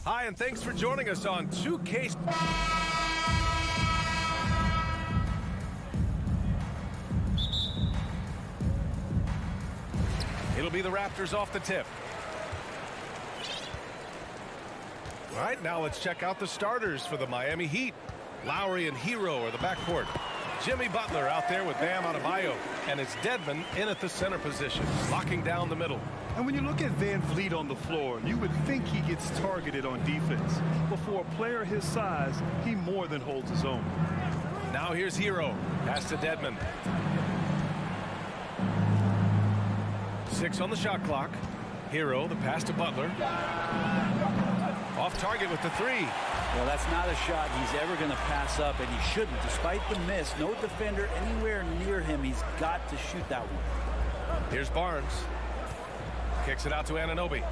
Hi, and thanks for joining us on 2K. It'll be the Raptors off the tip. All right, now let's check out the starters for the Miami Heat. Lowry and Hero are the backcourt. Jimmy Butler out there with Bam Adebayo, and it's Dedmon in at the center position, locking down the middle. And when you look at Van Vliet on the floor, you would think he gets targeted on defense. But for a player his size, he more than holds his own. Now here's Hero. Pass to Dedmon. 6 on the shot clock. Hero, the pass to Butler. Off target with the 3. Well, that's not a shot he's ever going to pass up, and he shouldn't. Despite the miss, no defender anywhere near him. He's got to shoot that one. Here's Barnes. Kicks it out to Anunoby.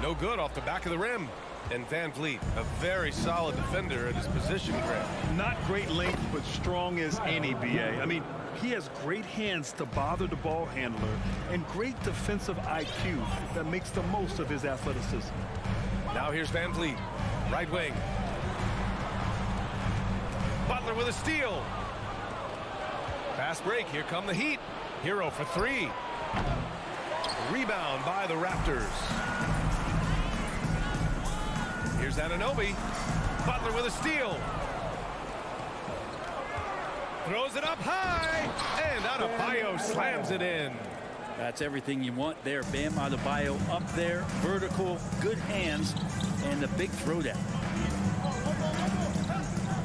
No good off the back of the rim. And Van Vliet, a very solid defender at his position grab. Not great length, but strong as any, BA. I mean, he has great hands to bother the ball handler and great defensive IQ that makes the most of his athleticism. Now here's Van Vliet, right wing. Butler with a steal. Fast break, here come the Heat. Hero for 3. Rebound by the Raptors. Here's Anunoby. Butler with a steal. Throws it up high, and Adebayo slams it in. That's everything you want there. Bam Adebayo up there, vertical, good hands, and a big throwdown.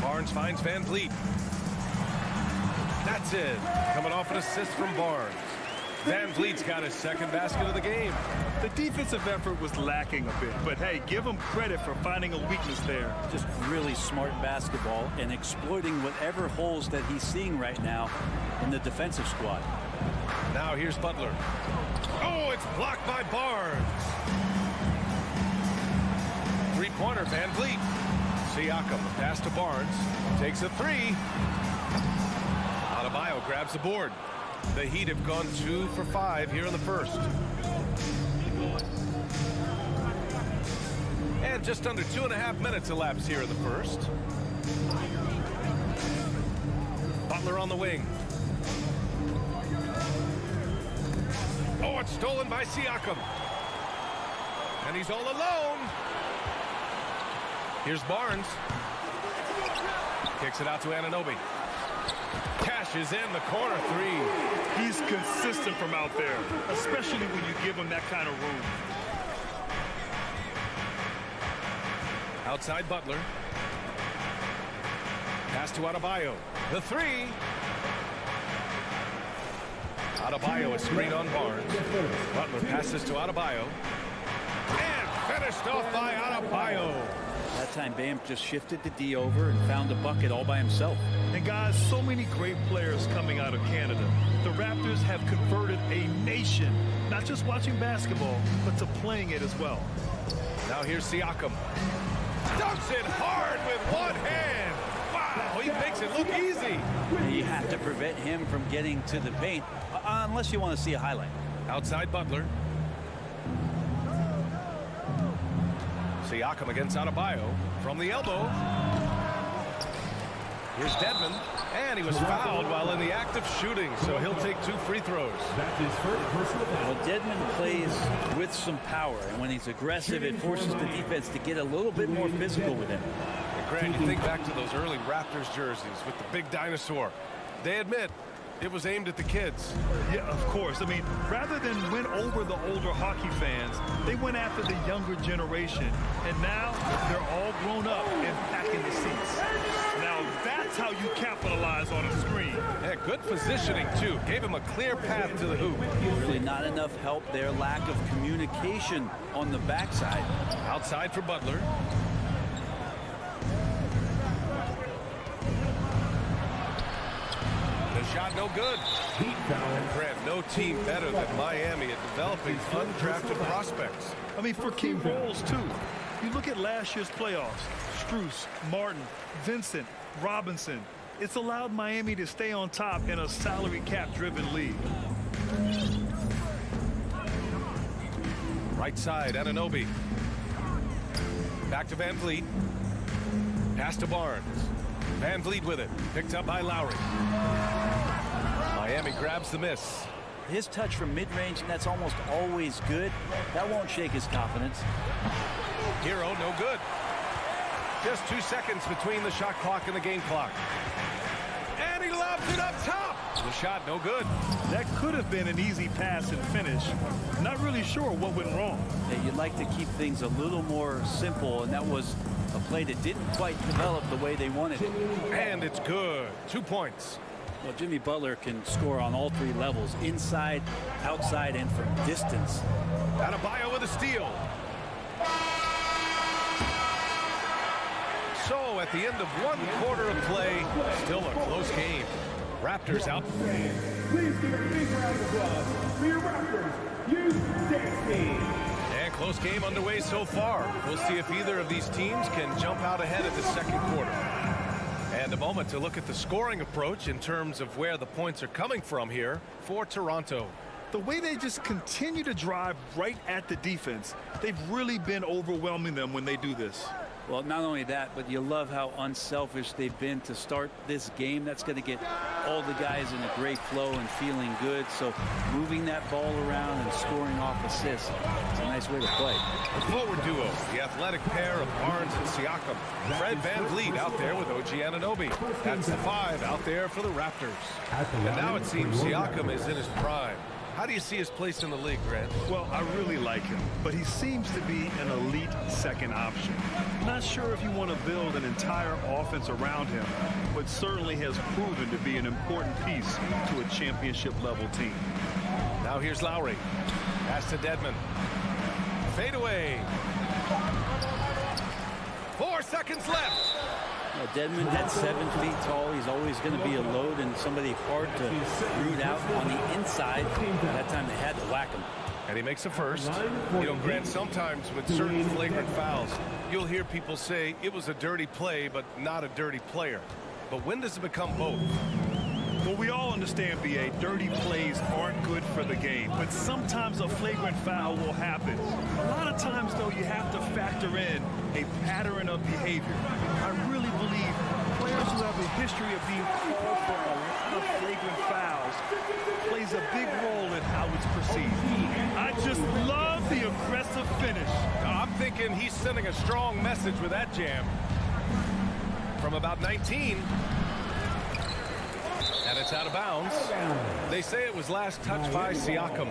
Barnes finds Van Vliet. That's it. Coming off an assist from Barnes. Van Vliet's got his second basket of the game. The defensive effort was lacking a bit, but hey, give him credit for finding a weakness there. Just really smart basketball and exploiting whatever holes that he's seeing right now in the defensive squad. Now here's Butler. Oh, it's blocked by Barnes. Three-pointer, Van Vliet. Siakam, pass to Barnes. Takes a 3. Adebayo grabs the board. The Heat have gone 2 for 5 here in the first. And just under 2.5 minutes elapsed here in the first. Butler on the wing. Oh, it's stolen by Siakam. And he's all alone. Here's Barnes. Kicks it out to Anunoby. Cashes in the corner 3. He's consistent from out there, especially when you give him that kind of room. Outside Butler. Pass to Adebayo. The 3. Adebayo, a screen on Barnes. Butler passes to Adebayo. And finished off by Adebayo. That time, Bam just shifted the D over and found a bucket all by himself. And guys, so many great players coming out of Canada. The Raptors have converted a nation, not just watching basketball, but to playing it as well. Now here's Siakam. Dunks it hard with one hand. Wow, he makes it look easy. You have to prevent him from getting to the paint, unless you want to see a highlight. Outside Butler. Siakam against Adebayo from the elbow. Here's Dedmon, and he was fouled while in the act of shooting, so he'll take 2 free throws. Well, Dedmon plays with some power, and when he's aggressive, it forces the defense to get a little bit more physical with him. And Grant, you think back to those early Raptors jerseys with the big dinosaur. They admit it was aimed at the kids. Yeah, of course. I mean, rather than win over the older hockey fans, they went after the younger generation. And now they're all grown up and back in the seats. Now that's how you capitalize on a screen. Yeah, good positioning, too. Gave him a clear path to the hoop. Really not enough help there. Lack of communication on the backside. Outside for Butler. The shot no good. And Grant, no team better than Miami at developing undrafted prospects. I mean, for key roles, too. You look at last year's playoffs. Strus, Martin, Vincent, Robinson. It's allowed Miami to stay on top in a salary cap-driven league. Right side, Anunoby. Back to Van Vliet. Pass to Barnes. Van Vliet with it. Picked up by Lowry. Miami grabs the miss. His touch from mid-range, and that's almost always good. That won't shake his confidence. Hero, no good. Just 2 seconds between the shot clock and the game clock. And he lobs it up top. The shot, no good. That could have been an easy pass and finish. Not really sure what went wrong. Yeah, you'd like to keep things a little more simple, and that was a play that didn't quite develop the way they wanted it. And it's good. 2 points. Well, Jimmy Butler can score on all 3 levels, inside, outside, and from distance. Adebayo with a steal. So at the end of 1 quarter of play, still a close game. Raptors out. Please give a big round of applause for your Raptors. You dance team. And close game underway so far. We'll see if either of these teams can jump out ahead of the second quarter. And a moment to look at the scoring approach in terms of where the points are coming from here for Toronto. The way they just continue to drive right at the defense, they've really been overwhelming them when they do this. Well, not only that, but you love how unselfish they've been to start this game. That's going to get all the guys in a great flow and feeling good. So moving that ball around and scoring off assists, it's a nice way to play. The forward duo, the athletic pair of Barnes and Siakam. Fred Van Vliet out there with OG Anunoby. That's the 5 out there for the Raptors. And now it seems Siakam is in his prime. How do you see his place in the league, Grant? Well, I really like him, but he seems to be an elite second option. Not sure if you want to build an entire offense around him, but certainly has proven to be an important piece to a championship-level team. Now here's Lowry. Pass to Dedmon. Fade away. 4 seconds left. Dedmon at 7 feet tall. He's always going to be a load and somebody hard to root out on the inside. That time they had to whack him. And he makes a first. You know, Grant, sometimes with certain flagrant fouls, you'll hear people say it was a dirty play, but not a dirty player. But when does it become both? Well, we all understand, B.A., dirty plays aren't good for the game, but sometimes a flagrant foul will happen. A lot of times, though, you have to factor in a pattern of behavior. I really believe players who have a history of being called for a lot of flagrant fouls plays a big role in how it's perceived. I just love the aggressive finish. I'm thinking he's sending a strong message with that jam. From about 19. And it's out of bounds. They say it was last touched by Siakam.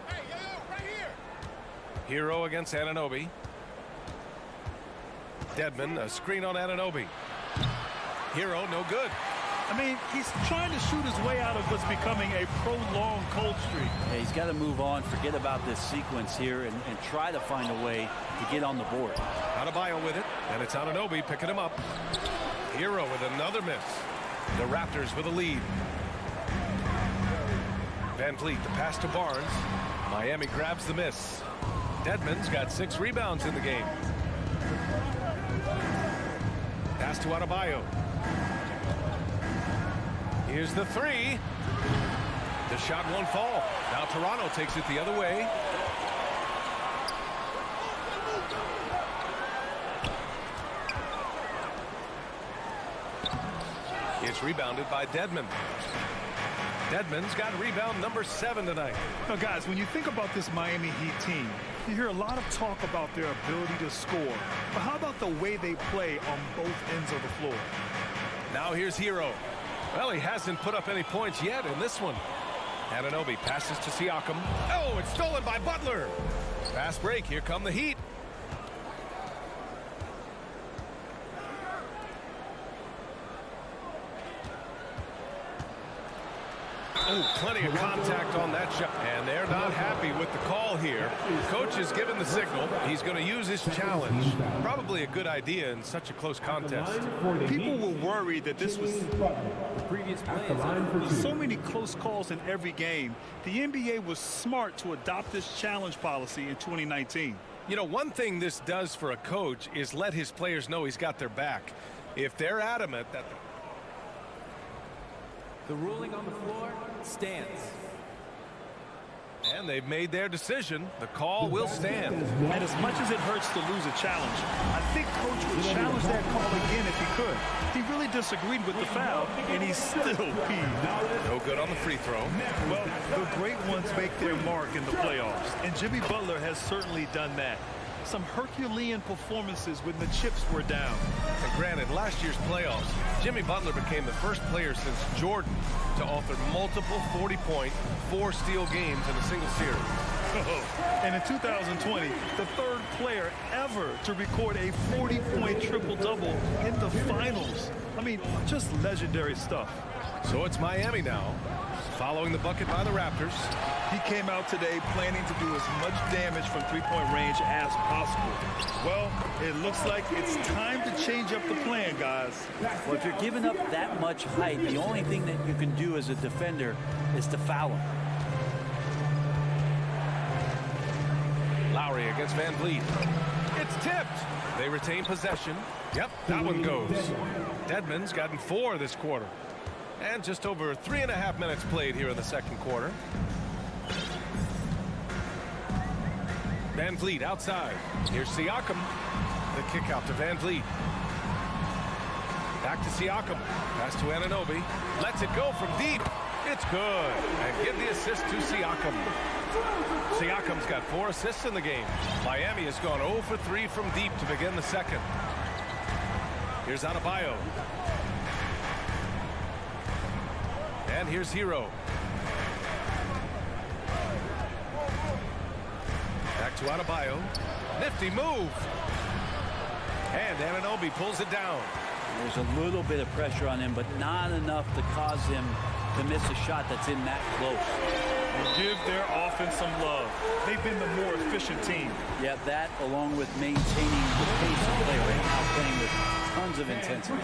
Hey, right here. Hero against Anunoby. Dedmon, a screen on Anunoby. Hero, no good. I mean, he's trying to shoot his way out of what's becoming a prolonged cold streak. Yeah, he's got to move on, forget about this sequence here, and try to find a way to get on the board. Adebayo with it, and it's Anunoby picking him up. Hero with another miss. The Raptors with a lead. Van Vliet, the pass to Barnes. Miami grabs the miss. Dedmon's got 6 rebounds in the game. Pass to Adebayo. Here's the 3. The shot won't fall. Now Toronto takes it the other way. It's rebounded by Dedmon. Dedmon's got rebound number 7 tonight. Now, guys, when you think about this Miami Heat team, you hear a lot of talk about their ability to score. But how about the way they play on both ends of the floor? Now here's Hero. Well, he hasn't put up any points yet in this one. Anunoby passes to Siakam. Oh, it's stolen by Butler. Fast break. Here come the Heat. Oh, plenty of contact on that shot. And they're not happy with the call here. Coach has given the signal. He's going to use his challenge. Probably a good idea in such a close contest. People were worried that this was The previous play is so many close calls in every game. The NBA was smart to adopt this challenge policy in 2019. You know, one thing this does for a coach is let his players know he's got their back. If they're adamant that The ruling on the floor stands. And they've made their decision. The call will stand. And as much as it hurts to lose a challenge, I think Coach would challenge that call again if he could. He really disagreed with the foul, and he's still peeved. No good on the free throw. Well, the great ones make their mark in the playoffs, and Jimmy Butler has certainly done that. Some Herculean performances when the chips were down. And granted, last year's playoffs, Jimmy Butler became the first player since Jordan to author multiple 40-point, 4-steal games in a single series. And in 2020, the third player ever to record a 40-point triple-double in the finals. I mean, just legendary stuff. So it's Miami now, following the bucket by the Raptors. He came out today planning to do as much damage from three-point range as possible. Well, it looks like it's time to change up the plan, guys. Well, if you're giving up that much height, the only thing that you can do as a defender is to foul him. Lowry against Van Vliet. It's tipped. They retain possession. Yep, that one goes. Dedmon's gotten 4 this quarter. And just over 3.5 minutes played here in the second quarter. Van Vliet outside. Here's Siakam. The kick out to Van Vliet. Back to Siakam. Pass to Anunoby. Lets it go from deep. It's good. And give the assist to Siakam. Siakam's got 4 assists in the game. Miami has gone 0 for 3 from deep to begin the second. Here's Adebayo. And here's Hero. Back to Adebayo. Nifty move. And Anunoby pulls it down. There's a little bit of pressure on him, but not enough to cause him to miss a shot that's in that close. Give their offense some love. They've been the more efficient team. Yeah, that along with maintaining the pace of play right now, playing with tons of intensity.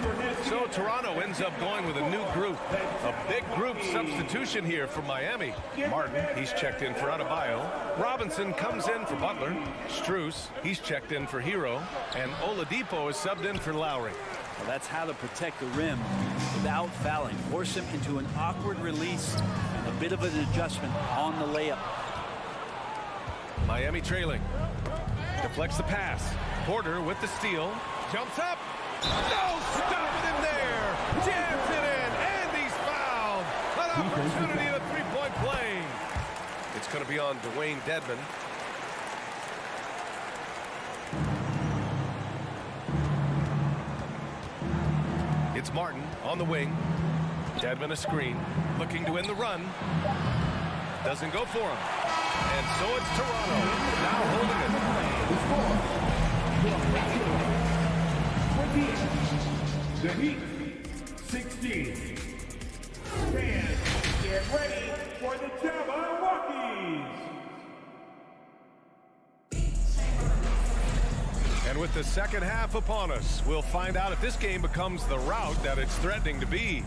So Toronto ends up going with a new group. A big group substitution here for Miami. Martin, he's checked in for Adebayo. Robinson comes in for Butler. Struce, he's checked in for Hero. And Oladipo is subbed in for Lowry. Well, that's how to protect the rim without fouling. Force him into an awkward release and a bit of an adjustment on the layup. Miami trailing. Deflects the pass. Porter with the steal. Jumps up. No, stopping him there. Jams it in, and he's fouled. An opportunity at a three-point play. It's going to be on Dwayne Dedmon. It's Martin on the wing. Dedmon a screen, looking to win the run. Doesn't go for him. And so it's Toronto now holding it. The Heat, 16. Fans, get ready for the Cavaliers. And with the second half upon us, we'll find out if this game becomes the rout that it's threatening to be.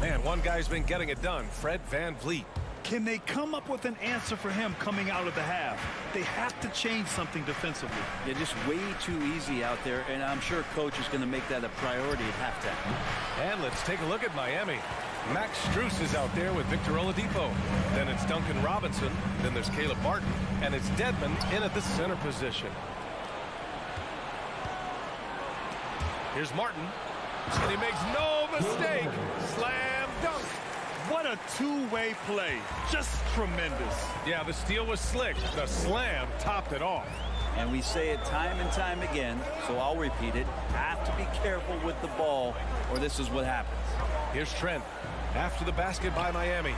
Man, one guy's been getting it done, Fred Van Vliet. Can they come up with an answer for him coming out of the half? They have to change something defensively. They're just way too easy out there, and I'm sure coach is going to make that a priority at halftime. And let's take a look at Miami. Max Strus is out there with Victor Oladipo. Then it's Duncan Robinson. Then there's Caleb Martin. And it's Dedmon in at the center position. Here's Martin. And he makes no mistake. Slam dunk. What a two-way play. Just tremendous. Yeah, the steal was slick. The slam topped it off. And we say it time and time again, so I'll repeat it. Have to be careful with the ball, or this is what happens. Here's Trent after the basket by Miami.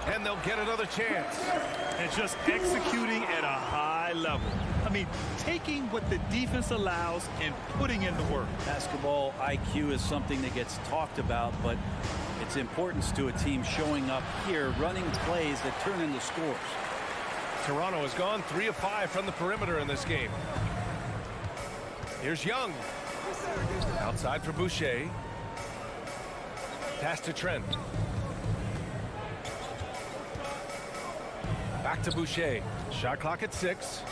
And they'll get another chance. And just executing at a high level. I mean, taking what the defense allows and putting in the work. Basketball IQ is something that gets talked about, but its importance to a team showing up here, running plays that turn into scores. Toronto has gone 3 of 5 from the perimeter in this game. Here's Young. Outside for Boucher. Pass to Trent. Back to Boucher. Shot clock at 6.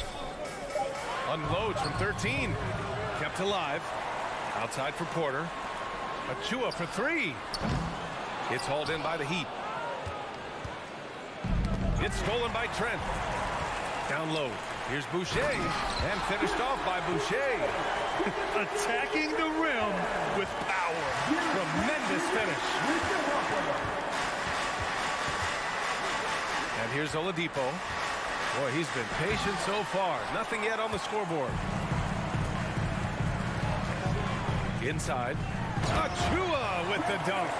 Unloads from 13. Kept alive. Outside for Porter. Achua for 3. It's hauled in by the Heat. It's stolen by Trent. Down low. Here's Boucher. And finished off by Boucher. Attacking the rim with power. Tremendous finish. And here's Oladipo. Boy, he's been patient so far. Nothing yet on the scoreboard. Inside. Achua with the dunk.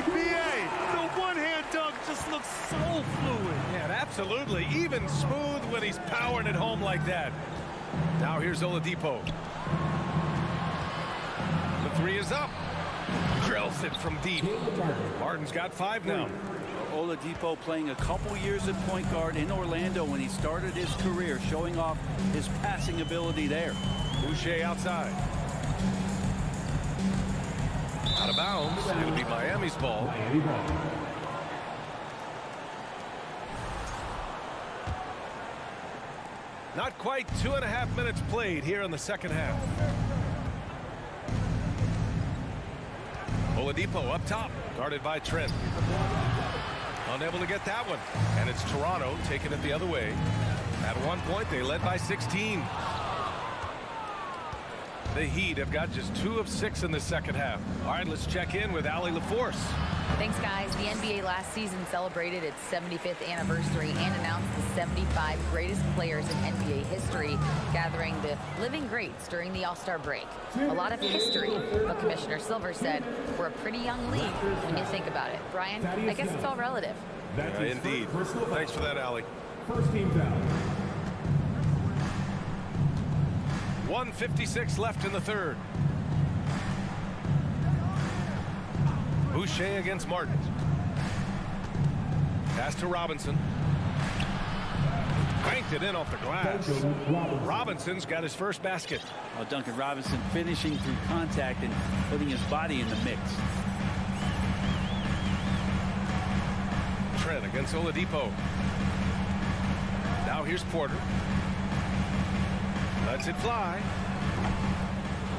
BA, the one-hand dunk just looks so fluid. Yeah, absolutely. Even smooth when he's powering it home like that. Now here's Oladipo. The three is up. Drills it from deep. Martin's got 5 now. Oladipo playing a couple years at point guard in Orlando when he started his career, showing off his passing ability there. Boucher outside. Out of bounds. It'll be Miami's ball. Not quite 2.5 minutes played here in the second half. Oladipo up top, guarded by Trent. Unable to get that one. And it's Toronto taking it the other way. At one point, they led by 16. The Heat have got just 2 of 6 in the second half. All right, let's check in with Allie LaForce. Thanks, guys. The NBA last season celebrated its 75th anniversary and announced the 75 greatest players in NBA history, gathering the living greats during the All-Star break. A lot of history, but Commissioner Silver said we're a pretty young league when you think about it. Brian, I guess it's all relative. Yeah, indeed. Thanks for that, Allie. First team's out. 1:56 left in the third. Boucher against Martin. Pass to Robinson. Banked it in off the glass. Robinson's got his first basket. Well, Duncan Robinson finishing through contact and putting his body in the mix. Trent against Oladipo. Now here's Porter. Lets it fly.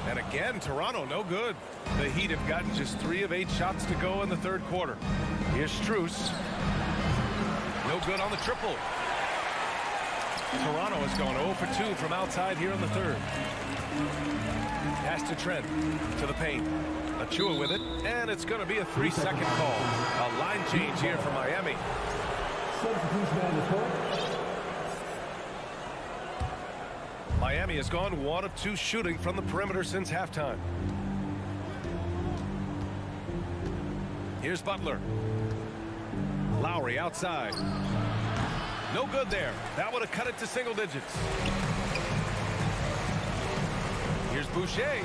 And again, Toronto no good. The Heat have gotten just 3 of 8 shots to go in the third quarter. Here's Strus. No good on the triple. Toronto has gone 0 for 2 from outside here in the third. Pass to Trent. To the paint. Achua with it. And it's going to be a 3-second call. A line change here for Miami. Substitution on the court. Miami has gone 1 of 2 shooting from the perimeter since halftime. Here's Butler. Lowry outside. No good there. That would have cut it to single digits. Here's Boucher.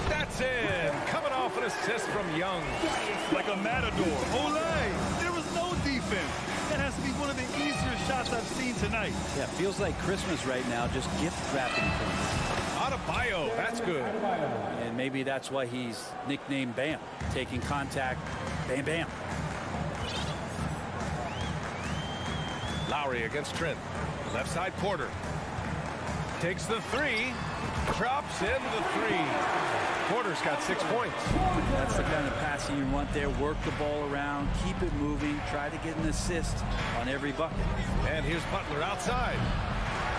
That's in. Coming off an assist from Young. Like a matador. Olay! There was no defense. That has to be one of the easier shots I've seen tonight. Yeah, feels like Christmas right now, just gift wrapping things. Adebayo, that's good. And maybe that's why he's nicknamed Bam. Taking contact, bam, bam. Lowry against Trent. Left side Porter. Takes the 3. Drops in the 3. Porter's got 6 points. That's the kind of passing you want there. Work the ball around, keep it moving, try to get an assist on every bucket. And here's Butler outside.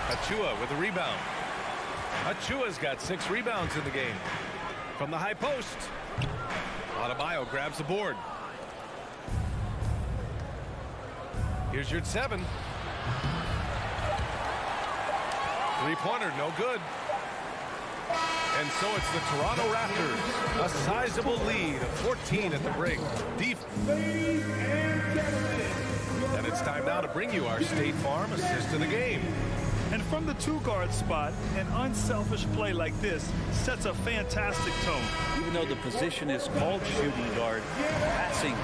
Achua with a rebound. Achua's got 6 rebounds in the game. From the high post. Adebayo grabs the board. Here's your 7. 3-pointer, no good. And so it's the Toronto Raptors. A sizable lead of 14 at the break. Deep. Ladies and gentlemen. And it's time now to bring you our State Farm assist of the game. And from the 2-guard spot, an unselfish play like this sets a fantastic tone. Even though the position is called shooting guard, passing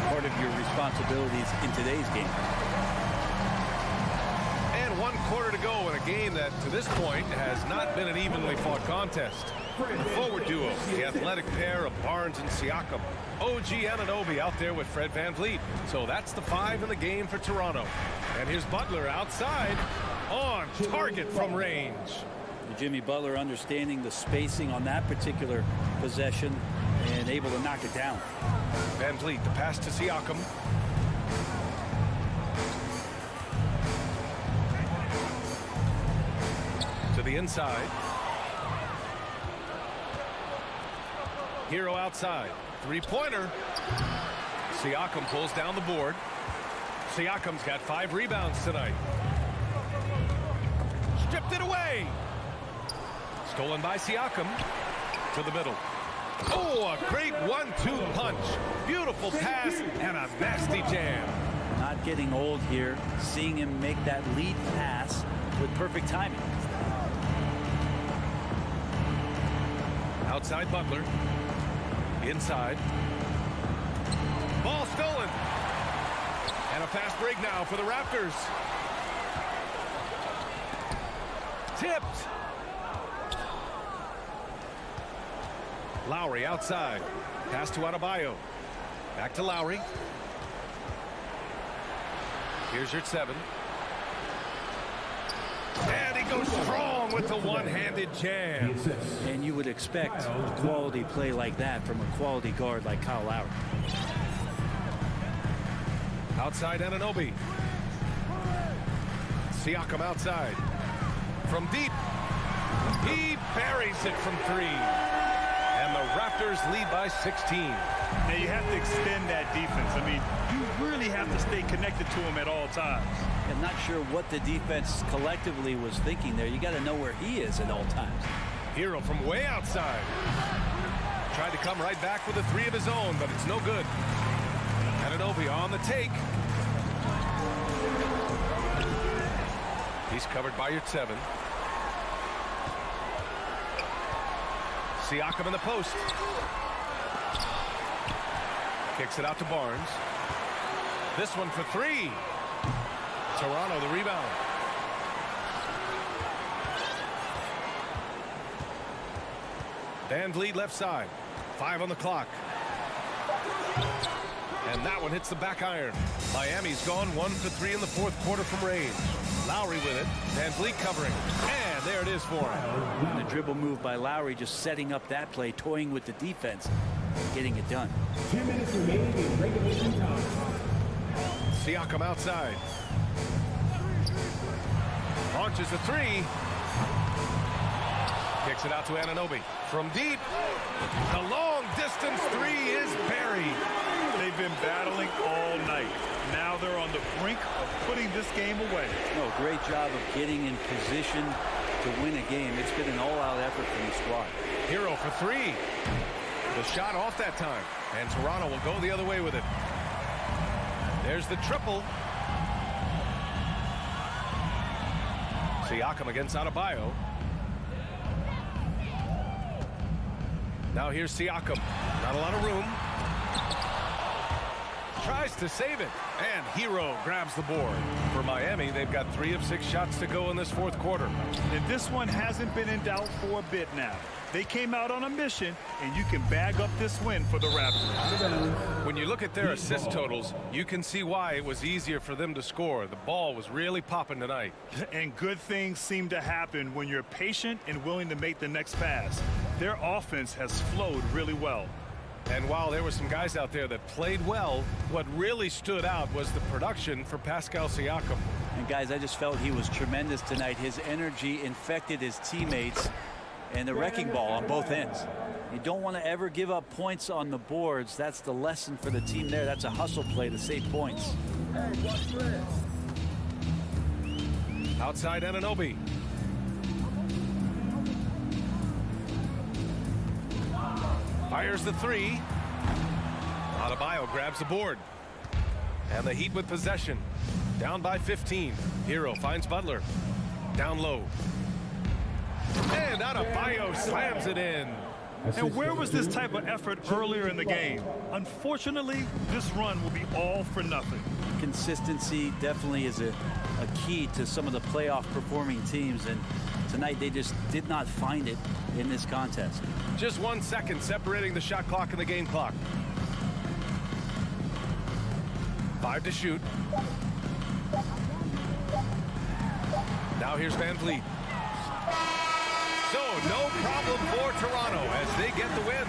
part of your responsibilities in today's game. And 1 quarter to go in a game that, to this point, has not been an evenly fought contest. The forward duo, the athletic pair of Barnes and Siakam. OG Anunoby out there with Fred VanVleet. So that's the 5 in the game for Toronto. And here's Butler outside, on target from range. Jimmy Butler understanding the spacing on that particular possession and able to knock it down. VanVleet, the pass to Siakam. the inside. Hero outside. Three-pointer. Siakam pulls down the board. Siakam's got 5 rebounds tonight. Stripped it away. Stolen by Siakam. To the middle. Oh, a great 1-2 punch. Beautiful pass and a nasty jam. Not getting old here. Seeing him make that lead pass with perfect timing. Outside Butler. Inside. Ball stolen. And a fast break now for the Raptors. Tipped. Lowry outside. Pass to Adebayo. Back to Lowry. Here's your 7. And he goes strong with the one-handed jam. And you would expect a quality play like that from a quality guard like Kyle Lowry. Outside Anunoby. Siakam outside. From deep. He buries it from 3. And the Raptors lead by 16. Now you have to extend that defense. I mean, you really have to stay connected to him at all times. I'm not sure what the defense collectively was thinking there. You got to know where he is at all times. Hero from way outside. Tried to come right back with a 3 of his own, but it's no good. Anunoby on the take. He's covered by your 7. Siakam in the post. Kicks it out to Barnes. This one for 3. Toronto the rebound. Van Vliet left side. 5 on the clock. And that one hits the back iron. Miami's gone 1 for 3 in the 4th quarter from range. Lowry with it. Van Vliet covering. And there it is for him. And the dribble move by Lowry, just setting up that play, toying with the defense, getting it done. 2 minutes remaining in regulation time. Siakam outside. Launches the 3. Kicks it out to Anunoby. From deep. The long distance 3 is buried. They've been battling all night. Now they're on the brink of putting this game away. No, great job of getting in position to win a game. It's been an all-out effort from the squad. Hero for 3. The shot off that time. And Toronto will go the other way with it. There's the triple. Siakam against Adebayo. Now here's Siakam. Not a lot of room. Tries to save it. And Hero grabs the board. For Miami, they've got 3 of 6 shots to go in this 4th quarter. And this one hasn't been in doubt for a bit now. They came out on a mission, and you can bag up this win for the Raptors. When you look at their assist totals, you can see why it was easier for them to score. The ball was really popping tonight. And good things seem to happen when you're patient and willing to make the next pass. Their offense has flowed really well. And while there were some guys out there that played well, what really stood out was the production for Pascal Siakam. And guys, I just felt he was tremendous tonight. His energy infected his teammates, and the wrecking ball on both ends. You don't want to ever give up points on the boards. That's the lesson for the team there. That's a hustle play to save points. Outside Anunoby. Fires the 3. Adebayo grabs the board. And the Heat with possession. Down by 15. Hero finds Butler. Down low. And Adebayo slams it in. And where was this type of effort earlier in the game? Unfortunately, this run will be all for nothing. Consistency definitely is a key to some of the playoff performing teams, and tonight they just did not find it in this contest. Just 1 second separating the shot clock and the game clock. 5 to shoot. Now here's Van Vliet. So no problem for Toronto as they get the win.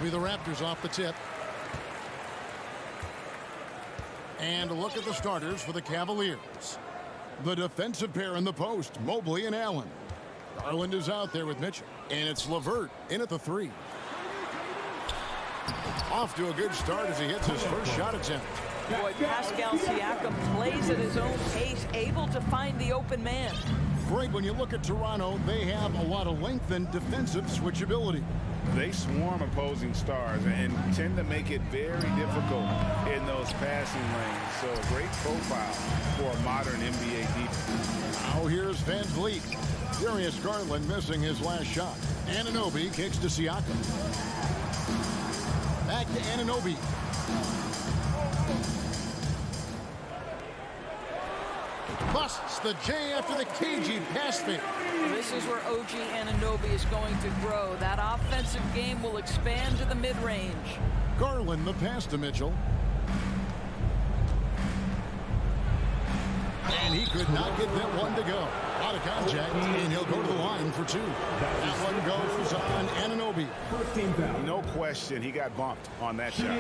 be the Raptors off the tip. And a look at the starters for the Cavaliers. The defensive pair in the post, Mobley and Allen. Garland is out there with Mitchell. And it's LeVert in at the 3. Off to a good start as he hits his first shot attempt. Boy, Pascal Siakam plays at his own pace, able to find the open man. Great, when you look at Toronto, they have a lot of length and defensive switchability. They swarm opposing stars and tend to make it very difficult in those passing lanes. So a great profile for a modern NBA defense. Now here's Van Vliet. Darius Garland missing his last shot. Anunoby kicks to Siakam. Back to Anunoby. Busts the J after the KG pass fake. This is where OG Anunoby is going to grow. That offensive game will expand to the mid-range. Garland the pass to Mitchell. And he could not get that one to go. Out of contact, and he'll go to the line for 2. That one goes on Anunoby. No question, he got bumped on that shot.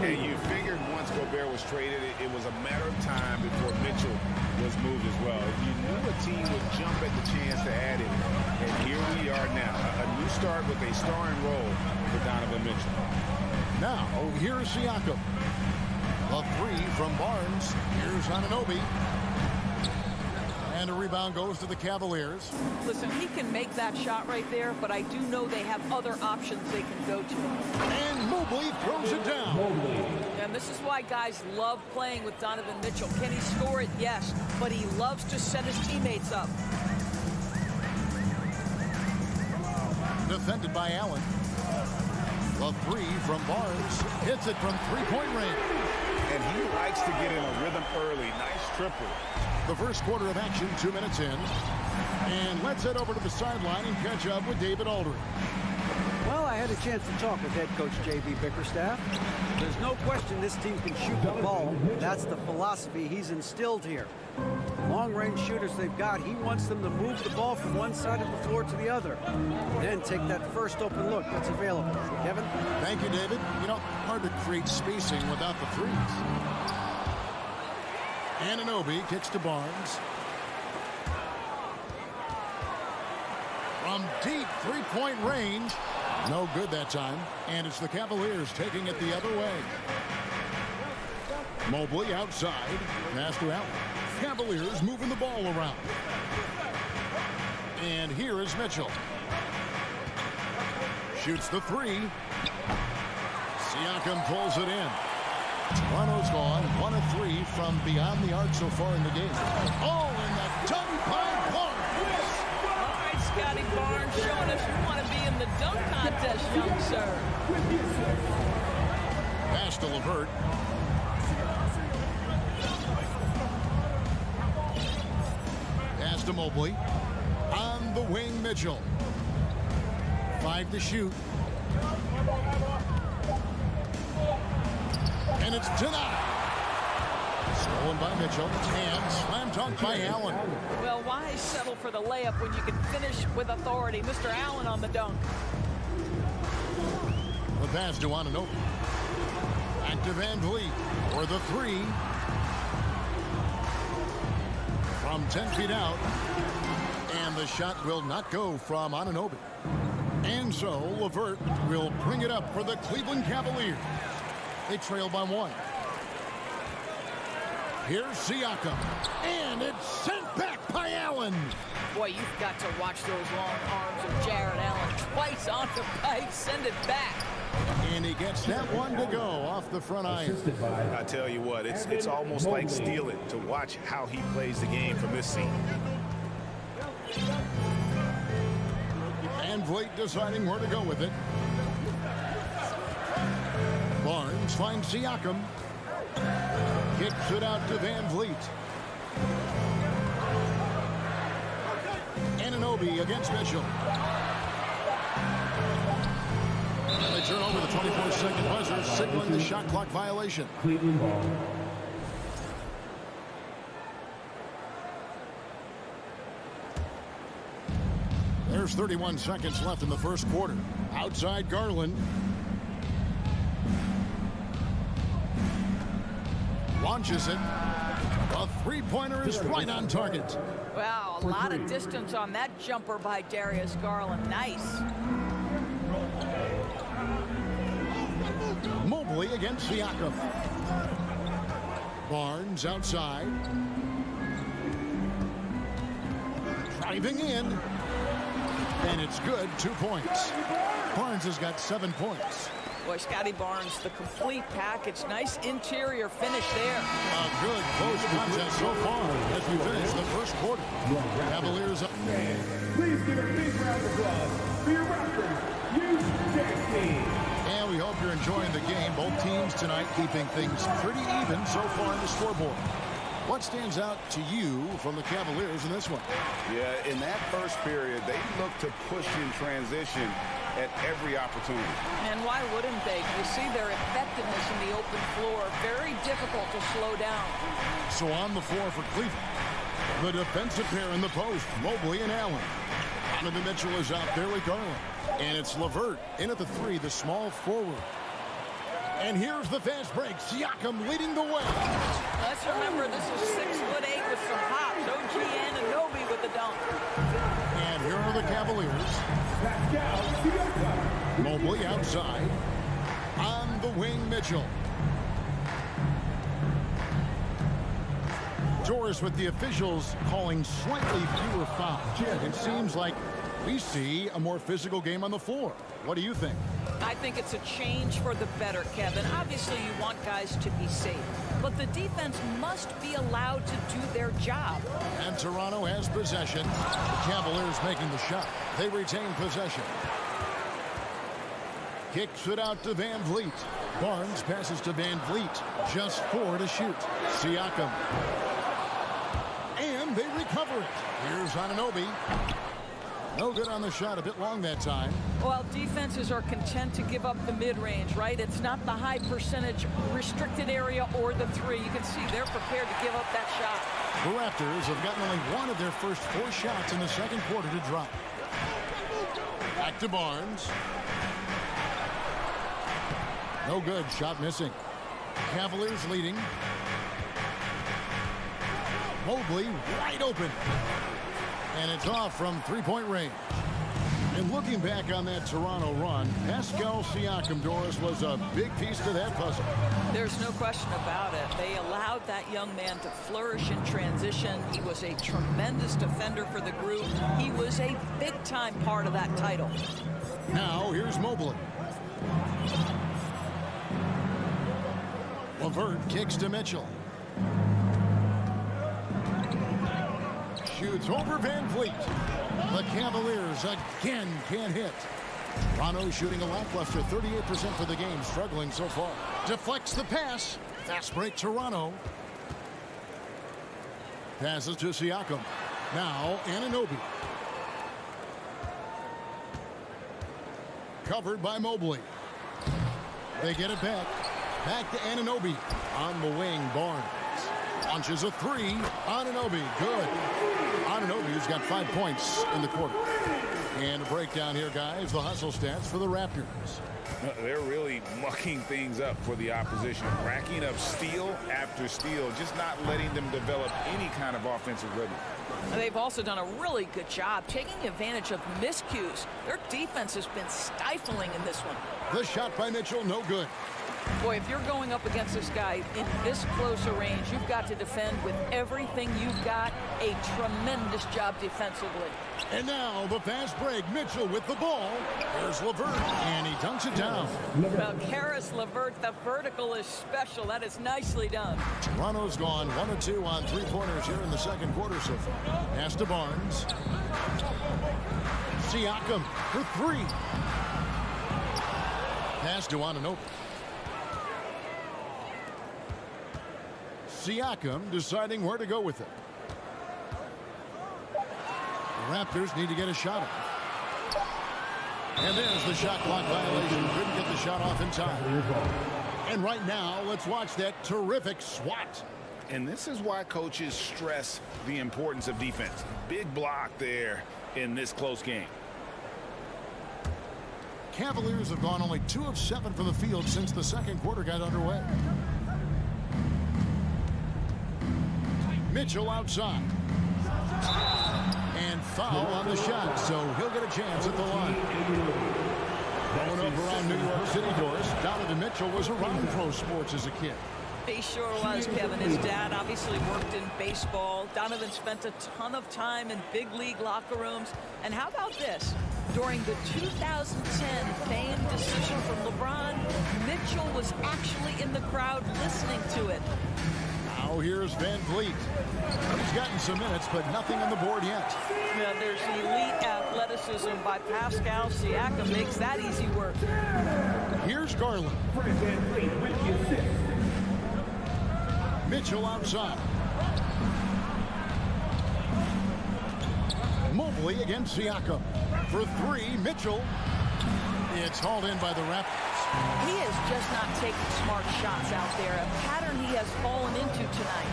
And you figured once Gobert was traded, it was a matter of time before Mitchell was moved as well. You knew a team would jump at the chance to add him. And here we are now, a new start with a starring role for Donovan Mitchell. Now, here's Siakam. A 3 from Barnes. Here's Anunoby. And a rebound goes to the Cavaliers. Listen, he can make that shot right there, but I do know they have other options they can go to. And Mobley throws it down. And this is why guys love playing with Donovan Mitchell. Can he score it? Yes, but he loves to set his teammates up. Defended by Allen. The 3 from Barnes. Hits it from three-point range. And he likes to get in a rhythm early. Nice triple. The first quarter of action, 2 minutes in. And let's head over to the sideline and catch up with David Aldridge. Well, I had a chance to talk with head coach J.B. Bickerstaff. There's no question this team can shoot the ball. That's the philosophy he's instilled here. Long-range shooters they've got, he wants them to move the ball from one side of the floor to the other. Then take that first open look that's available. Kevin? Thank you, David. You know, hard to create spacing without the threes. Anunoby kicks to Barnes. From deep three-point range. No good that time. And it's the Cavaliers taking it the other way. Mobley outside. Pass to Allen. Cavaliers moving the ball around. And here is Mitchell. Shoots the 3. Siakam pulls it in. Toronto's gone 1 of 3 from beyond the arc so far in the game. Oh, and the dunk by Barnes. All right, Scotty Barnes showing us you want to be in the dunk contest, young sir. Pass to LeVert. Pass to Mobley. On the wing, Mitchell. 5 to shoot. And it's denied. Stolen by Mitchell. And slam dunk by Allen. Well, why settle for the layup when you can finish with authority? Mr. Allen on the dunk. The pass to Anunoby. Back to Van Vliet for the 3. From 10 feet out. And the shot will not go from Anunoby. And so LeVert will bring it up for the Cleveland Cavaliers. They trail by 1. Here's Siakam. And it's sent back by Allen. Boy, you've got to watch those long arms of Jared Allen. Twice on the pipe, send it back. And he gets that one to go off the front iron. I tell you what, it's almost like stealing to watch how he plays the game from this scene. Van Vliet deciding where to go with it. Barnes finds Siakam. Kicks it out to Van Vliet. Anunoby against Mitchell. And they turn over the 24-second buzzer, signaling the shot clock violation. Cleveland ball. There's 31 seconds left in the first quarter. Outside Garland. Launches it. A three-pointer is right on target. Wow, a lot of distance on that jumper by Darius Garland. Nice. Mobley against Siakam. Barnes outside. Driving in. And it's good. 2 points. Barnes has got 7 points. Boy, Scotty Barnes, the complete package. Nice interior finish there. A good close contest so far as we finish the first quarter. Cavaliers up. Please give a big round of applause for your Raptors. Use Dance Team. And we hope you're enjoying the game. Both teams tonight keeping things pretty even so far in the scoreboard. What stands out to you from the Cavaliers in this one? Yeah, in that first period, they looked to push in transition at every opportunity. And why wouldn't they? You see their effectiveness in the open floor. Very difficult to slow down. So on the floor for Cleveland, the defensive pair in the post, Mobley and Allen. Donovan Mitchell is out there with Garland. And it's LeVert in at the three, the small forward. And here's the fast break. Siakam leading the way. Let's remember this is 6'8" with some hops. OG Anunoby with the dunk. And here are the Cavaliers. Mobley outside. On the wing, Mitchell. Doris with the officials calling slightly fewer fouls. It seems like we see a more physical game on the floor. What do you think? I think it's a change for the better, Kevin. Obviously, you want guys to be safe, but the defense must be allowed to do their job. And Toronto has possession. The Cavaliers making the shot. They retain possession. Kicks it out to Van Vliet. Barnes passes to Van Vliet. Just 4 to shoot. Siakam. And they recover it. Here's Anunoby. No good on the shot, a bit long that time. Well, defenses are content to give up the mid-range, right? It's not the high percentage restricted area or the three. You can see they're prepared to give up that shot. The Raptors have gotten only one of their first 4 shots in the second quarter to drop. Back to Barnes. No good, shot missing. Cavaliers leading. Mobley wide open. And it's off from three-point range. And looking back on that Toronto run, Pascal Siakam, Doris, was a big piece to that puzzle. There's no question about it. They allowed that young man to flourish in transition. He was a tremendous defender for the group. He was a big-time part of that title. Now, here's Mobley. LeVert kicks to Mitchell. Shoots over Van Vliet. The Cavaliers again can't hit. Toronto shooting a lackluster 38% for the game, struggling so far. Deflects the pass. Fast break Toronto. Passes to Siakam. Now Anunoby. Covered by Mobley. They get it back. Back to Anunoby. On the wing, Barnes. Launches a three. Anunoby, good. Anunoby's got 5 points in the quarter. And a breakdown here, guys. The hustle stats for the Raptors. They're really mucking things up for the opposition. Racking up steal after steal. Just not letting them develop any kind of offensive rhythm. They've also done a really good job taking advantage of miscues. Their defense has been stifling in this one. The shot by Mitchell, no good. Boy, if you're going up against this guy in this close a range, you've got to defend with everything you've got. A tremendous job defensively. And now the fast break. Mitchell with the ball. There's LeVert, and he dunks it down. Well, Karis LeVert, the vertical is special. That is nicely done. Toronto's gone 1 of 2 on three-pointers here in the second quarter so far. Pass to Barnes. Siakam for 3. Pass to Anunoby. Siakam deciding where to go with it. The Raptors need to get a shot off. And there's the shot clock violation. Couldn't get the shot off in time. And right now, let's watch that terrific swat. And this is why coaches stress the importance of defense. Big block there in this close game. Cavaliers have gone only 2 of 7 from the field since the second quarter got underway. Mitchell outside. And foul on the shot, so he'll get a chance at the line. Growing up around New York City, Doris, Donovan Mitchell was around pro sports as a kid. He sure was, Kevin. His dad obviously worked in baseball. Donovan spent a ton of time in big league locker rooms. And how about this? During the 2010 famed decision from LeBron, Mitchell was actually in the crowd listening to it. Now here's Van Vliet. He's gotten some minutes, but nothing on the board yet. Now, there's elite athleticism by Pascal Siakam. Makes that easy work. Here's Garland. Fred VanVleet with the assist. Mitchell outside. Mobley against Siakam. For three, Mitchell. It's hauled in by the Raptors. He is just not taking smart shots out there, a pattern he has fallen into tonight.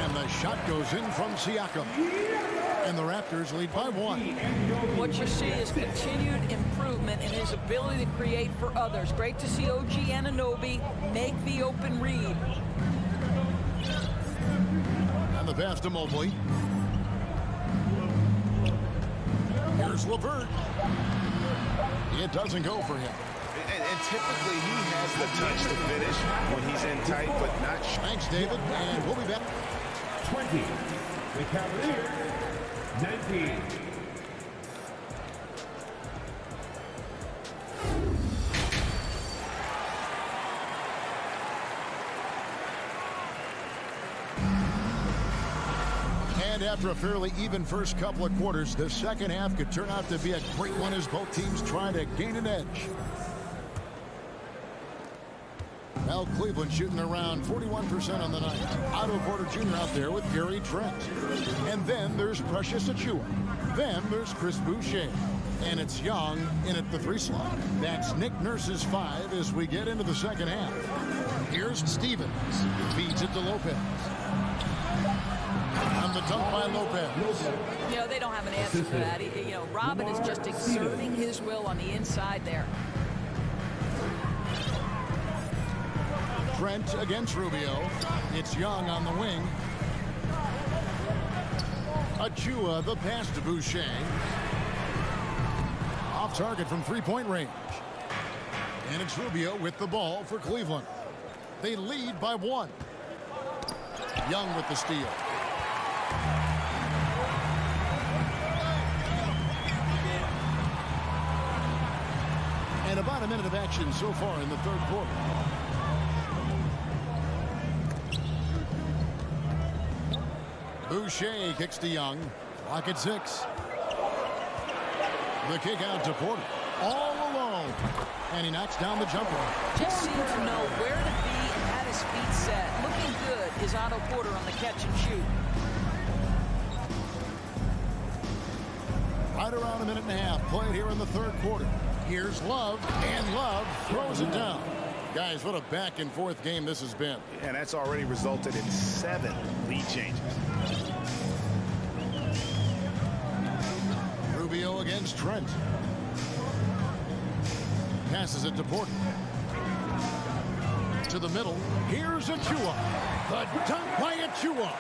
And the shot goes in from Siakam. And the Raptors lead by one. What you see is continued improvement in his ability to create for others. Great to see OG Anunoby make the open read. And the pass to Mobley. Here's LeVert. It doesn't go for him. And typically he has the touch to finish when he's in tight, but not. Thanks, David, and we'll be back. 20. The Cavaliers, 19. And after a fairly even first couple of quarters, the second half could turn out to be a great one as both teams try to gain an edge. Now Cleveland shooting around 41% on the night. Otto Porter Jr. out there with Gary Trent. And then there's Precious Achiuwa. Then there's Chris Boucher. And it's Young in at the 3 slot. That's Nick Nurse's 5 as we get into the second half. Here's Stevens. Feeds it to Lopez. On the dunk by Lopez. You know, they don't have an answer for that. Robin is just exerting his will on the inside there. Trent against Rubio. It's Young on the wing. Achiuwa, the pass to Boucher. Off target from three-point range. And it's Rubio with the ball for Cleveland. They lead by 1. Young with the steal. And about a minute of action so far in the third quarter. Boucher kicks to Young. Clock at 6. The kick out to Porter. All alone. And he knocks down the jumper. Just seems to know where to be and had his feet set. Looking good is Otto Porter on the catch and shoot. Right around a minute and a half played here in the third quarter. Here's Love, and Love throws it down. Guys, what a back and forth game this has been. And that's already resulted in 7 lead changes. Rubio against Trent. Passes it to Porter. To the middle. Here's Achiuwa. The dunk by Achiuwa.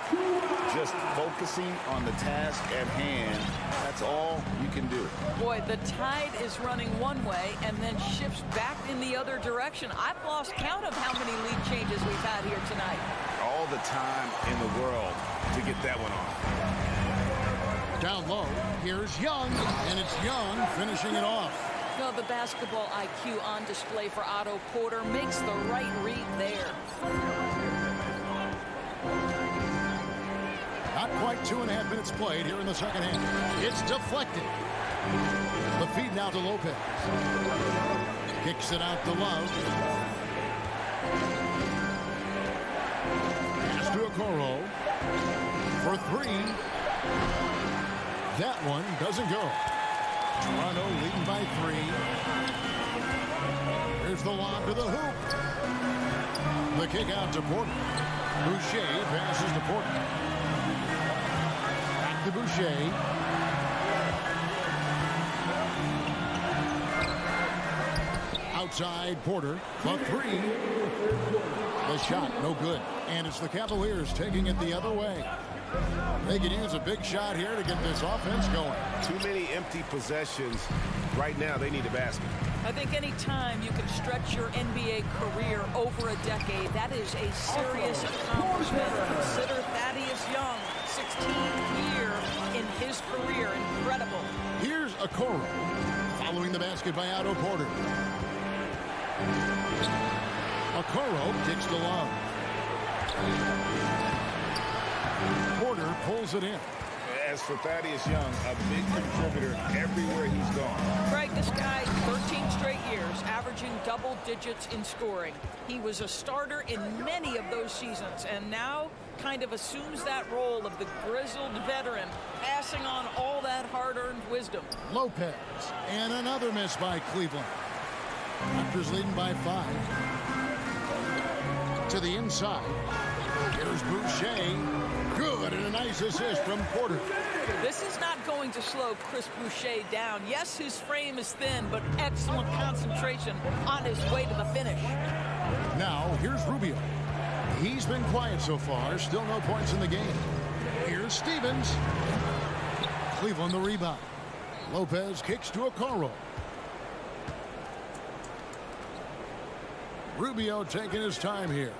Just focusing on the task at hand. That's all you can do. Boy, the tide is running one way and then shifts back in the other direction. I've lost count of how many lead changes we've had here tonight. All the time in the world to get that one off. Down low. Here's Young. And it's Young finishing it off. No, the basketball IQ on display for Otto Porter makes the right read there. Not quite 2.5 minutes played here in the second half. It's deflected. The feed now to Lopez. Kicks it out to Love. Pass to Okoro. For 3. That one doesn't go. Toronto leading by 3. Here's the lob to the hoop. The kick out to Porter. Boucher passes to Porter. Back to Boucher. outside Porter. The three. The shot, no good. And it's the Cavaliers taking it the other way. They can use a big shot here to get this offense going. Too many empty possessions. Right now, they need a basket. I think any time you can stretch your NBA career over a decade, that is a serious accomplishment. Consider Thaddeus Young, 16th year in his career. Incredible. Here's Okoro following the basket by Otto Porter. Okoro kicks to Love. Porter pulls it in. As for Thaddeus Young, a big contributor everywhere he's gone. Greg, this guy, 13 straight years, averaging double digits in scoring. He was a starter in many of those seasons, and now kind of assumes that role of the grizzled veteran, passing on all that hard-earned wisdom. Lopez, and another miss by Cleveland. Raptors leading by 5. To the inside. Here's Boucher. Good, and a nice assist from Porter. This is not going to slow Chris Boucher down. Yes, his frame is thin, but excellent concentration on his way to the finish. Now, here's Rubio. He's been quiet so far. Still no points in the game. Here's Stevens. Cleveland the rebound. Lopez kicks to Okoro. Rubio taking his time here.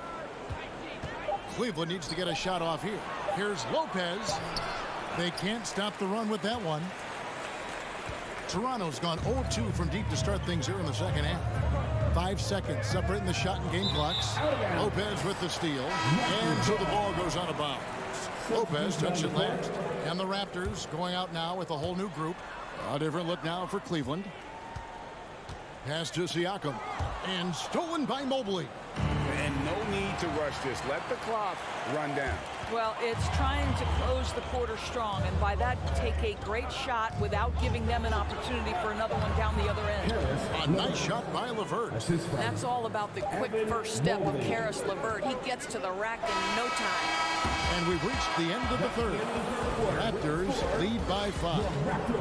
Cleveland needs to get a shot off here. Here's Lopez. They can't stop the run with that one. Toronto's gone 0-2 from deep to start things here in the second half. 5 seconds separating the shot and game clocks. Lopez with the steal. And so the ball goes out of bounds. Lopez touched it last. And the Raptors going out now with a whole new group. A different look now for Cleveland. Pass to Siakam. And stolen by Mobley. And no need to rush this. Let the clock run down. Well, it's trying to close the quarter strong, and by that, take a great shot without giving them an opportunity for another one down the other end. A nice shot by LeVert. That's all about the quick first step of Karis LeVert. He gets to the rack in no time. And we've reached the end of the third. Raptors lead by 5.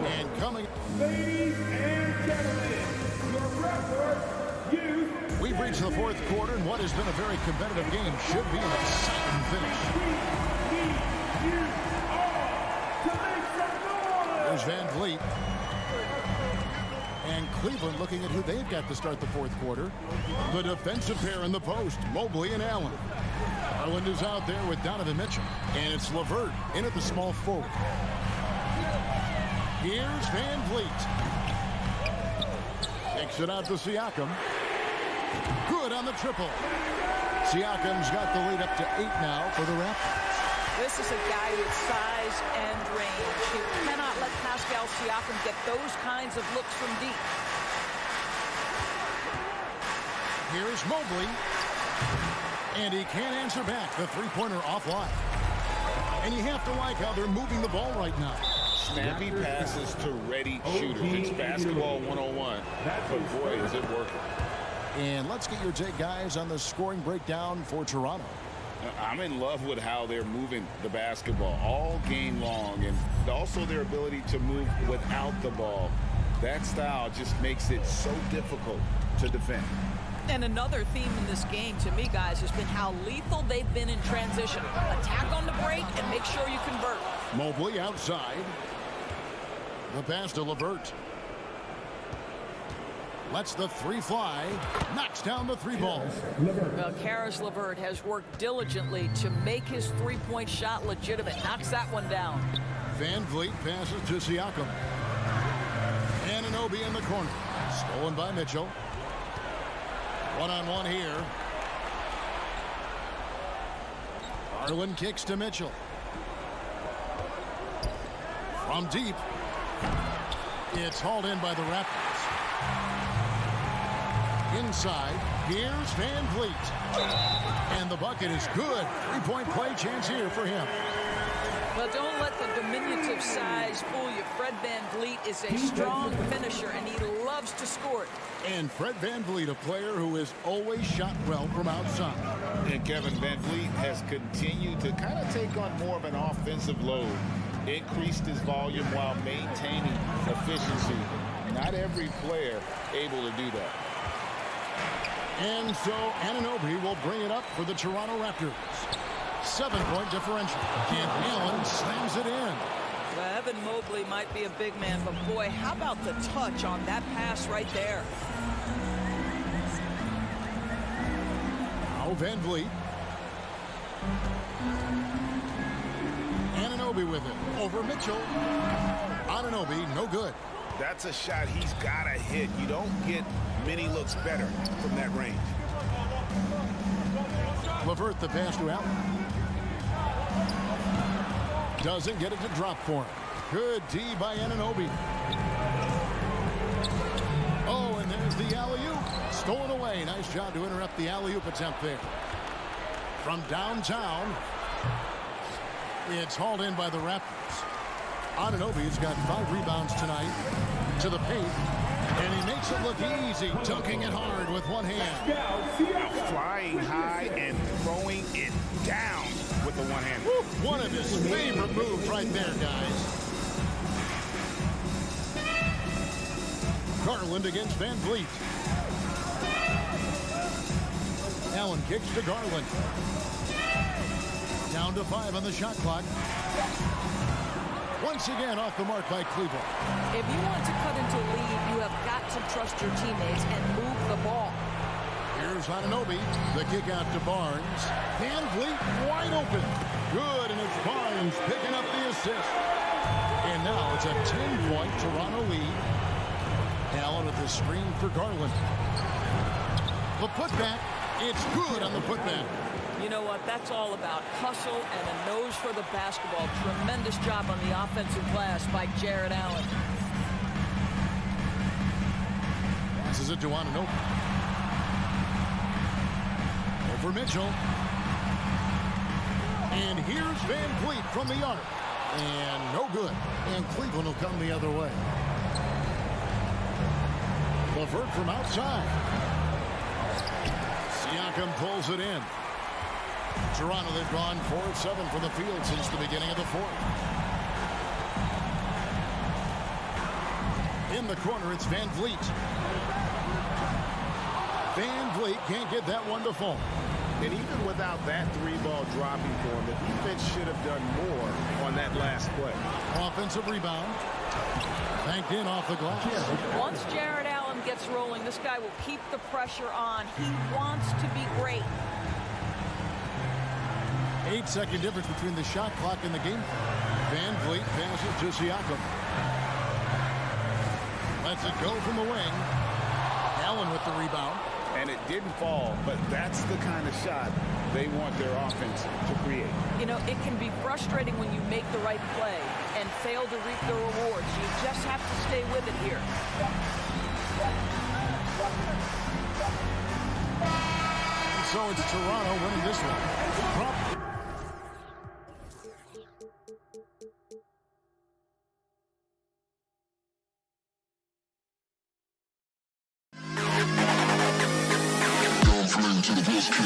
And coming. Ladies and gentlemen, your Raptors youth. We've reached the fourth quarter, and what has been a very competitive game should be an exciting finish. There's Van Vliet. And Cleveland looking at who they've got to start the fourth quarter. The defensive pair in the post, Mobley and Allen. Garland is out there with Donovan Mitchell. And it's LeVert in at the small forward. Here's Van Vliet. Takes it out to Siakam. Good on the triple. Siakam's got the lead up to 8 now for the Raptors. This is a guy with size and range. You cannot let Pascal Siakam get those kinds of looks from deep. Here's Mobley. And he can't answer back. The three-pointer offline. And you have to like how they're moving the ball right now. Snappy passes to ready shooters. It's basketball 101. But boy, is it working. And let's get your take, guys, on the scoring breakdown for Toronto. I'm in love with how they're moving the basketball all game long, and also their ability to move without the ball. That style just makes it so difficult to defend. And another theme in this game, to me, guys, has been how lethal they've been in transition. Attack on the break and make sure you convert. Mobley outside. The pass to LeVert. Lets the three fly. Knocks down the 3 ball. Well, Karis LeVert has worked diligently to make his three-point shot legitimate. Knocks that one down. Van Vliet passes to Siakam. Anunoby in the corner. Stolen by Mitchell. One-on-one here. Garland kicks to Mitchell. From deep. It's hauled in by the Raptors. Inside, here's Van Vliet. And the bucket is good. 3-point play chance here for him. Well, don't let the diminutive size fool you. Fred Van Vliet is a strong finisher, and he loves to score it. And Fred Van Vliet, a player who has always shot well from outside. And Kevin Van Vliet has continued to kind of take on more of an offensive load. Increased his volume while maintaining efficiency. Not every player able to do that. And so Anunoby will bring it up for the Toronto Raptors. 7-point differential. And Allen slams it in. Well, Evan Mobley might be a big man, but boy, how about the touch on that pass right there? Now Van Vliet. Anunoby with it. Over Mitchell. Anunoby, no good. That's a shot he's got to hit. You don't get many looks better from that range. LeVert the pass to Allen. Doesn't get it to drop for him. Good D by Anunoby. Oh, and there's the alley-oop. Stolen away. Nice job to interrupt the alley-oop attempt there. From downtown, it's hauled in by the Raptors. Anunoby's got 5 rebounds tonight. To the paint. And he makes it look easy, dunking it hard with one hand. Flying high and throwing it down with the one hand. One of his favorite moves right there, guys. Garland against Van Vliet. Allen kicks to Garland. Down to 5 on the shot clock. Once again off the mark by Cleveland. If you want to cut into a lead, you have got to trust your teammates and move the ball. Here's Anunoby. The kick out to Barnes. Van Vliet wide open. Good, and it's Barnes picking up the assist. And now it's a 10-point Toronto lead. Allen with the screen for Garland. The putback. It's good on the putback. You know what? That's all about hustle and a nose for the basketball. Tremendous job on the offensive glass by Jared Allen. Passes it to Anunoby. Over Mitchell. And here's Van Vliet from the arc. And no good. And Cleveland will come the other way. LeVert from outside. Siakam pulls it in. Toronto, they've gone 4 of 7 from the field since the beginning of the fourth. In the corner, it's Van Vliet. Van Vliet can't get that one to fall. And even without that 3-ball dropping for him, the defense should have done more on that last play. Offensive rebound. Banked in off the glass. Once Jared Allen gets rolling, this guy will keep the pressure on. He wants to be great. 8-second difference between the shot clock and the game. Van Vliet passes to Siakam. Lets it go from the wing. Allen with the rebound. And it didn't fall, but that's the kind of shot they want their offense to create. You know, it can be frustrating when you make the right play and fail to reap the rewards. You just have to stay with it here. And so it's Toronto winning this one. To the best kid.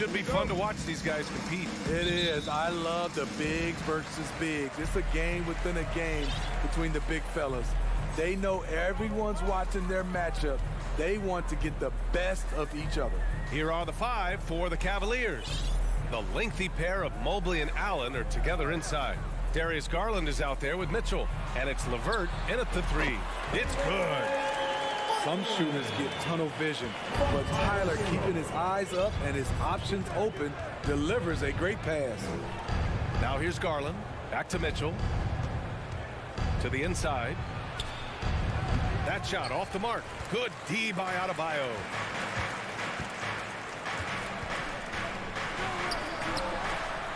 should be fun to watch these guys compete. It is. I love the bigs versus bigs. It's a game within a game between the big fellas. They know everyone's watching their matchup. They want to get the best of each other. Here are the 5 for the Cavaliers. The lengthy pair of Mobley and Allen are together inside. Darius Garland is out there with Mitchell, and it's LeVert in at the 3. It's good. Some shooters get tunnel vision, but Tyler, keeping his eyes up and his options open, delivers a great pass. Now here's Garland, back to Mitchell, to the inside. That shot off the mark. Good D by Adebayo.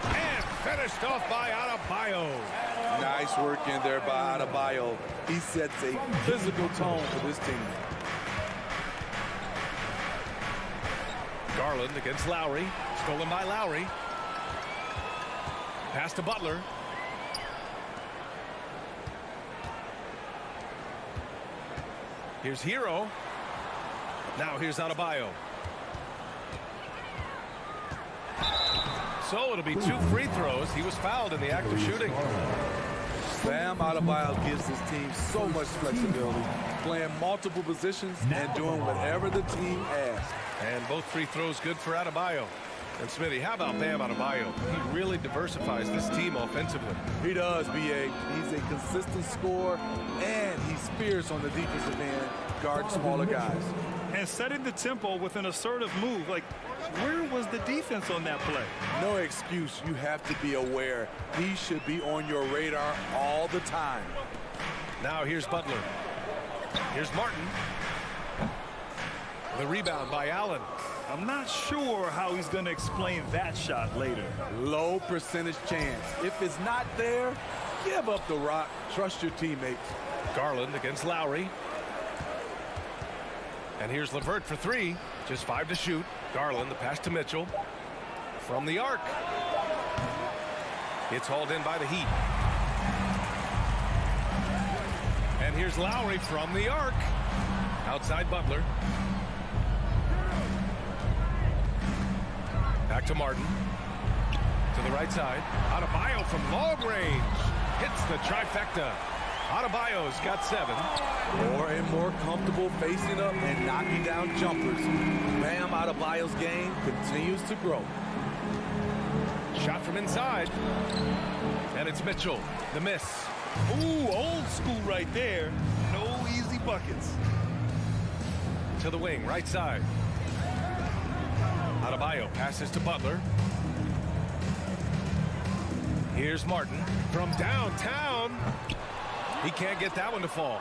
And finished off by Adebayo. Nice work in there by Adebayo. He sets a physical tone for this team. Garland against Lowry. Stolen by Lowry. Pass to Butler. Here's Hero. Now here's Adebayo. So it'll be 2 free throws. He was fouled in the act of shooting. Bam Adebayo gives his team so much flexibility, playing multiple positions and doing whatever the team asks. And both free throws good for Adebayo. And Smitty, how about Bam Adebayo? He really diversifies this team offensively. He does, B.A. He's a consistent scorer, and he's fierce on the defensive end, guarding smaller guys. And setting the tempo with an assertive move. Like, where was the defense on that play? No excuse. You have to be aware. He should be on your radar all the time. Now here's Butler. Here's Martin. The rebound by Allen. I'm not sure how he's going to explain that shot later. Low percentage chance. If it's not there, give up the rock. Trust your teammates. Garland against Lowry. And here's LeVert for 3. Just 5 to shoot. Garland, the pass to Mitchell. From the arc. It's hauled in by the Heat. And here's Lowry from the arc. Outside Butler. Back to Martin. To the right side. Adebayo from long range. Hits the trifecta. Adebayo's got 7. More and more comfortable facing up and knocking down jumpers. Bam Adebayo's game continues to grow. Shot from inside. And it's Mitchell. The miss. Ooh, old school right there. No easy buckets. To the wing, right side. Adebayo passes to Butler. Here's Martin from downtown. He can't get that one to fall.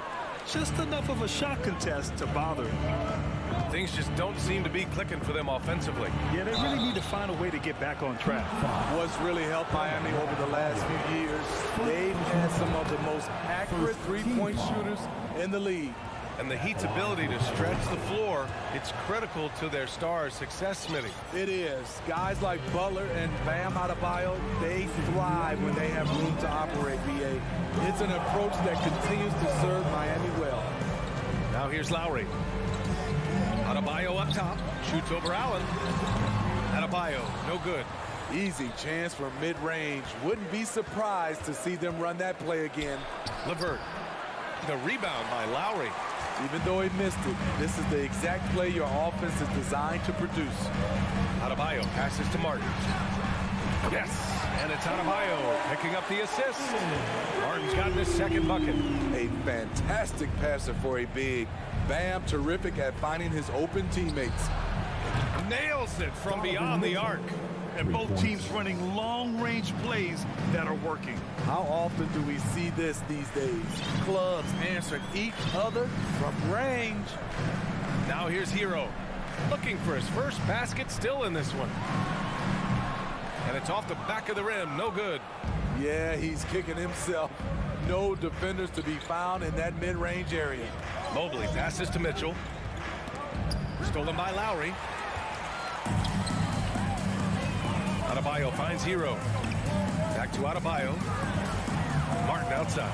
Just enough of a shot contest to bother him. Things just don't seem to be clicking for them offensively. Yeah, they really need to find a way to get back on track. What's really helped Miami over the last few years, they've had some of the most accurate three-point shooters in the league. And the Heat's ability to stretch the floor, it's critical to their stars' success, Smitty. It is. Guys like Butler and Bam Adebayo, they thrive when they have room to operate, B.A. It's an approach that continues to serve Miami well. Now here's Lowry. Adebayo up top, shoots over Allen. Adebayo, no good. Easy chance for mid-range. Wouldn't be surprised to see them run that play again. LeVert, the rebound by Lowry. Even though he missed it, this is the exact play your offense is designed to produce. Adebayo passes to Martin. Yes, and it's Adebayo picking up the assist. Martin's gotten his 2nd bucket. A fantastic passer for a big. Bam, terrific at finding his open teammates. Nails it from beyond the arc. And both teams running long-range plays that are working. How often do we see this these days? Clubs answering each other from range. Now here's Hero. Looking for his first basket, still in this one. And it's off the back of the rim, no good. Yeah, he's kicking himself. No defenders to be found in that mid-range area. Mobley passes to Mitchell. Stolen by Lowry. Adebayo finds Hero. Back to Adebayo. Martin outside.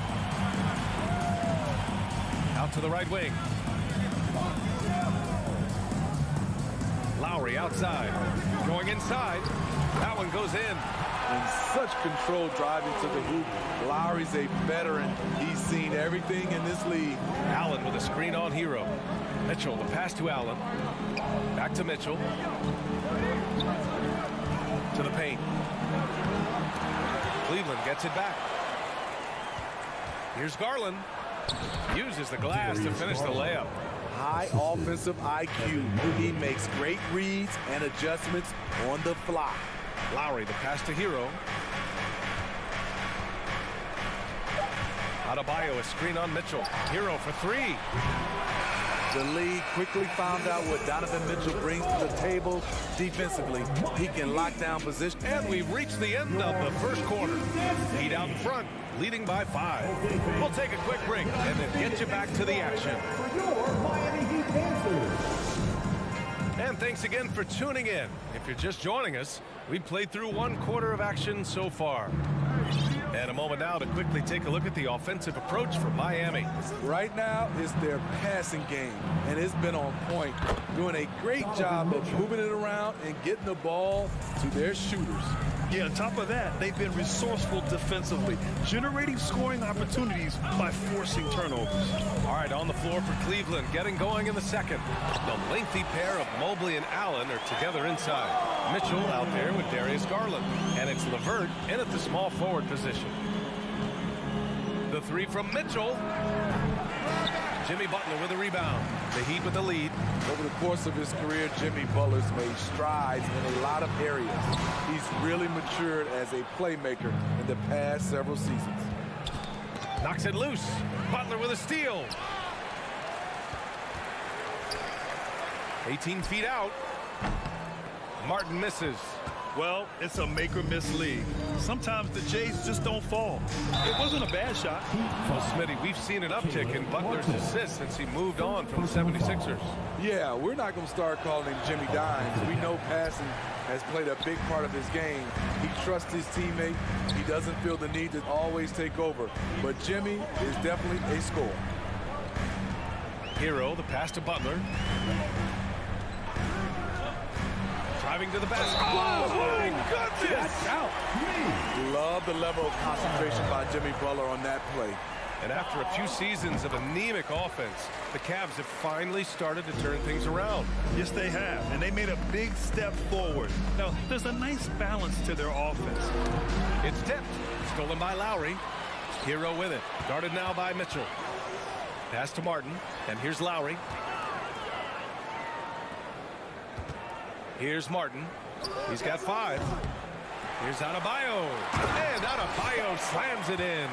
Out to the right wing. Lowry outside. Going inside. That one goes in. And such control driving to the hoop. Lowry's a veteran. He's seen everything in this league. Allen with a screen on Hero. Mitchell, the pass to Allen. Back to Mitchell. To the paint. Cleveland gets it back. Here's Garland. Uses the glass to finish the layup. High offensive IQ. He makes great reads and adjustments on the fly. Lowry, the pass to Hero. Adebayo, a screen on Mitchell. Hero for three. The league quickly found out what Donovan Mitchell brings to the table defensively. He can lock down position. And we've reached the end of the first quarter. Heat out in front, leading by 5. We'll take a quick break and then get you back to the action. For your Miami Heat Panthers. And thanks again for tuning in. If you're just joining us, we played through 1 quarter of action so far. And a moment now to quickly take a look at the offensive approach for Miami. Right now, it's their passing game, and it's been on point. Doing a great job of moving it around and getting the ball to their shooters. Yeah, on top of that, they've been resourceful defensively, generating scoring opportunities by forcing turnovers. All right, on the floor for Cleveland, getting going in the second. The lengthy pair of Mobley and Allen are together inside. Mitchell out there with Darius Garland. And it's LeVert in at the small forward position. The three from Mitchell. Jimmy Butler with a rebound. The Heat with the lead. Over the course of his career, Jimmy Butler's made strides in a lot of areas. He's really matured as a playmaker in the past several seasons. Knocks it loose. Butler with a steal. 18 feet out. Martin misses. Well, it's a make-or-miss league. Sometimes the Jays just don't fall. It wasn't a bad shot. Well, Smitty, we've seen an uptick in Butler's assists since he moved on from the 76ers. Yeah, we're not going to start calling him Jimmy Dimes. We know passing has played a big part of his game. He trusts his teammate. He doesn't feel the need to always take over. But Jimmy is definitely a scorer. Hero, the pass to Butler. Driving to the basket. Oh, my goodness! Love the level of concentration by Jimmy Butler on that play. And after a few seasons of anemic offense, the Cavs have finally started to turn things around. Yes, they have, and they made a big step forward. Now, there's a nice balance to their offense. It's tipped. Stolen by Lowry. Hero with it. Guarded now by Mitchell. Pass to Martin, and here's Lowry. Here's Martin. He's got 5. Here's Adebayo. And Adebayo slams it in.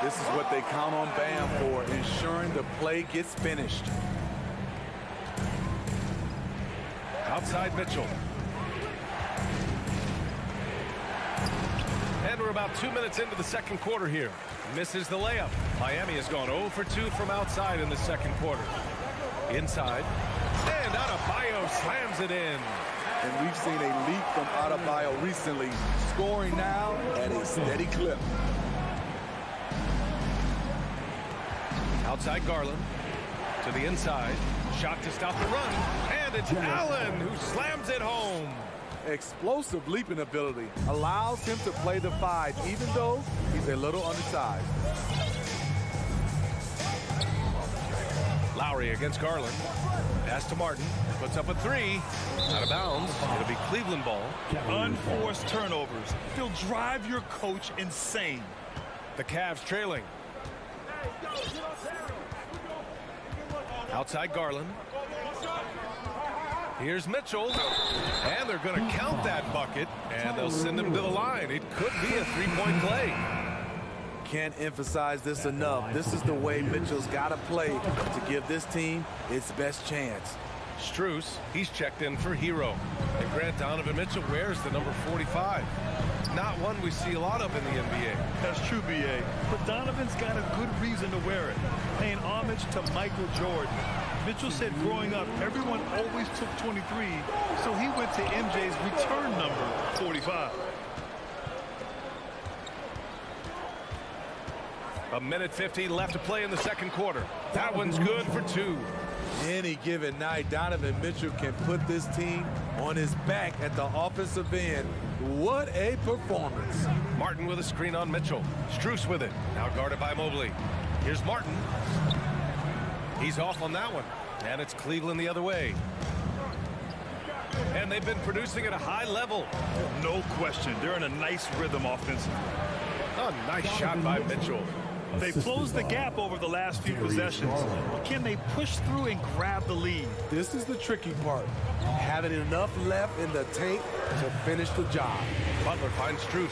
This is what they count on Bam for, ensuring the play gets finished. Outside Mitchell. And we're about 2 minutes into the second quarter here. Misses the layup. Miami has gone 0 for 2 from outside in the second quarter. Inside. And Adebayo slams it in. And we've seen a leap from Adebayo recently, scoring now at a steady clip. Outside Garland. To the inside. Shot to stop the run. And it's Allen who slams it home. Explosive leaping ability allows him to play the 5, even though he's a little undersized. Lowry against Garland. Pass to Martin. Puts up a 3. Out of bounds. It'll be Cleveland ball. Unforced turnovers. They'll drive your coach insane. The Cavs trailing. Outside Garland. Here's Mitchell. And they're going to count that bucket. And they'll send him to the line. It could be a 3-point play. Can't emphasize this enough. This is the way Mitchell's got to play to give this team its best chance. Strus, he's checked in for Hero. And Grant Donovan Mitchell wears the number 45. Not one we see a lot of in the NBA. That's true, B.A. But Donovan's got a good reason to wear it, paying homage to Michael Jordan. Mitchell said growing up, everyone always took 23, so he went to MJ's return number, 45. A minute 50 left to play in the second quarter. That one's good for 2. Any given night, Donovan Mitchell can put this team on his back at the offensive end. What a performance. Martin with a screen on Mitchell. Strus with it. Now guarded by Mobley. Here's Martin. He's off on that one. And it's Cleveland the other way. And they've been producing at a high level. No question. They're in a nice rhythm offensively. A nice shot by Mitchell. They've closed the gap over the last few possessions. But can they push through and grab the lead? This is the tricky part. Having enough left in the tank to finish the job. Butler finds Strus.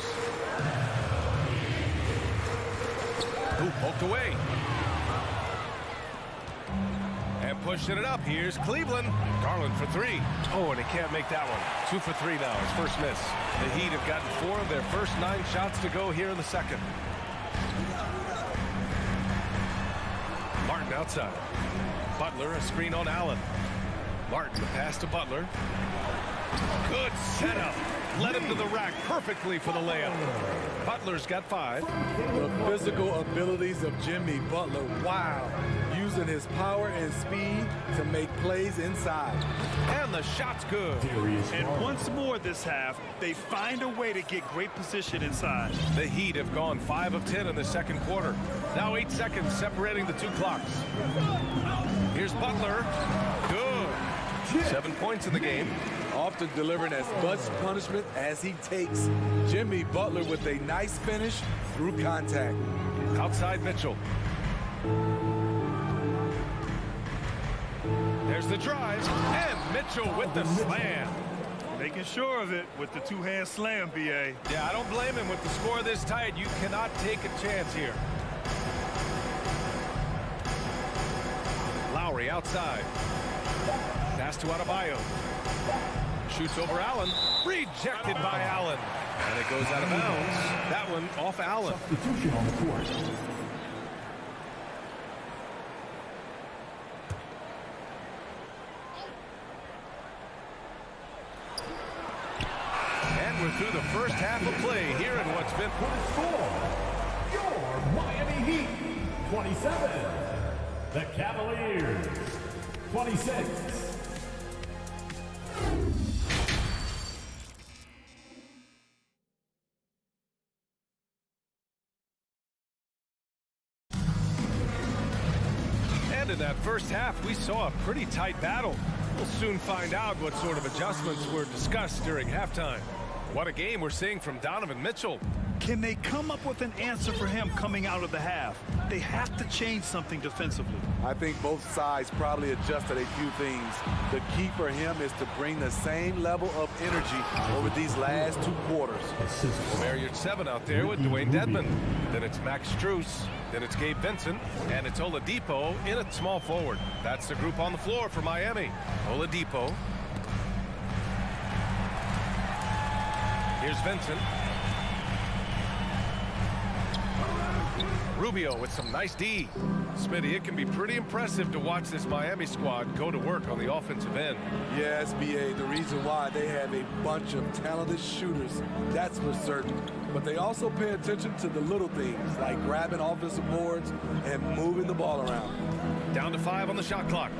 Who poked away. And pushing it up. Here's Cleveland. Garland for three. Oh, and he can't make that one. 2 for 3 now. His first miss. The Heat have gotten 4 of their first 9 shots to go here in the second. Martin outside. Butler, a screen on Allen. Martin, the pass to Butler. Good setup. Led him to the rack perfectly for the layup. Butler's got 5. The physical abilities of Jimmy Butler. Wow. Using his power and speed to make plays inside. And the shot's good. And once more this half, they find a way to get great position inside. The Heat have gone 5 of 10 in the second quarter. Now 8 seconds separating the 2 clocks. Here's Butler. Good. 7 points in the game. Often delivering as much punishment as he takes. Jimmy Butler with a nice finish through contact. Outside Mitchell. There's the drive, and Mitchell with the slam. Making sure of it with the 2-hand slam, B.A. Yeah, I don't blame him with the score this tight. You cannot take a chance here. Lowry outside. Pass to Adebayo. Shoots over Allen. Rejected by Allen. And it goes out of bounds. That one off Allen. Substitution on the court. And we're through the first half of play here in what's been... Your Miami Heat, 27. The Cavaliers, 26. And in that first half, we saw a pretty tight battle. We'll soon find out what sort of adjustments were discussed during halftime. What a game we're seeing from Donovan Mitchell. Can they come up with an answer for him coming out of the half? They have to change something defensively. I think both sides probably adjusted a few things. The key for him is to bring the same level of energy over these last 2 quarters. Marriott 7 out there with Dwayne Dedmon. Then it's Max Strus. Then it's Gabe Vincent. And it's Oladipo in at small forward. That's the group on the floor for Miami. Oladipo. Here's Vincent. Rubio with some nice D. Smitty, it can be pretty impressive to watch this Miami squad go to work on the offensive end. Yes, B.A., the reason why they have a bunch of talented shooters, that's for certain. But they also pay attention to the little things, like grabbing offensive boards and moving the ball around. Down to 5 on the shot clock.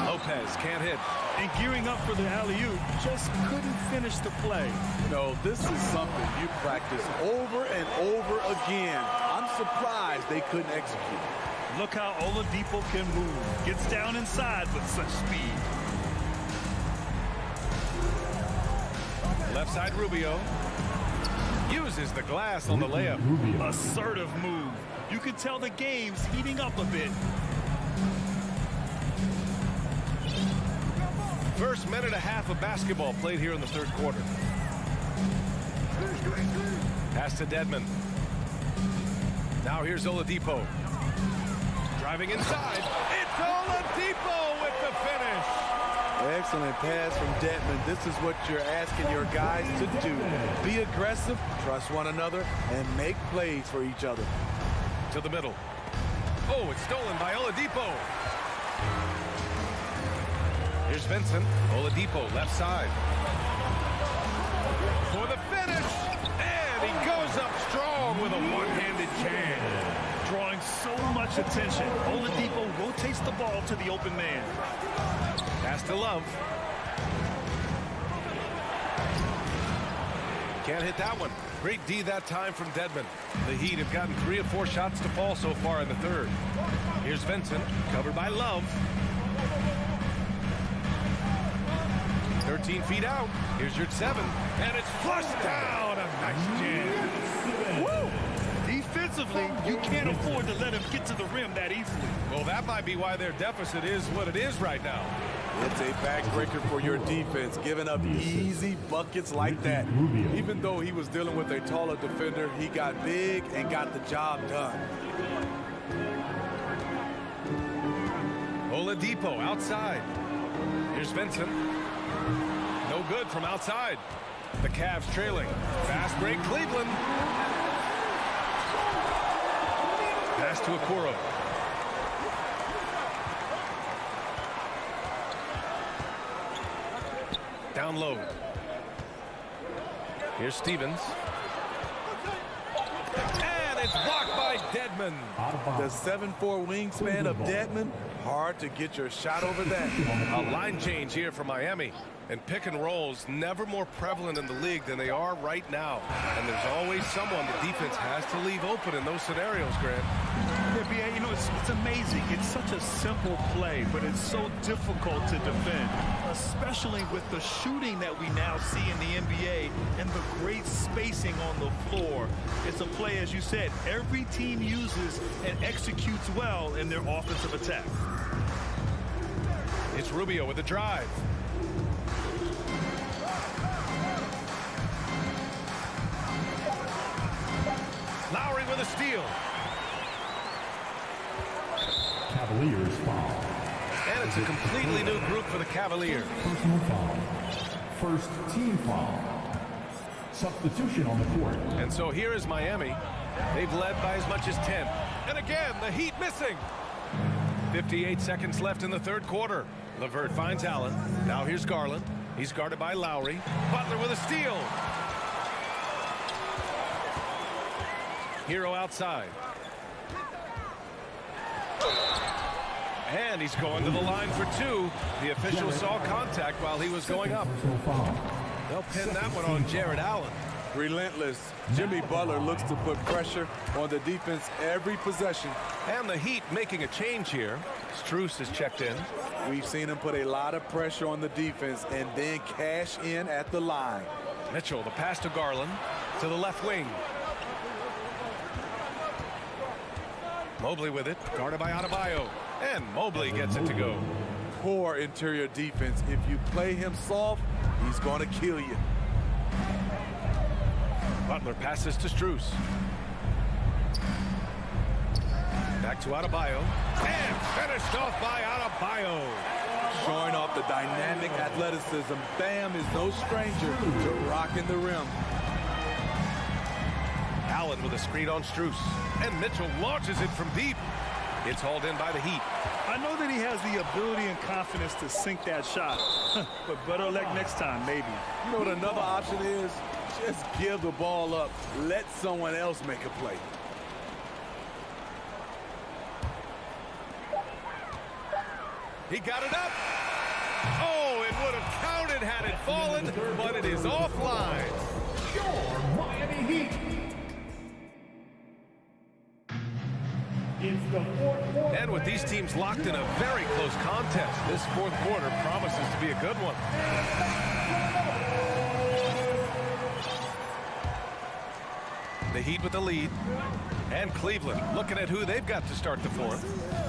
Lopez can't hit. And gearing up for the alley-oop, just couldn't finish the play. No, this is something you practice over and over again. I'm surprised they couldn't execute. Look how Oladipo can move. Gets down inside with such speed. Left side Rubio. Uses the glass on the layup. Assertive move. You can tell the game's heating up a bit. First minute and a half of basketball played here in the third quarter. Pass to Dedmon. Now here's Oladipo. Driving inside. It's Oladipo with the finish. Excellent pass from Dedmon. This is what you're asking your guys to do. Be aggressive, trust one another, and make plays for each other. To the middle. Oh, it's stolen by Oladipo. Here's Vincent. Oladipo, left side. For the finish. And he goes up strong with a one-handed jam. Drawing so much much attention. Oladipo rotates the ball to the open man. Pass to Love. Can't hit that one. Great D that time from Dedmon. The Heat have gotten 3 of 4 shots to fall so far in the third. Here's Vincent, covered by Love. 13 feet out. Here's your 7, and it's flushed down. A nice jam. Woo! Defensively, you can't afford to let him get to the rim that easily. Well, that might be why their deficit is what it is right now. It's a backbreaker for your defense, giving up easy buckets like that. Even though he was dealing with a taller defender, he got big and got the job done. Oladipo outside. Here's Vincent. No good from outside. The Cavs trailing. Fast break, Cleveland. Pass to Okoro. Down low. Here's Stevens. And it's blocked by Dedmon. The 7'4" wingspan of Dedmon, hard to get your shot over that. A line change here for Miami. And pick and rolls never more prevalent in the league than they are right now. And there's always someone the defense has to leave open in those scenarios, Grant. Yeah, B.A., you know, it's amazing. It's such a simple play, but it's so difficult to defend, especially with the shooting that we now see in the NBA and the great spacing on the floor. It's a play, as you said, every team uses and executes well in their offensive attack. It's Rubio with the drive. Lowry with a steal. Cavaliers foul. And it's a completely new group for the Cavaliers. Personal foul. First team foul. Substitution on the court. And so here is Miami. They've led by as much as 10. And again, the Heat missing. 58 seconds left in the third quarter. LeVert finds Allen. Now here's Garland. He's guarded by Lowry. Butler with a steal. Hero outside. And he's going to the line for 2. The official saw contact while he was going up. They'll pin that one on Jared Allen. Relentless. Jimmy Butler looks to put pressure on the defense every possession. And the Heat making a change here. Strus is checked in. We've seen him put a lot of pressure on the defense and then cash in at the line. Mitchell, the pass to Garland, to the left wing. Mobley with it, guarded by Adebayo. And Mobley gets it to go. Poor interior defense. If you play him soft, he's going to kill you. Butler passes to Strus. Back to Adebayo. And finished off by Adebayo. Showing off the dynamic athleticism. Bam is no stranger to rocking the rim. Allen with a screen on Strus. And Mitchell launches it from deep. It's hauled in by the Heat. I know that he has the ability and confidence to sink that shot, but better luck next time, maybe. You know what another option is? Just give the ball up. Let someone else make a play. He got it up. Oh, it would have counted had it fallen, but it is offline. Your Miami Heat. It's the fourth quarter. And with these teams locked in a very close contest, this fourth quarter promises to be a good one. The Heat with the lead. And Cleveland looking at who they've got to start the fourth.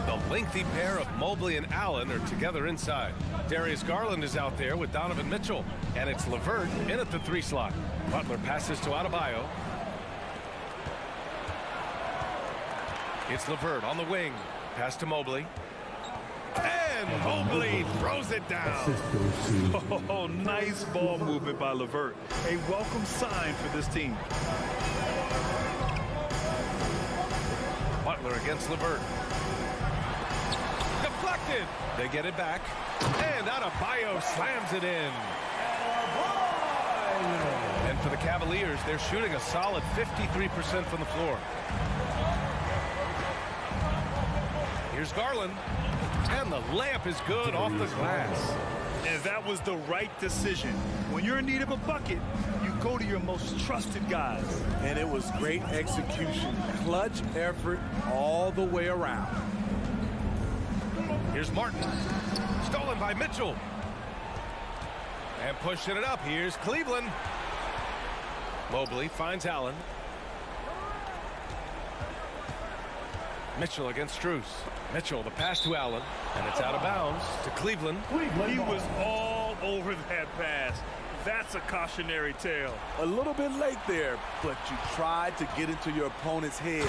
The lengthy pair of Mobley and Allen are together inside. Darius Garland is out there with Donovan Mitchell. And it's LeVert in at the 3 slot. Butler passes to Adebayo. It's LeVert on the wing. Pass to Mobley. And Mobley throws it down. Oh, nice ball movement by LeVert. A welcome sign for this team. Butler against LeVert. Deflected. They get it back. And Adebayo slams it in. And for the Cavaliers, they're shooting a solid 53% from the floor. Here's Garland. And the layup is good off the glass. And that was the right decision. When you're in need of a bucket, you go to your most trusted guys. And it was great execution. Clutch effort all the way around. Here's Martin. Stolen by Mitchell. And pushing it up. Here's Cleveland. Mobley finds Allen. Mitchell against Strus. Mitchell, the pass to Allen. And it's out of bounds to Cleveland. He was all over that pass. That's a cautionary tale. A little bit late there, but you tried to get into your opponent's head.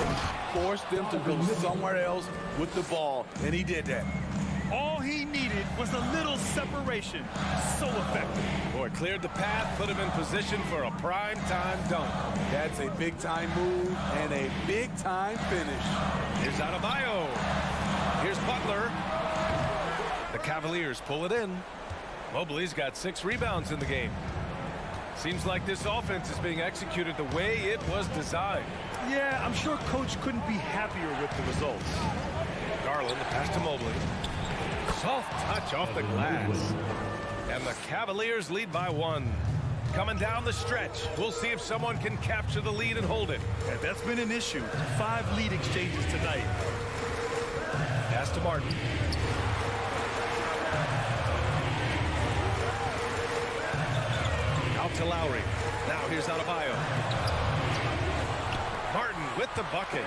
Forced them to go somewhere else with the ball, and he did that. All he needed was a little separation. So effective. Boy, cleared the path, put him in position for a prime-time dunk. That's a big-time move and a big-time finish. Here's Adebayo. Here's Butler. The Cavaliers pull it in. Mobley's got 6 rebounds in the game. Seems like this offense is being executed the way it was designed. Yeah, I'm sure Coach couldn't be happier with the results. Garland, the pass to Mobley. Soft touch off the glass. And the Cavaliers lead by 1. Coming down the stretch. We'll see if someone can capture the lead and hold it. Yeah, that's been an issue. 5 lead exchanges tonight. Pass to Martin. Out to Lowry. Now here's Adebayo. Martin with the bucket.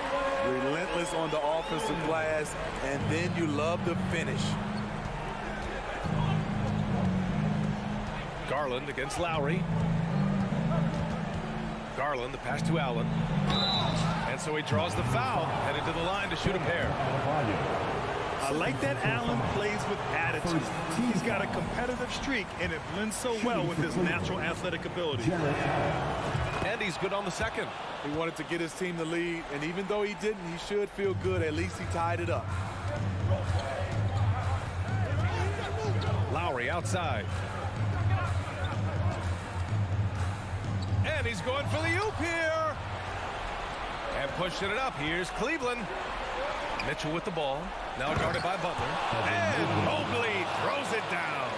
Relentless on the offensive glass, and then you love the finish. Garland against Lowry. Garland, the pass to Allen. And so he draws the foul, headed to the line to shoot a pair. I like that Allen plays with attitude. He's got a competitive streak, and it blends so well with his natural athletic ability. And he's good on the second. He wanted to get his team the lead, and even though he didn't, he should feel good. At least he tied it up. Lowry outside. And he's going for the oop here. And pushing it up. Here's Cleveland. Mitchell with the ball. Now guarded by Butler. And Mobley throws it down.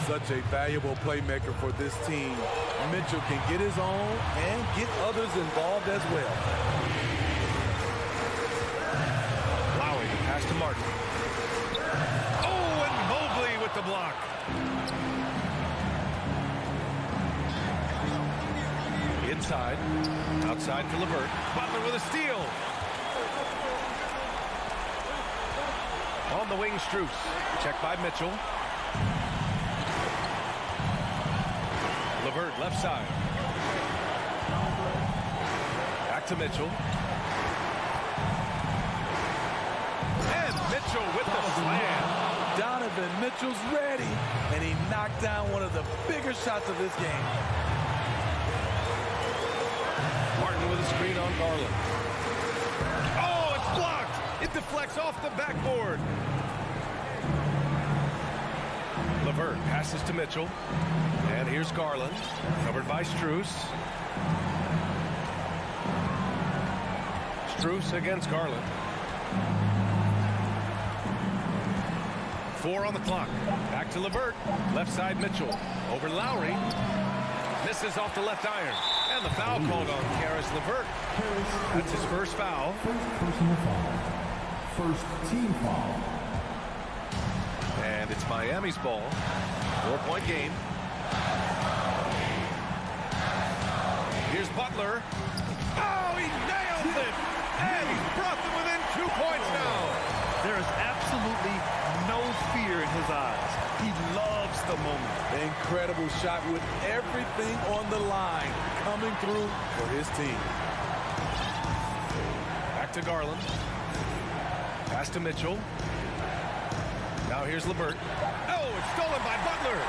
Such a valuable playmaker for this team. Mitchell can get his own and get others involved as well. Lowry, the pass to Martin. Oh, and Mobley with the block. Inside. Outside for LeVert. Butler with a steal. On the wing, Strus. Checked by Mitchell. LeVert left side. Back to Mitchell. And Mitchell with the slam. Donovan Mitchell's ready, and he knocked down one of the bigger shots of this game. Martin with a screen on Garland. Oh, it's blocked. It deflects off the backboard. LeVert passes to Mitchell. And here's Garland, covered by Strus. Strus against Garland. 4 on the clock. Back to LeVert. Left side Mitchell. Over Lowry. Misses off the left iron. And the foul called on Caris LeVert. That's his first foul. First personal foul. First team foul. And it's Miami's ball. 4-point game. Here's Butler. Oh, he nails it! And he's brought them within 2 points now. There is absolutely no fear in his eyes. He loves the moment. Incredible shot with everything on the line coming through for his team. Back to Garland. Pass to Mitchell. Now here's LeVert. Oh, it's stolen by Butler.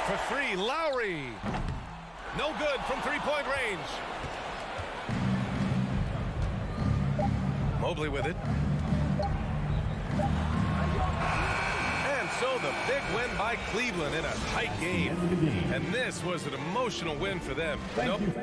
For 3, Lowry. No good from 3-point range. Mobley with it. And so the big win by Cleveland in a tight game. And this was an emotional win for them. Thank you.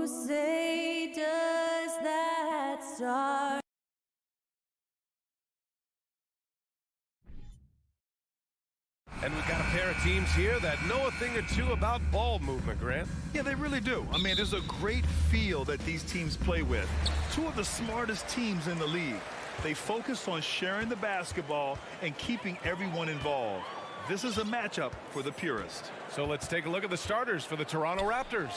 say does that start? And we've got a pair of teams here that know a thing or two about ball movement, Grant. Yeah, they really do. I mean, there's a great feel that these teams play with. Two of the smartest teams in the league. They focus on sharing the basketball and keeping everyone involved. This is a matchup for the purist. So let's take a look at the starters for the Toronto Raptors.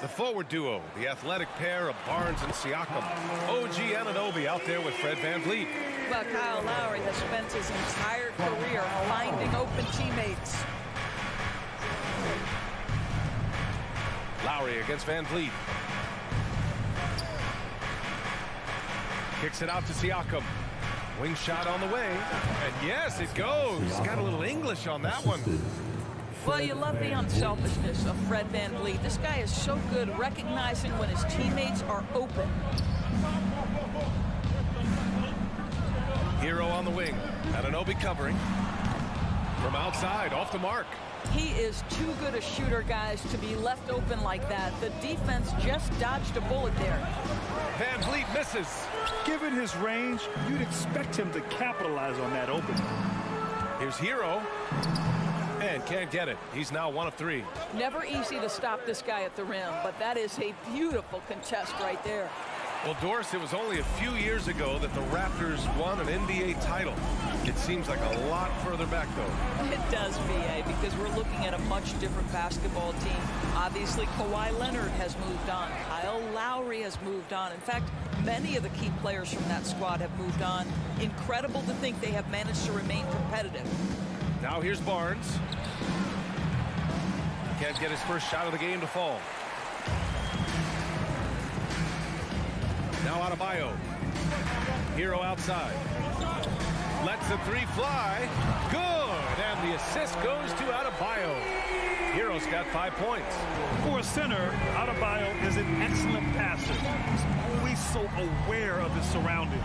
The forward duo, the athletic pair of Barnes and Siakam. OG Anunoby out there with Fred VanVleet. Well, Kyle Lowry has spent his entire career finding open teammates. Lowry against VanVleet. Kicks it out to Siakam. Wing shot on the way. And yes, it goes. Got a little English on that one. Well, you love the unselfishness of Fred VanVleet. This guy is so good recognizing when his teammates are open. Hero on the wing. Anunoby covering. From outside, off the mark. He is too good a shooter, guys, to be left open like that. The defense just dodged a bullet there. VanVleet misses. Given his range, you'd expect him to capitalize on that opening. Here's Hero. And can't get it. He's now 1 of 3. Never easy to stop this guy at the rim, but that is a beautiful contest right there. Well, Doris, it was only a few years ago that the Raptors won an NBA title. It seems like a lot further back, though. It does, B.A., because we're looking at a much different basketball team. Obviously, Kawhi Leonard has moved on. Kyle Lowry has moved on. In fact, many of the key players from that squad have moved on. Incredible to think they have managed to remain competitive. Now here's Barnes. Can't get his first shot of the game to fall. Now Adebayo. Hero outside. Lets the three fly. Good. And the assist goes to Adebayo. Hero's got 5 points. For a center, Adebayo is an excellent passer. He's always so aware of his surroundings.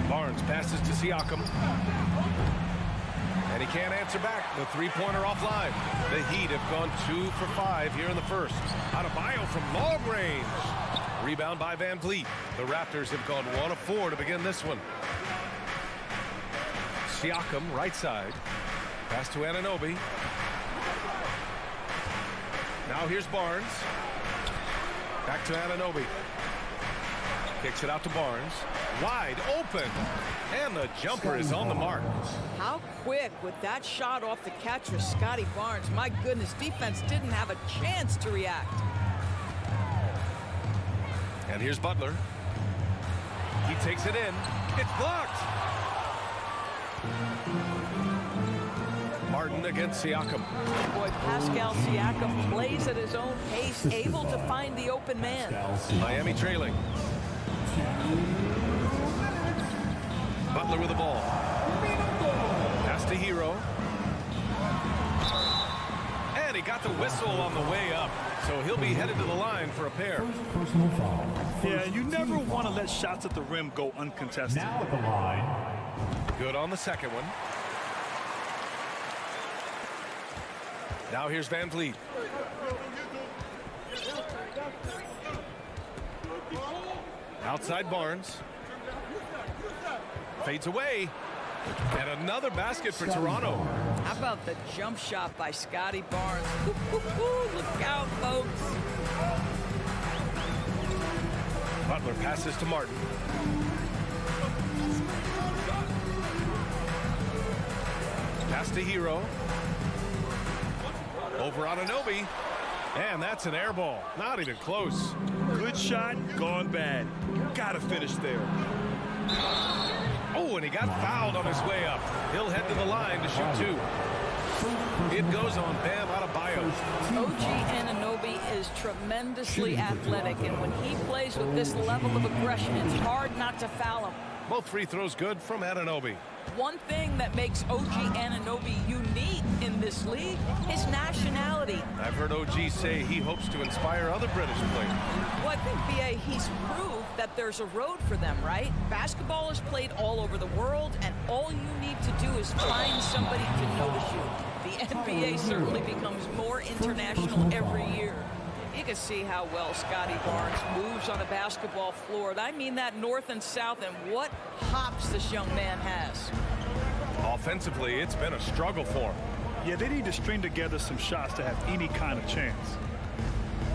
Barnes passes to Siakam. And he can't answer back. The three-pointer offline. The Heat have gone 2 for 5 here in the first. Adebayo from long range. Rebound by VanVleet. The Raptors have gone 1 of 4 to begin this one. Siakam, right side. Pass to Anunoby. Now here's Barnes. Back to Anunoby. Kicks it out to Barnes. Wide open. And the jumper is on the mark. How quick with that shot off the catcher, Scotty Barnes. My goodness, defense didn't have a chance to react. And here's Butler. He takes it in. It's blocked. Martin against Siakam. Boy, Pascal Siakam plays at his own pace, able to find the open man. Miami trailing. Butler with the ball. Pass to Hero. And he got the whistle on the way up. So he'll be headed to the line for a pair. Yeah, you never want to let shots at the rim go uncontested. Now at the line. Good on the second one. Now here's VanVleet. Outside Barnes. Fades away. And another basket for Toronto. How about the jump shot by Scotty Barnes? Look out, folks. Butler passes to Martin. Pass to Hero. Over Anunoby. And that's an air ball. Not even close. Good shot, gone bad. Gotta finish there. Oh, and he got fouled on his way up. He'll head to the line to shoot 2. It goes on Bam Adebayo. OG Anunoby is tremendously athletic, and when he plays with this level of aggression, it's hard not to foul him. Both free throws good from Anunoby. One thing that makes OG Anunoby unique in this league is nationality. I've heard OG say he hopes to inspire other British players. Well, I think, B.A., he's proved that there's a road for them, right? Basketball is played all over the world, and all you need to do is find somebody to notice you. The NBA certainly becomes more international every year. You can see how well Scotty Barnes moves on a basketball floor. And I mean that north and south, and what hops this young man has. Offensively, it's been a struggle for him. Yeah, they need to string together some shots to have any kind of chance.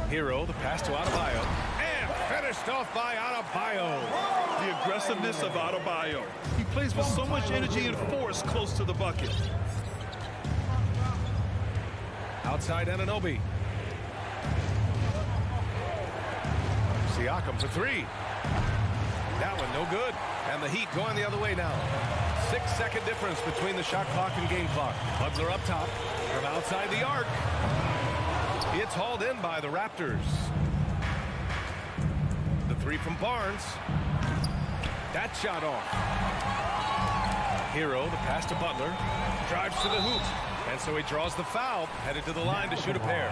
Hero, the pass to Adebayo. And finished off by Adebayo. The aggressiveness of Adebayo. He plays with so much energy and force close to the bucket. Outside Anunoby. Siakam for three. That one no good. And the Heat going the other way now. 6-second difference between the shot clock and game clock. Butler up top from outside the arc. It's hauled in by the Raptors. The three from Barnes. That shot off. Hero, the pass to Butler. Drives to the hoop. And so he draws the foul, headed to the line to shoot a pair.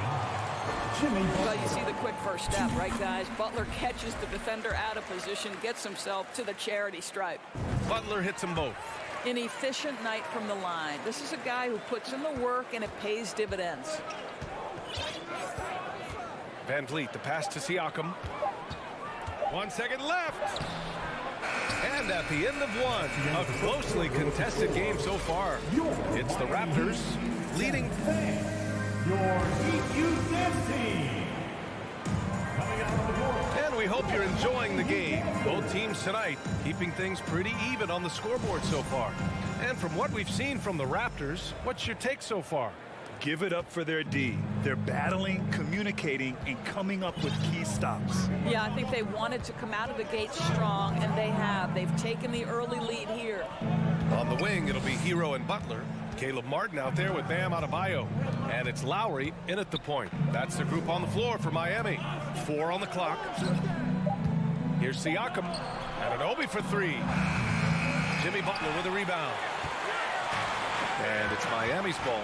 Well, you see the quick first step, right, guys? Butler catches the defender out of position, gets himself to the charity stripe. Butler hits them both. An efficient night from the line. This is a guy who puts in the work, and it pays dividends. Van Vliet, the pass to Siakam. 1 second left. And at the end of one, a closely contested game so far. It's the Raptors leading. Your Heat Youth Dance Team. Coming out on the board. And we hope you're enjoying the game. Both teams tonight keeping things pretty even on the scoreboard so far. And from what we've seen from the Raptors, what's your take so far? Give it up for their D. They're battling, communicating, and coming up with key stops. Yeah, I think they wanted to come out of the gate strong, and they have. They've taken the early lead here. On the wing, it'll be Hero and Butler. Caleb Martin out there with Bam Adebayo. And it's Lowry in at the point. That's the group on the floor for Miami. 4 on the clock. Here's Siakam. Anunoby for three. Jimmy Butler with a rebound. And it's Miami's ball.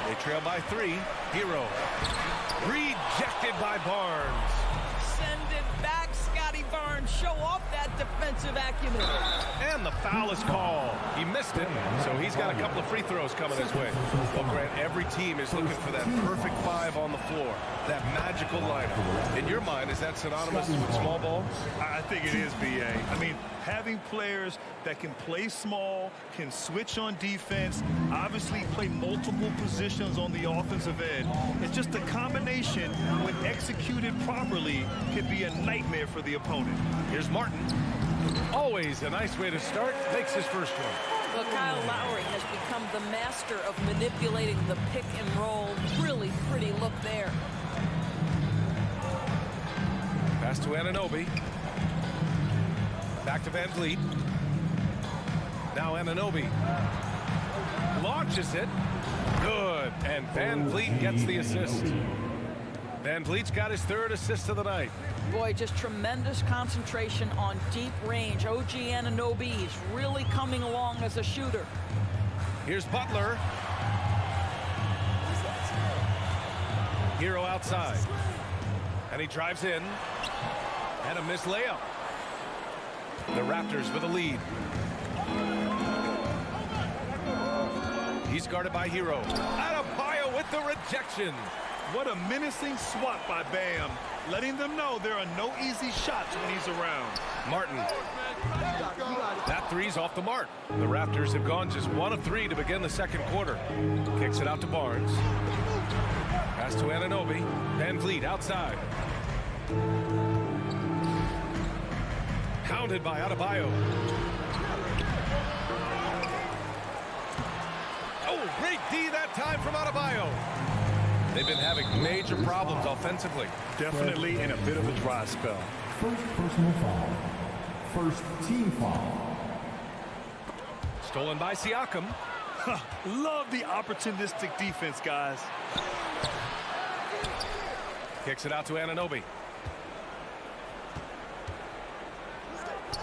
They trail by 3. Hero. Rejected by Barnes. Send it back, Scotty Barnes. Show off that defensive acumen. And the foul is called. He missed it, so he's got a couple of free throws coming his way. Well, Grant, every team is looking for that perfect 5 on the floor, that magical lineup. In your mind, is that synonymous with small ball? I think it is, B.A. I mean, having players that can play small, can switch on defense, obviously play multiple positions on the offensive end. It's just a combination, when executed properly, can be a nightmare for the opponent. Here's Martin. Always a nice way to start. Makes his first one. Well, Kyle Lowry has become the master of manipulating the pick and roll. Really pretty look there. Pass to Anunoby. Back to Van Vliet. Now Anunoby launches it. Good. And Van Vliet gets the assist. Van Vliet's got his 3rd assist of the night. Boy, just tremendous concentration on deep range. OG Anunoby is really coming along as a shooter. Here's Butler. Hero outside. And he drives in. And a missed layup. The Raptors with a lead. He's guarded by Hero. Adebayo with the rejection. What a menacing swat by Bam, letting them know there are no easy shots when he's around. Martin. That three's off the mark. The Raptors have gone just 1 of 3 to begin the second quarter. Kicks it out to Barnes. Pass to Anunoby. Van Vliet outside. Hounded by Adebayo. Oh, great D that time from Adebayo. They've been having major problems offensively. Definitely in a bit of a dry spell. First personal foul. First team foul. Stolen by Siakam. Love the opportunistic defense, guys. Kicks it out to Anunoby.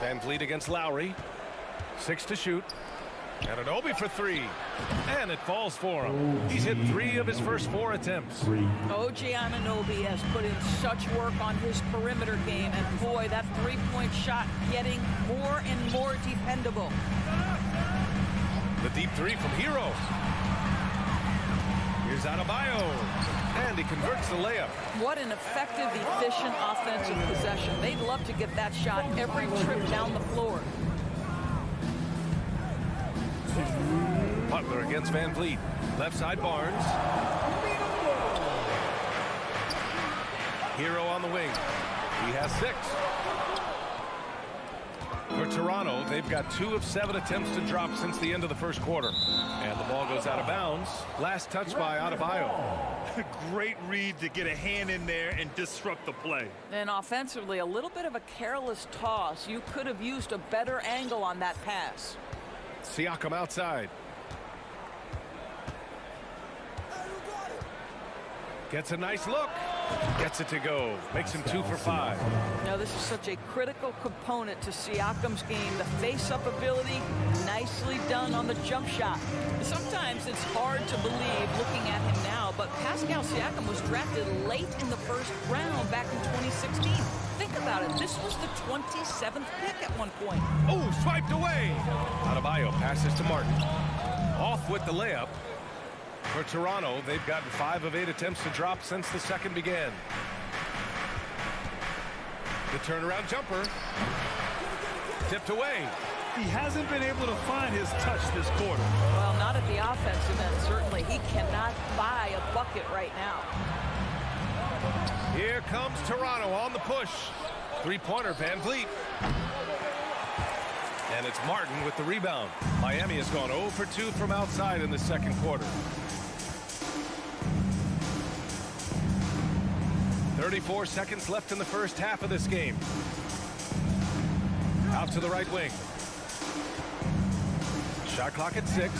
Van Vliet against Lowry. 6 to shoot. Anunoby for 3. And it falls for him. He's hit 3 of his first 4 attempts. OG Anunoby has put in such work on his perimeter game, and boy, that three-point shot getting more and more dependable. The deep 3 from Hero. Here's Adebayo. And he converts the layup. What an effective, efficient offensive possession. They'd love to get that shot every trip down the floor. Butler against Van Vliet. Left side Barnes. Hero on the wing. He has 6. For Toronto, they've got 2 of 7 attempts to drop since the end of the first quarter. And the ball goes out of bounds. Last touch by Adebayo. Great read to get a hand in there and disrupt the play. And offensively, a little bit of a careless toss. You could have used a better angle on that pass. Siakam outside. Gets a nice look. Gets it to go. Makes him 2 for 5. Now, this is such a critical component to Siakam's game. The face-up ability, nicely done on the jump shot. Sometimes it's hard to believe looking at him now, but Pascal Siakam was drafted late in the first round back in 2016. Think about it. This was the 27th pick at one point. Oh, swiped away. Adebayo passes to Martin. Off with the layup. For Toronto, they've gotten 5 of 8 attempts to drop since the second began. The turnaround jumper. Tipped away. He hasn't been able to find his touch this quarter. Well, not at the offensive end. Certainly, he cannot buy a bucket right now. Here comes Toronto on the push. 3-pointer, Van Vliet. And it's Martin with the rebound. Miami has gone 0 for 2 from outside in the second quarter. 34 seconds left in the first half of this game. Out to the right wing. Shot clock at 6.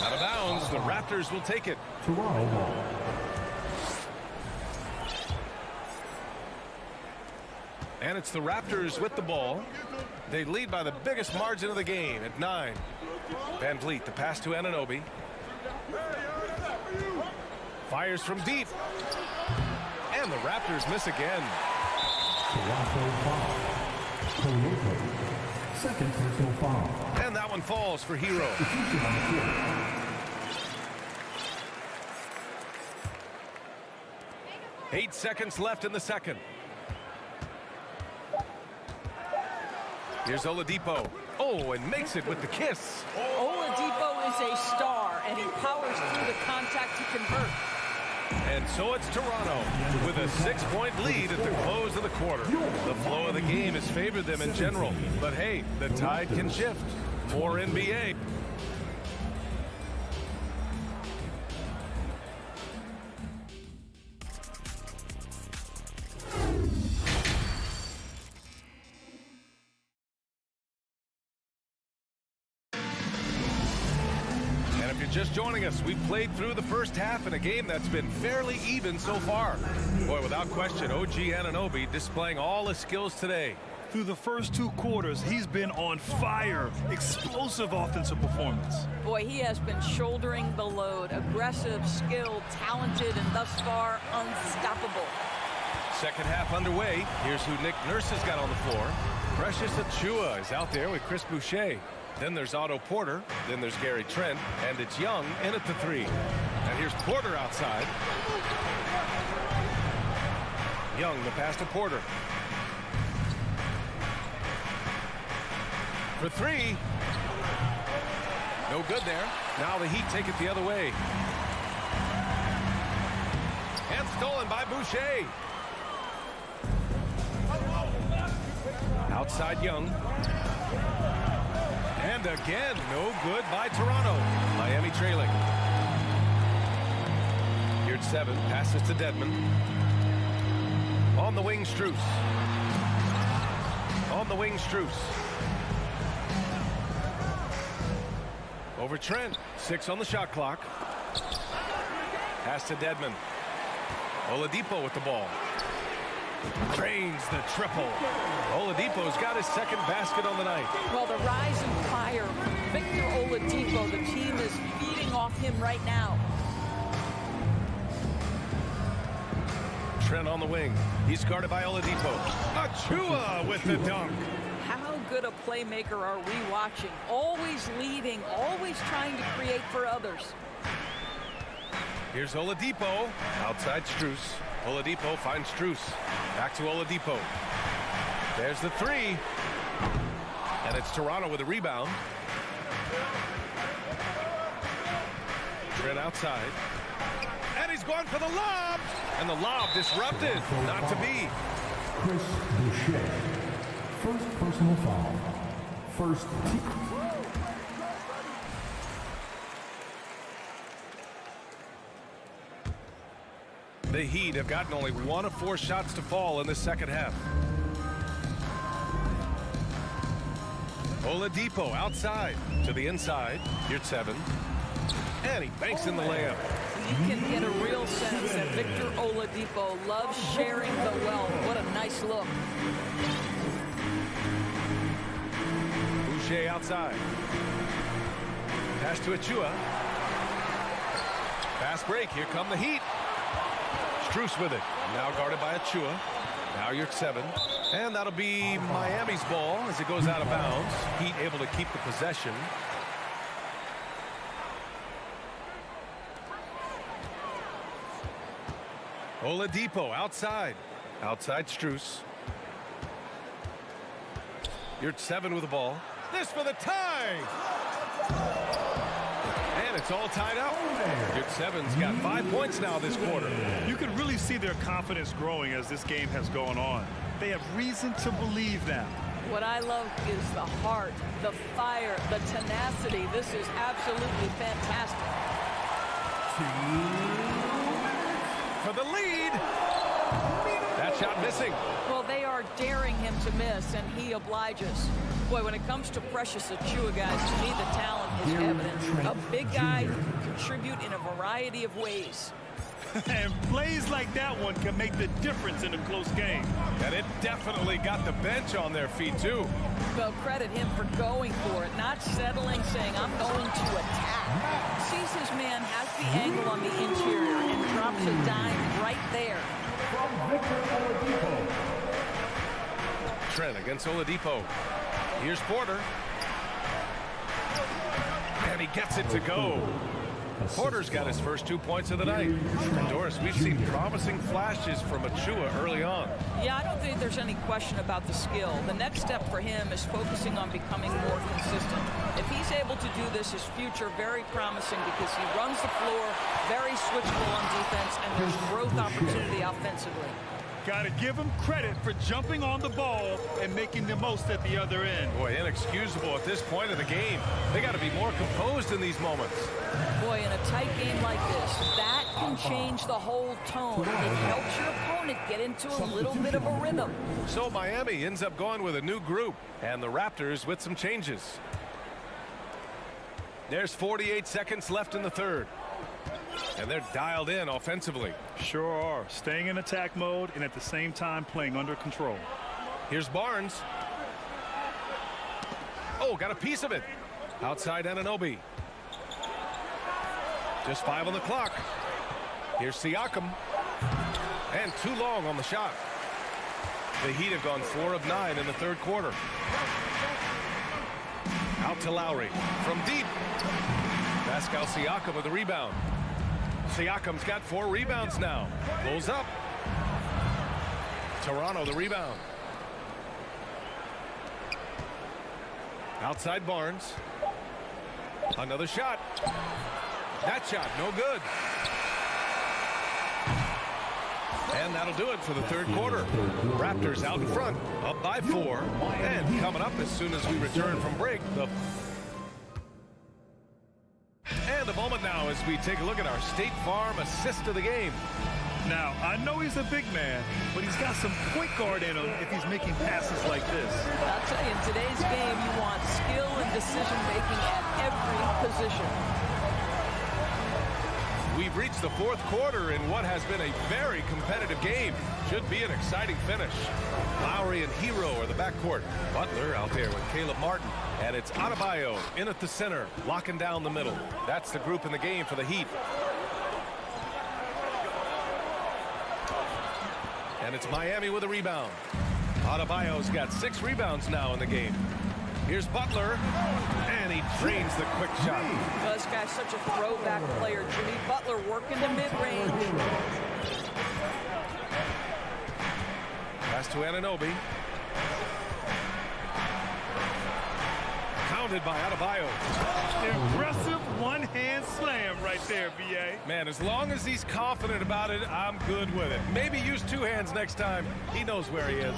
Out of bounds. The Raptors will take it. And it's the Raptors with the ball. They lead by the biggest margin of the game at 9. Van Vliet, the pass to Anunoby. Fires from deep. And the Raptors miss again. And that one falls for Hero. Eight seconds left in the second. Here's Oladipo. Oh, and makes it with the kiss. Oladipo is a star, and he powers through the contact to convert. And so it's Toronto with a 6-point lead at the close of the quarter. The flow of the game has favored them in general. But hey, the tide can shift. More NBA. Just joining us, we've played through the first half in a game that's been fairly even so far. Boy, without question, OG Anunoby displaying all his skills today. Through the first 2 quarters, he's been on fire. Explosive offensive performance. Boy, he has been shouldering the load. Aggressive, skilled, talented, and thus far, unstoppable. Second half underway. Here's who Nick Nurse has got on the floor. Precious Achiuwa is out there with Chris Boucher. Then there's Otto Porter. Then there's Gary Trent. And it's Young in at the 3. And here's Porter outside. Young, the pass to Porter. For 3. No good there. Now the Heat take it the other way. And stolen by Boucher. Outside Young. And again, no good by Toronto. Miami trailing. Here at 7, passes to Dedmon. On the wing, Strus. On the wing, Strus. Over Trent. 6 on the shot clock. Pass to Dedmon. Oladipo with the ball. Drains the triple. Oladipo's got his second basket on the night. Well, the rise in fire from Victor Oladipo, the team is feeding off him right now. Trent on the wing. He's guarded by Oladipo. Achiuwa with the dunk. How good a playmaker are we watching? Always leading, always trying to create for others. Here's Oladipo. Outside Strus. Oladipo finds Strus. Back to Oladipo. There's the three. And it's Toronto with a rebound. Trent outside. And he's going for the lob. And the lob disrupted. Not to be. Chris Boucher. First personal foul. First team. The Heat have gotten only 1 of 4 shots to fall in the second half. Oladipo outside to the inside. Here's 7. And he banks in the layup. You can get a real sense that Victor Oladipo loves sharing the wealth. What a nice look. Boucher outside. Pass to Achua. Fast break. Here come the Heat. Strus with it. Now guarded by Achua. Now you're 7. And that'll be Miami's ball as it goes out of bounds. Heat able to keep the possession. Oladipo outside. Outside Strus. You're at 7 with the ball. This for the tie. And it's all tied up. You're 7's got 5 points now this quarter. You can really see their confidence growing as this game has gone on. They have reason to believe now. What I love is the heart, the fire, the tenacity. This is absolutely fantastic. For the lead. That shot missing. Well, they are daring him to miss, and he obliges. Boy, when it comes to Precious Achua, guys, to me the talent is evident. A big guy who can contribute in a variety of ways. And plays like that one can make the difference in a close game. And it definitely got the bench on their feet, too. Well, credit him for going for it, not settling, saying, I'm going to attack. Sees his man, has the angle on the interior, and drops a dime right there. From Victor Oladipo. Trent against Oladipo. Here's Porter. And he gets it to go. Porter's got his first 2 points of the night. And Doris, we've seen promising flashes from Achua early on. Yeah, I don't think there's any question about the skill. The next step for him is focusing on becoming more consistent. If he's able to do this, his future very promising because he runs the floor, very switchable on defense, and there's growth opportunity offensively. Got to give him credit for jumping on the ball and making the most at the other end. Boy, inexcusable at this point of the game. They got to be more composed in these moments. Boy, in a tight game like this, that can change the whole tone. It helps your opponent get into a little bit of a rhythm. So Miami ends up going with a new group, and the Raptors with some changes. There's 48 seconds left in the third. And they're dialed in offensively. Sure are. Staying in attack mode and at the same time playing under control. Here's Barnes. Oh, got a piece of it. Outside Anunoby. Just 5 on the clock. Here's Siakam. And too long on the shot. The Heat have gone 4 of 9 in the third quarter. Out to Lowry. From deep. Pascal Siakam with the rebound. Siakam's got 4 rebounds now. Pulls up. Toronto the rebound. Outside Barnes. Another shot. That shot no good. And that'll do it for the third quarter. Raptors out in front, up by 4. And coming up as soon as we return from break, And a moment now as we take a look at our State Farm assist of the game. Now, I know he's a big man, but he's got some point guard in him if he's making passes like this. I'll tell you, in today's game, you want skill and decision-making at every position. We've reached the fourth quarter in what has been a very competitive game. Should be an exciting finish. Lowry and Hero are the backcourt. Butler out there with Caleb Martin. And it's Adebayo in at the center, locking down the middle. That's the group in the game for the Heat. And it's Miami with a rebound. Adebayo's got 6 rebounds now in the game. Here's Butler, and he Drains the quick shot. Well, this guy's such a throwback player. Jimmy Butler working the mid-range. Pass to Anunoby. Counted by Adebayo. Impressive one-hand slam right there, B.A. Man, as long as he's confident about it, I'm good with it. Maybe use two hands next time. He knows where he is.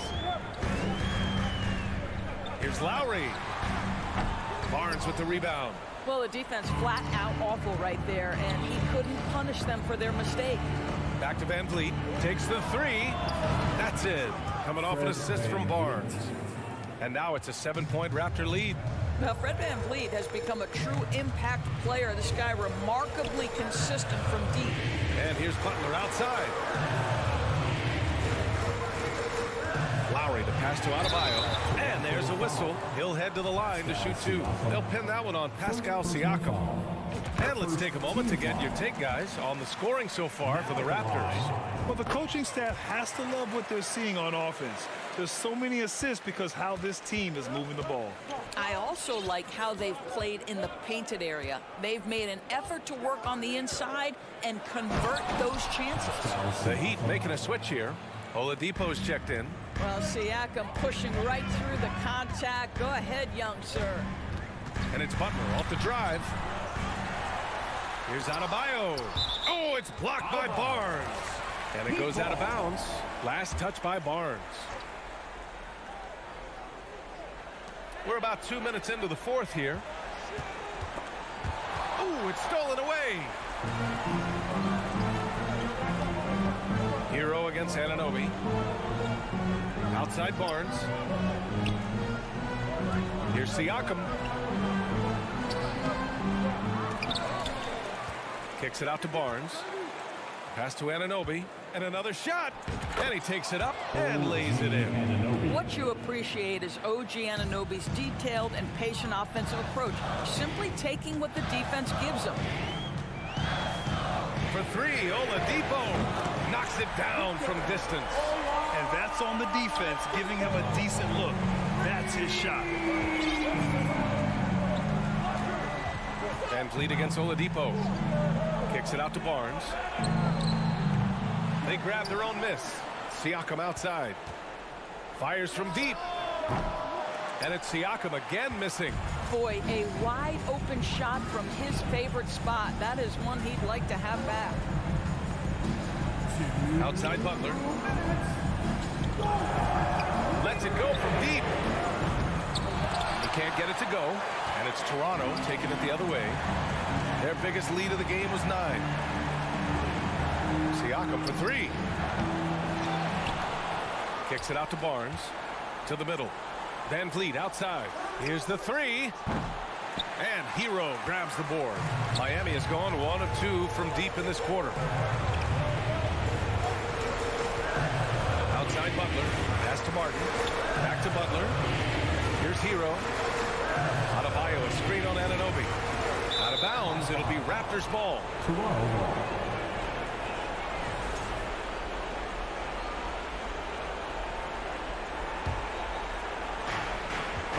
Here's Lowry. Barnes with the rebound. Well, the defense flat out awful right there, and he couldn't punish them for their mistake. Back to Van Vliet. Takes the three. That's it. Coming off an assist from Barnes. And now it's a 7-point Raptor lead. Now, Fred Van Vliet has become a true impact player. This guy remarkably consistent from deep. And here's Butler outside. Lowry to pass to Adebayo. And there's a whistle. He'll head to the line to shoot two. They'll pin that one on Pascal Siakam. And let's take a moment to get your take, guys, on the scoring so far for the Raptors. Well, the coaching staff has to love what they're seeing on offense. There's so many assists because how this team is moving the ball. I also like how they've played in the painted area. They've made an effort to work on the inside and convert those chances. The Heat making a switch here. Oladipo's checked in. Well, Siakam pushing right through the contact. Go ahead, young sir. And it's Butler off the drive. Here's Adebayo. Oh, it's blocked by Barnes. And it goes out of bounds. Last touch by Barnes. We're about 2 minutes into the fourth here. Oh, it's stolen away. Hero against Anunoby. Outside Barnes. Here's Siakam. Kicks it out to Barnes. Pass to Anunoby. And another shot. And he takes it up and lays it in. What you appreciate is OG Anunoby's detailed and patient offensive approach. Simply taking what the defense gives him. For three, Oladipo knocks it down from distance. And that's on the defense, giving him a decent look. That's his shot. Van Vliet against Oladipo. Kicks it out to Barnes. They grab their own miss. Siakam outside. Fires from deep. And it's Siakam again missing. Boy, a wide open shot from his favorite spot. That is one he'd like to have back. Outside Butler. Lets it go from deep. He can't get it to go. And it's Toronto taking it the other way. Their biggest lead of the game was 9. Siakam for three. Kicks it out to Barnes. To the middle. Van Vliet outside. Here's the three. And Hero grabs the board. Miami has gone 1 of 2 from deep in this quarter. Outside Butler. Pass to Martin. Back to Butler. Here's Hero. Adebayo, a screen on Anunoby. Out of bounds, it'll be Raptors ball.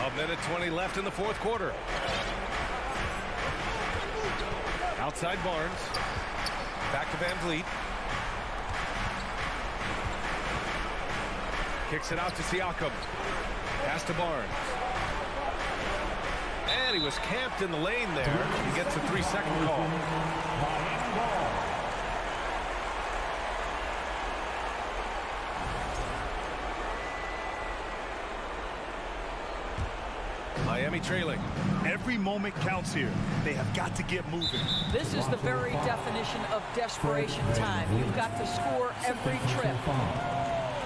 A minute 20 left in the fourth quarter. Outside Barnes. Back to Van Vliet. Kicks it out to Siakam. Pass to Barnes. And he was camped in the lane there. He gets a 3-second call. Miami trailing. Every moment counts here. They have got to get moving. This is the very definition of desperation time. You've got to score every trip.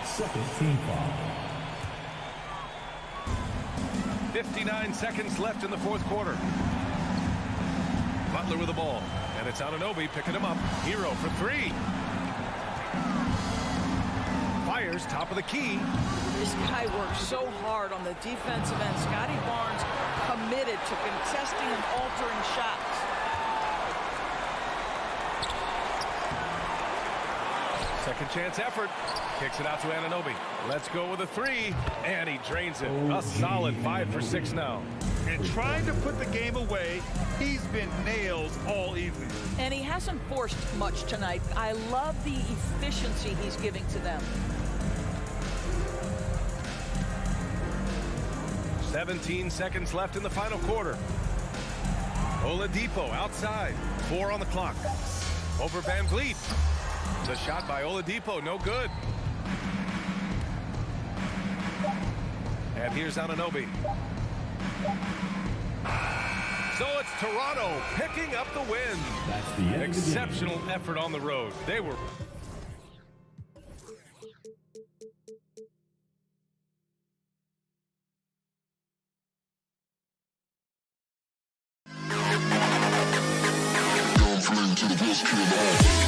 Second team foul. 59 seconds left in the fourth quarter. Butler with the ball. And it's Anunoby picking him up. Hero for three. Fires top of the key. This guy works so hard on the defensive end. Scotty Barnes committed to contesting and altering shots. Second chance effort. Kicks it out to Anunoby. Let's go with a three. And he drains it. A solid 5 for 6 now. And trying to put the game away, he's been nails all evening. And he hasn't forced much tonight. I love the efficiency he's giving to them. 17 seconds left in the final quarter. Oladipo outside. 4 on the clock. Over Van Vliet. The shot by Oladipo, no good. And here's Anunoby. So it's Toronto picking up the win. That's the end of the game. Exceptional effort on the road. They were... To the best kid alive.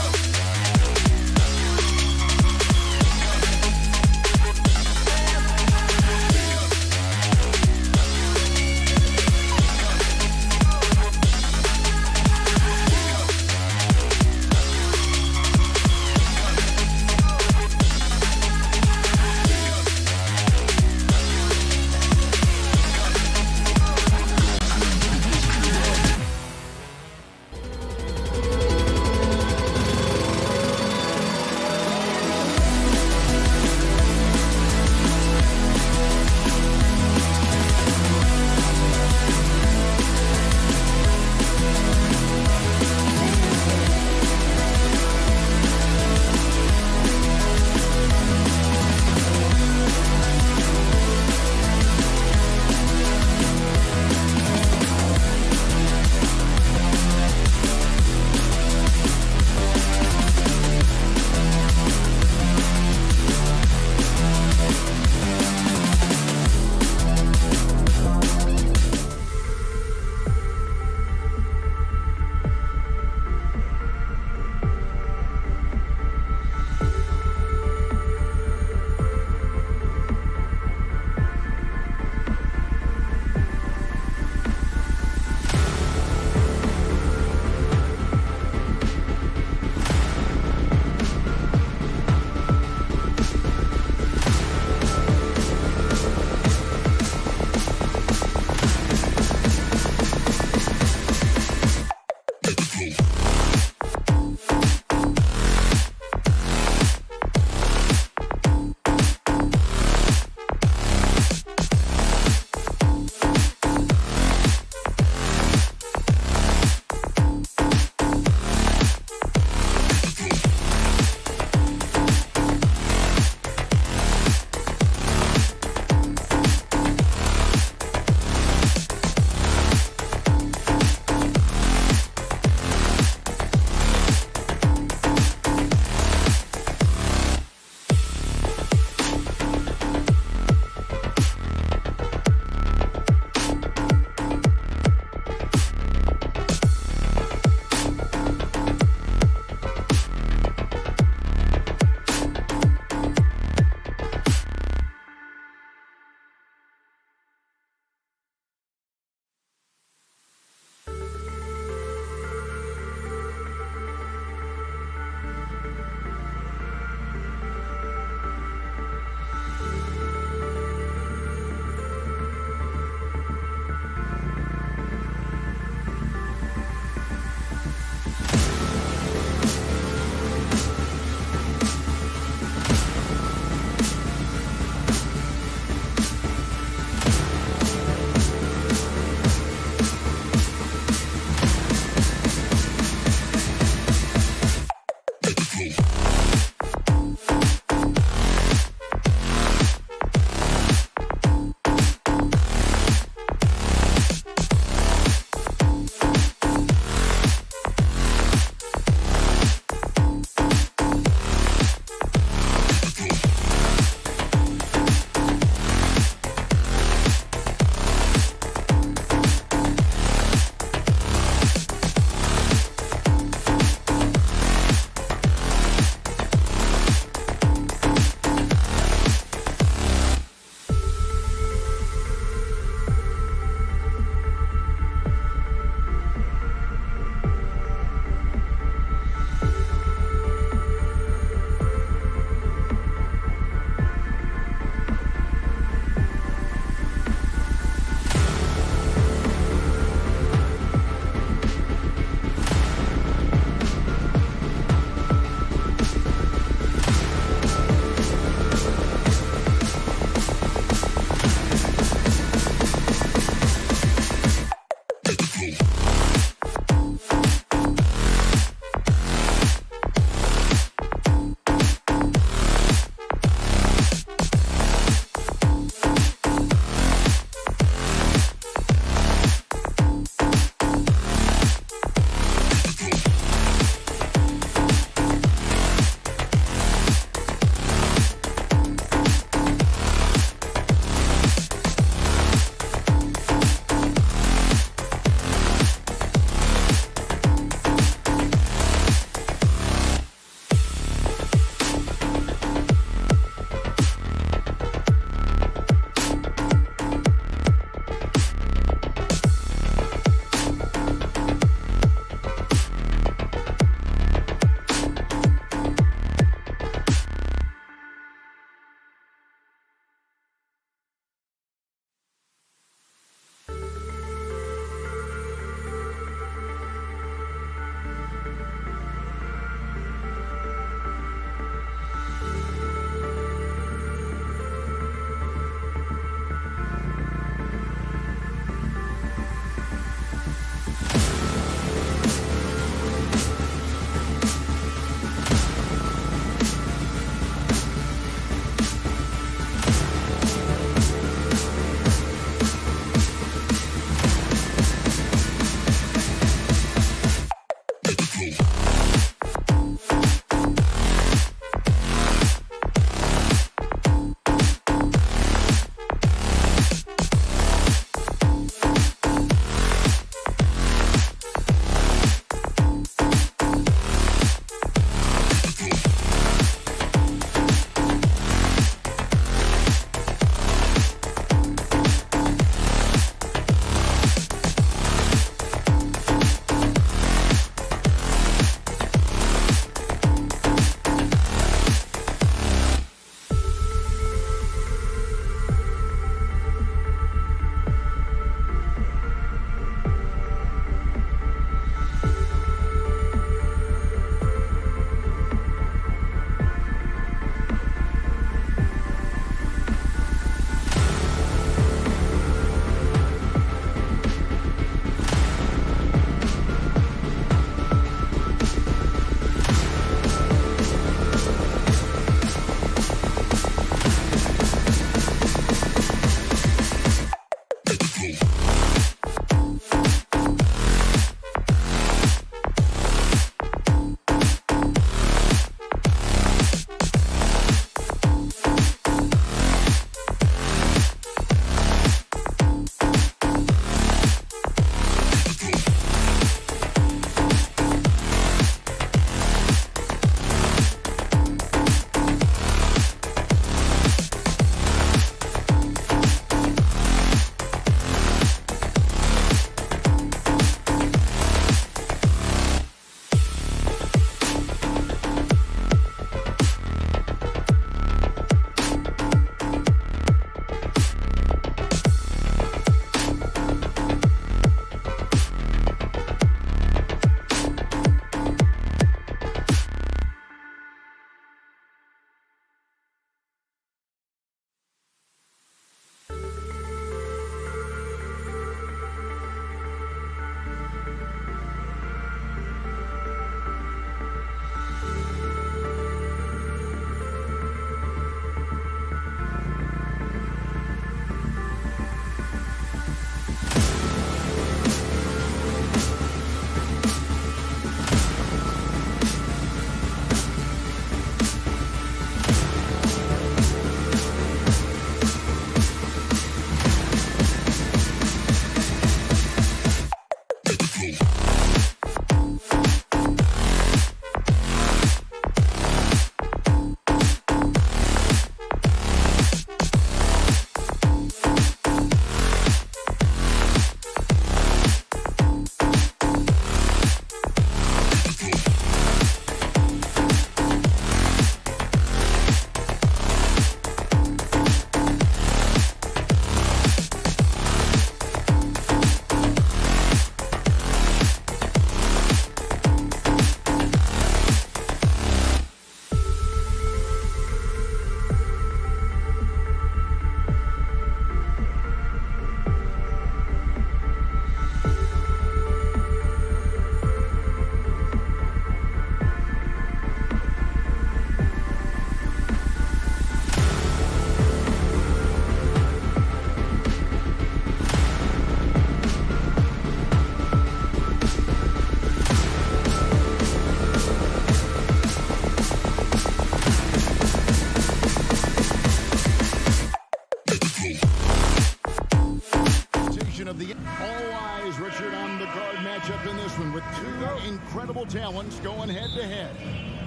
matchup in this one with two incredible talents going head-to-head.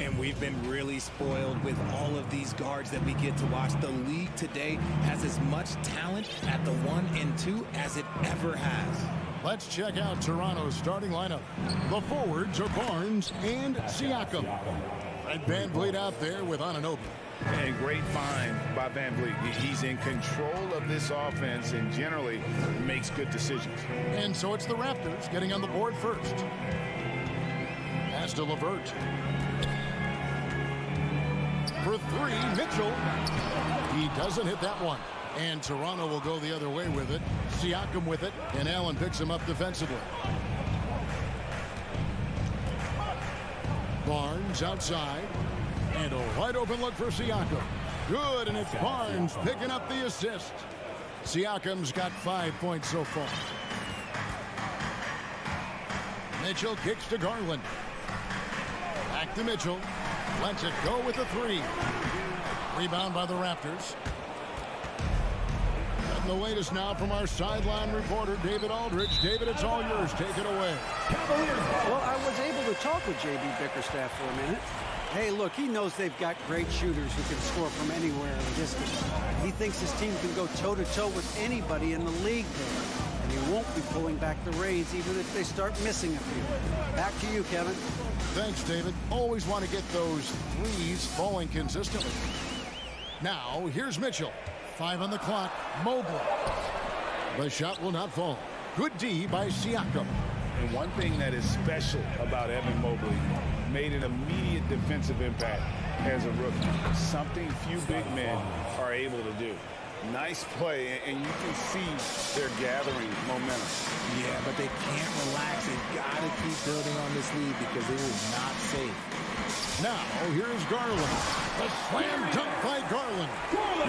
And we've been really spoiled with all of these guards that we get to watch. The league today has as much talent at the 1 and 2 as it ever has. Let's check out Toronto's starting lineup. The forwards are Barnes and Siakam. Fred VanVleet out there with Anunoby. And great find by VanVleet. He's in control of this offense and generally makes good decisions. And so it's the Raptors getting on the board first. Pass to LeVert. For three, Mitchell. He doesn't hit that one. And Toronto will go the other way with it. Siakam with it, and Allen picks him up defensively. Barnes outside. And a wide open look for Siakam. Good, and it's Barnes picking up the assist. Siakam's got 5 points so far. Mitchell kicks to Garland. Back to Mitchell. Lets it go with a three. Rebound by the Raptors. And the latest now from our sideline reporter, David Aldridge. David, it's all yours. Take it away. Cavaliers. Well, I was able to talk with J.B. Bickerstaff for a minute. Hey, look, he knows they've got great shooters who can score from anywhere in the distance. He thinks his team can go toe-to-toe with anybody in the league there. And he won't be pulling back the reins even if they start missing a few. Back to you, Kevin. Thanks, David. Always want to get those threes falling consistently. Now, here's Mitchell. 5 on the clock. Mobley. The shot will not fall. Good D by Siakam. And one thing that is special about Evan Mobley, made an immediate defensive impact as a rookie. Something few big men are able to do. Nice play, and you can see they're gathering momentum. Yeah, but they can't relax. They've got to keep building on this lead because it is not safe. Now, here's Garland. A slam dunk by Garland.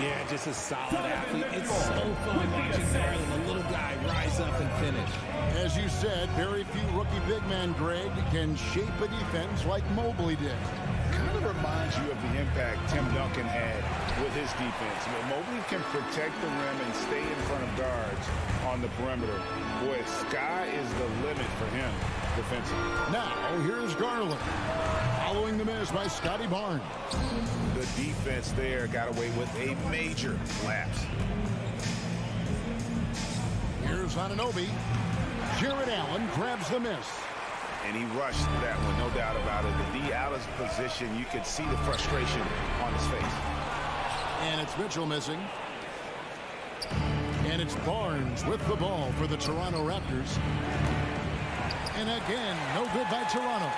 Yeah, just a solid athlete. It's so fun watching Garland, the little guy, rise up and finish. As you said, very few rookie big men, Greg, can shape a defense like Mobley did. Kind of reminds you of the impact Tim Duncan had with his defense. I mean, Mobley can protect the rim and stay in front of guards on the perimeter. Boy, sky is the limit for him defensively. Now, here's Garland. Following the miss by Scotty Barnes. The defense there got away with a major lapse. Here's Anunoby. Jared Allen grabs the miss. And he rushed that one, no doubt about it. The D out of position, you could see the frustration on his face. And it's Mitchell missing. And it's Barnes with the ball for the Toronto Raptors. And again, no good by Toronto.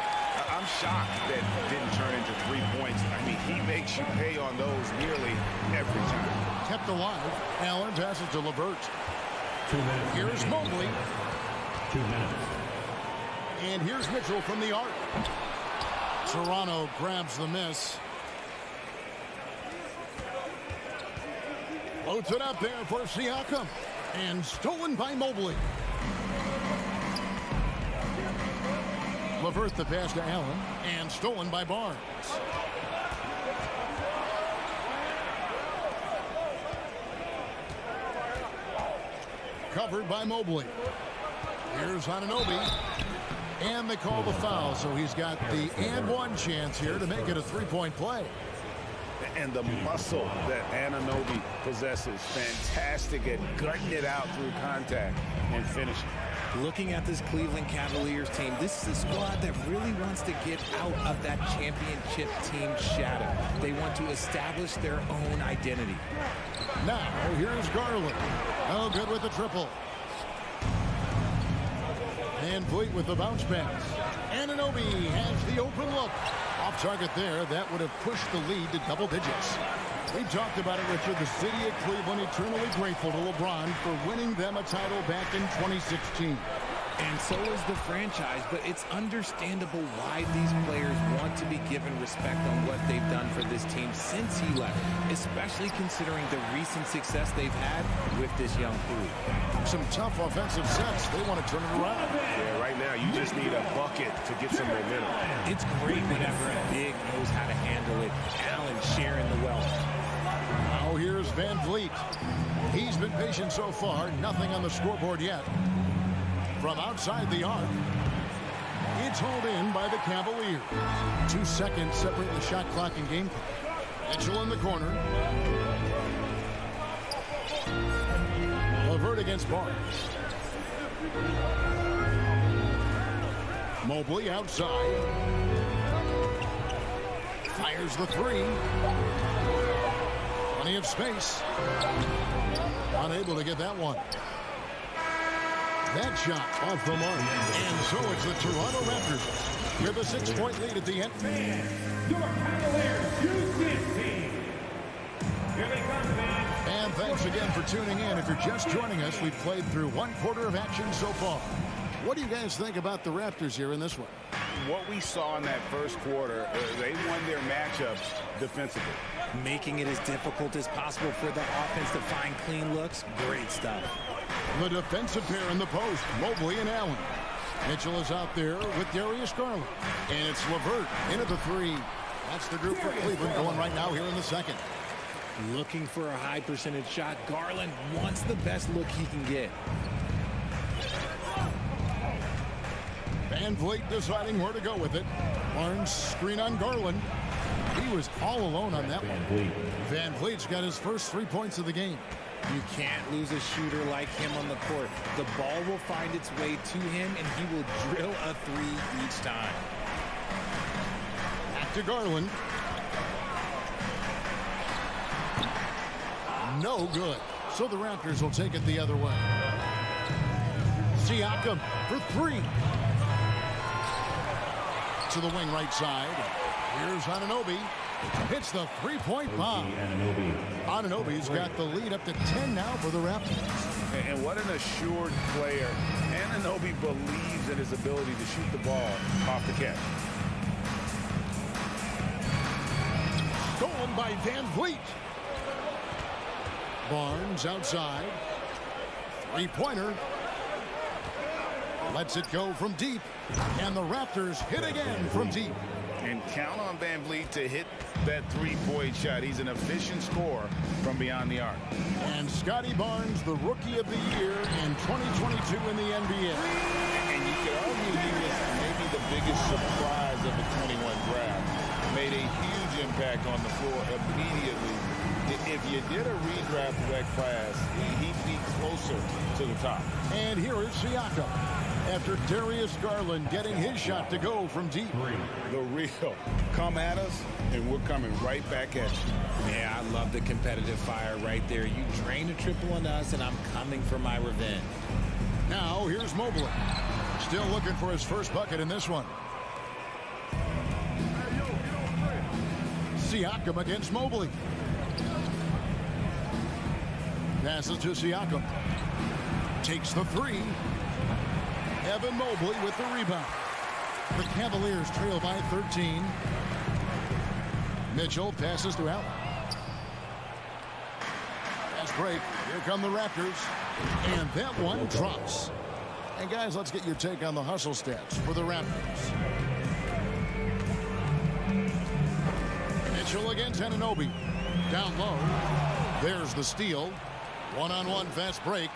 I'm shocked that it didn't turn into 3 points. I mean, he makes you pay on those nearly every time. Kept alive. Allen passes to LeVert. 2 minutes. Here's Mobley. 2 minutes. And here's Mitchell from the arc. Toronto grabs the miss. Floats it up there for Siakam. And stolen by Mobley. LeVert the pass to Allen. And stolen by Barnes. Covered by Mobley. Here's Anunoby. And they call the foul, so he's got the and one chance here to make it a three-point play. And the muscle that Anunoby possesses, fantastic at gutting it out through contact and finishing. Looking at this Cleveland Cavaliers team, this is a squad that really wants to get out of that championship team shadow. They want to establish their own identity. Now, here's Garland. Oh, good with the triple. VanVleet with the bounce pass. Anunoby has the open look. Off target there. That would have pushed the lead to double digits. We talked about it, Richard. The city of Cleveland eternally grateful to LeBron for winning them a title back in 2016. And so is the franchise, but it's understandable why these players want to be given respect on what they've done for this team since he left, especially considering the recent success they've had with this young crew. Some tough offensive sets. They want to turn it around. Yeah, right now you just need a bucket to get some momentum. It's great whenever a big knows how to handle it. Allen sharing the wealth. Now here's VanVleet. He's been patient so far. Nothing on the scoreboard yet. From outside the arc, hauled in by the Cavaliers. 2 seconds separate the shot clock and game clock. Mitchell in the corner. LeVert against Barnes. Mobley outside. Fires the three. Plenty of space. Unable to get that one. That shot off the mark. And so it's the Toronto Raptors with a 6-point lead at the end. Your Cavaliers use this team. Here they come, man. And thanks again for tuning in. If you're just joining us, we've played through 1 quarter of action so far. What do you guys think about the Raptors here in this one? What we saw in that first quarter, they won their matchups defensively. Making it as difficult as possible for the offense to find clean looks. Great stuff. The defensive pair in the post, Mobley and Allen. Mitchell is out there with Darius Garland. And it's LeVert into the three. That's the group for Cleveland going right now here in the second. Looking for a high percentage shot. Garland wants the best look he can get. Van Vliet deciding where to go with it. Barnes screen on Garland. He was all alone on that one. Van Vliet's got his first 3 points of the game. You can't lose a shooter like him on the court. The ball will find its way to him, and he will drill a three each time. Back to Garland. No good. So the Raptors will take it the other way. Siakam for three. To the wing right side. Here's Anunoby. Hits the three-point bomb. Anunoby's got the lead up to 10 now for the Raptors. And what an assured player. Anunoby believes in his ability to shoot the ball off the catch. Stolen by Van Vliet. Barnes outside. Three-pointer. Lets it go from deep. And the Raptors hit again from deep. And count on Van Vliet to hit that three-point shot. He's an efficient scorer from beyond the arc. And Scotty Barnes, the Rookie of the Year in 2022 in the NBA. And you could argue he was maybe the biggest surprise of the 21 draft. Made a huge impact on the floor immediately. If you did a redraft of that class, he'd be closer to the top. And here is Siakam. After Darius Garland getting his shot to go from deep. The real. Come at us, and we're coming right back at you. Yeah, I love the competitive fire right there. You drain a triple on us, and I'm coming for my revenge. Now, here's Mobley. Still looking for his first bucket in this one. Siakam against Mobley. Passes to Siakam. Takes the three. Evan Mobley with the rebound. The Cavaliers trail by 13. Mitchell passes to Allen. Fast break. Here come the Raptors. And that one drops. And guys, let's get your take on the hustle stats for the Raptors. Mitchell against Anunoby. Down low. There's the steal. One-on-one fast break.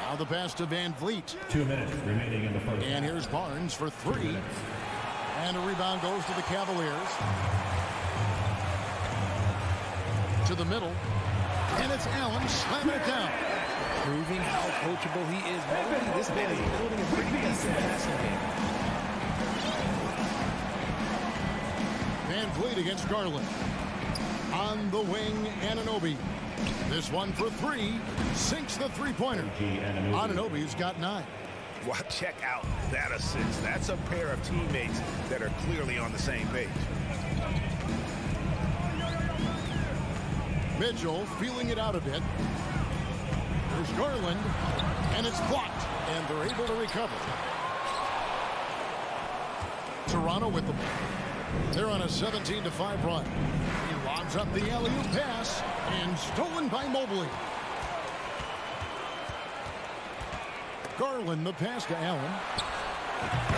Now the pass to Van Vliet. 2 minutes remaining in the first. And here's Barnes for three. And a rebound goes to the Cavaliers. To the middle. And it's Allen slamming it down. Proving how coachable he is. Mobley, this man is building a pretty decent passing game. Van Vliet against Garland. On the wing, Anunoby. This one for three. Sinks the three-pointer. Anunoby's got 9. Well, check out that assist. That's a pair of teammates that are clearly on the same page. Mitchell feeling it out a bit. There's Garland. And it's blocked. And they're able to recover. Toronto with the ball. They're on a 17-5 run. He lobs up the alley-oop pass. And stolen by Mobley. Garland the pass to Allen.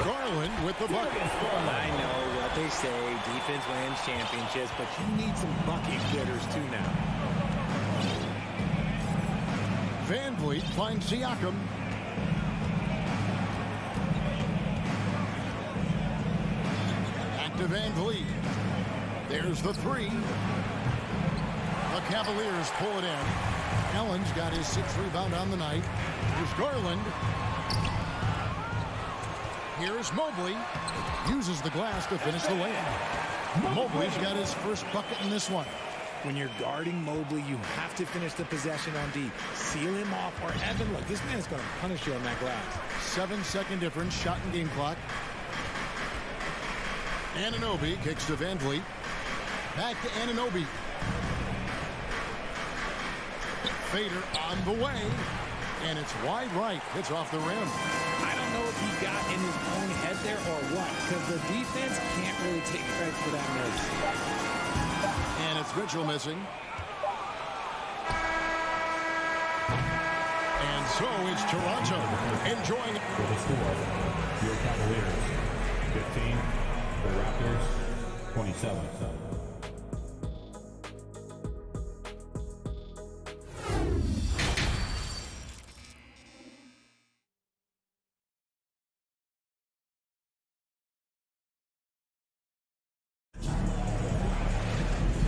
Garland with the bucket. I know what they say, defense wins championships, but you need some bucket getters too now. Van Vliet finds Siakam. Back to Van Vliet. There's the three. The Cavaliers pull it in. Allen's got his 6th rebound on the night. Here's Garland. Here's Mobley. Uses the glass to finish the layup. Mobley's got his first bucket in this one. When you're guarding Mobley, you have to finish the possession on D. Seal him off, or Evan, look, this man is going to punish you on that glass. 7-second difference, shot and game clock. Anunoby kicks to Van Vliet. Back to Anunoby. Fader on the way. And it's wide right. It's off the rim. I don't know if he got in his own head there or what, because the defense can't really take credit for that miss. And it's Mitchell missing. And so it's Toronto enjoying. For the score, your Cavaliers, 15. The Raptors, 27.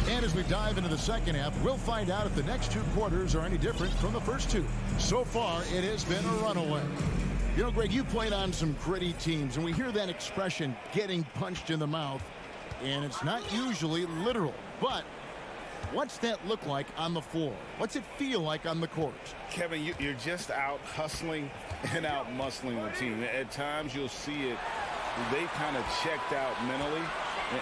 And as we dive into the second half, we'll find out if the next 2 quarters are any different from the first 2. So far, it has been a runaway. You know, Greg, you played on some gritty teams, and we hear that expression, getting punched in the mouth, and it's not usually literal. But what's that look like on the floor? What's it feel like on the court? Kevin, you're just out hustling and out muscling the team. At times, you'll see it. They've kind of checked out mentally.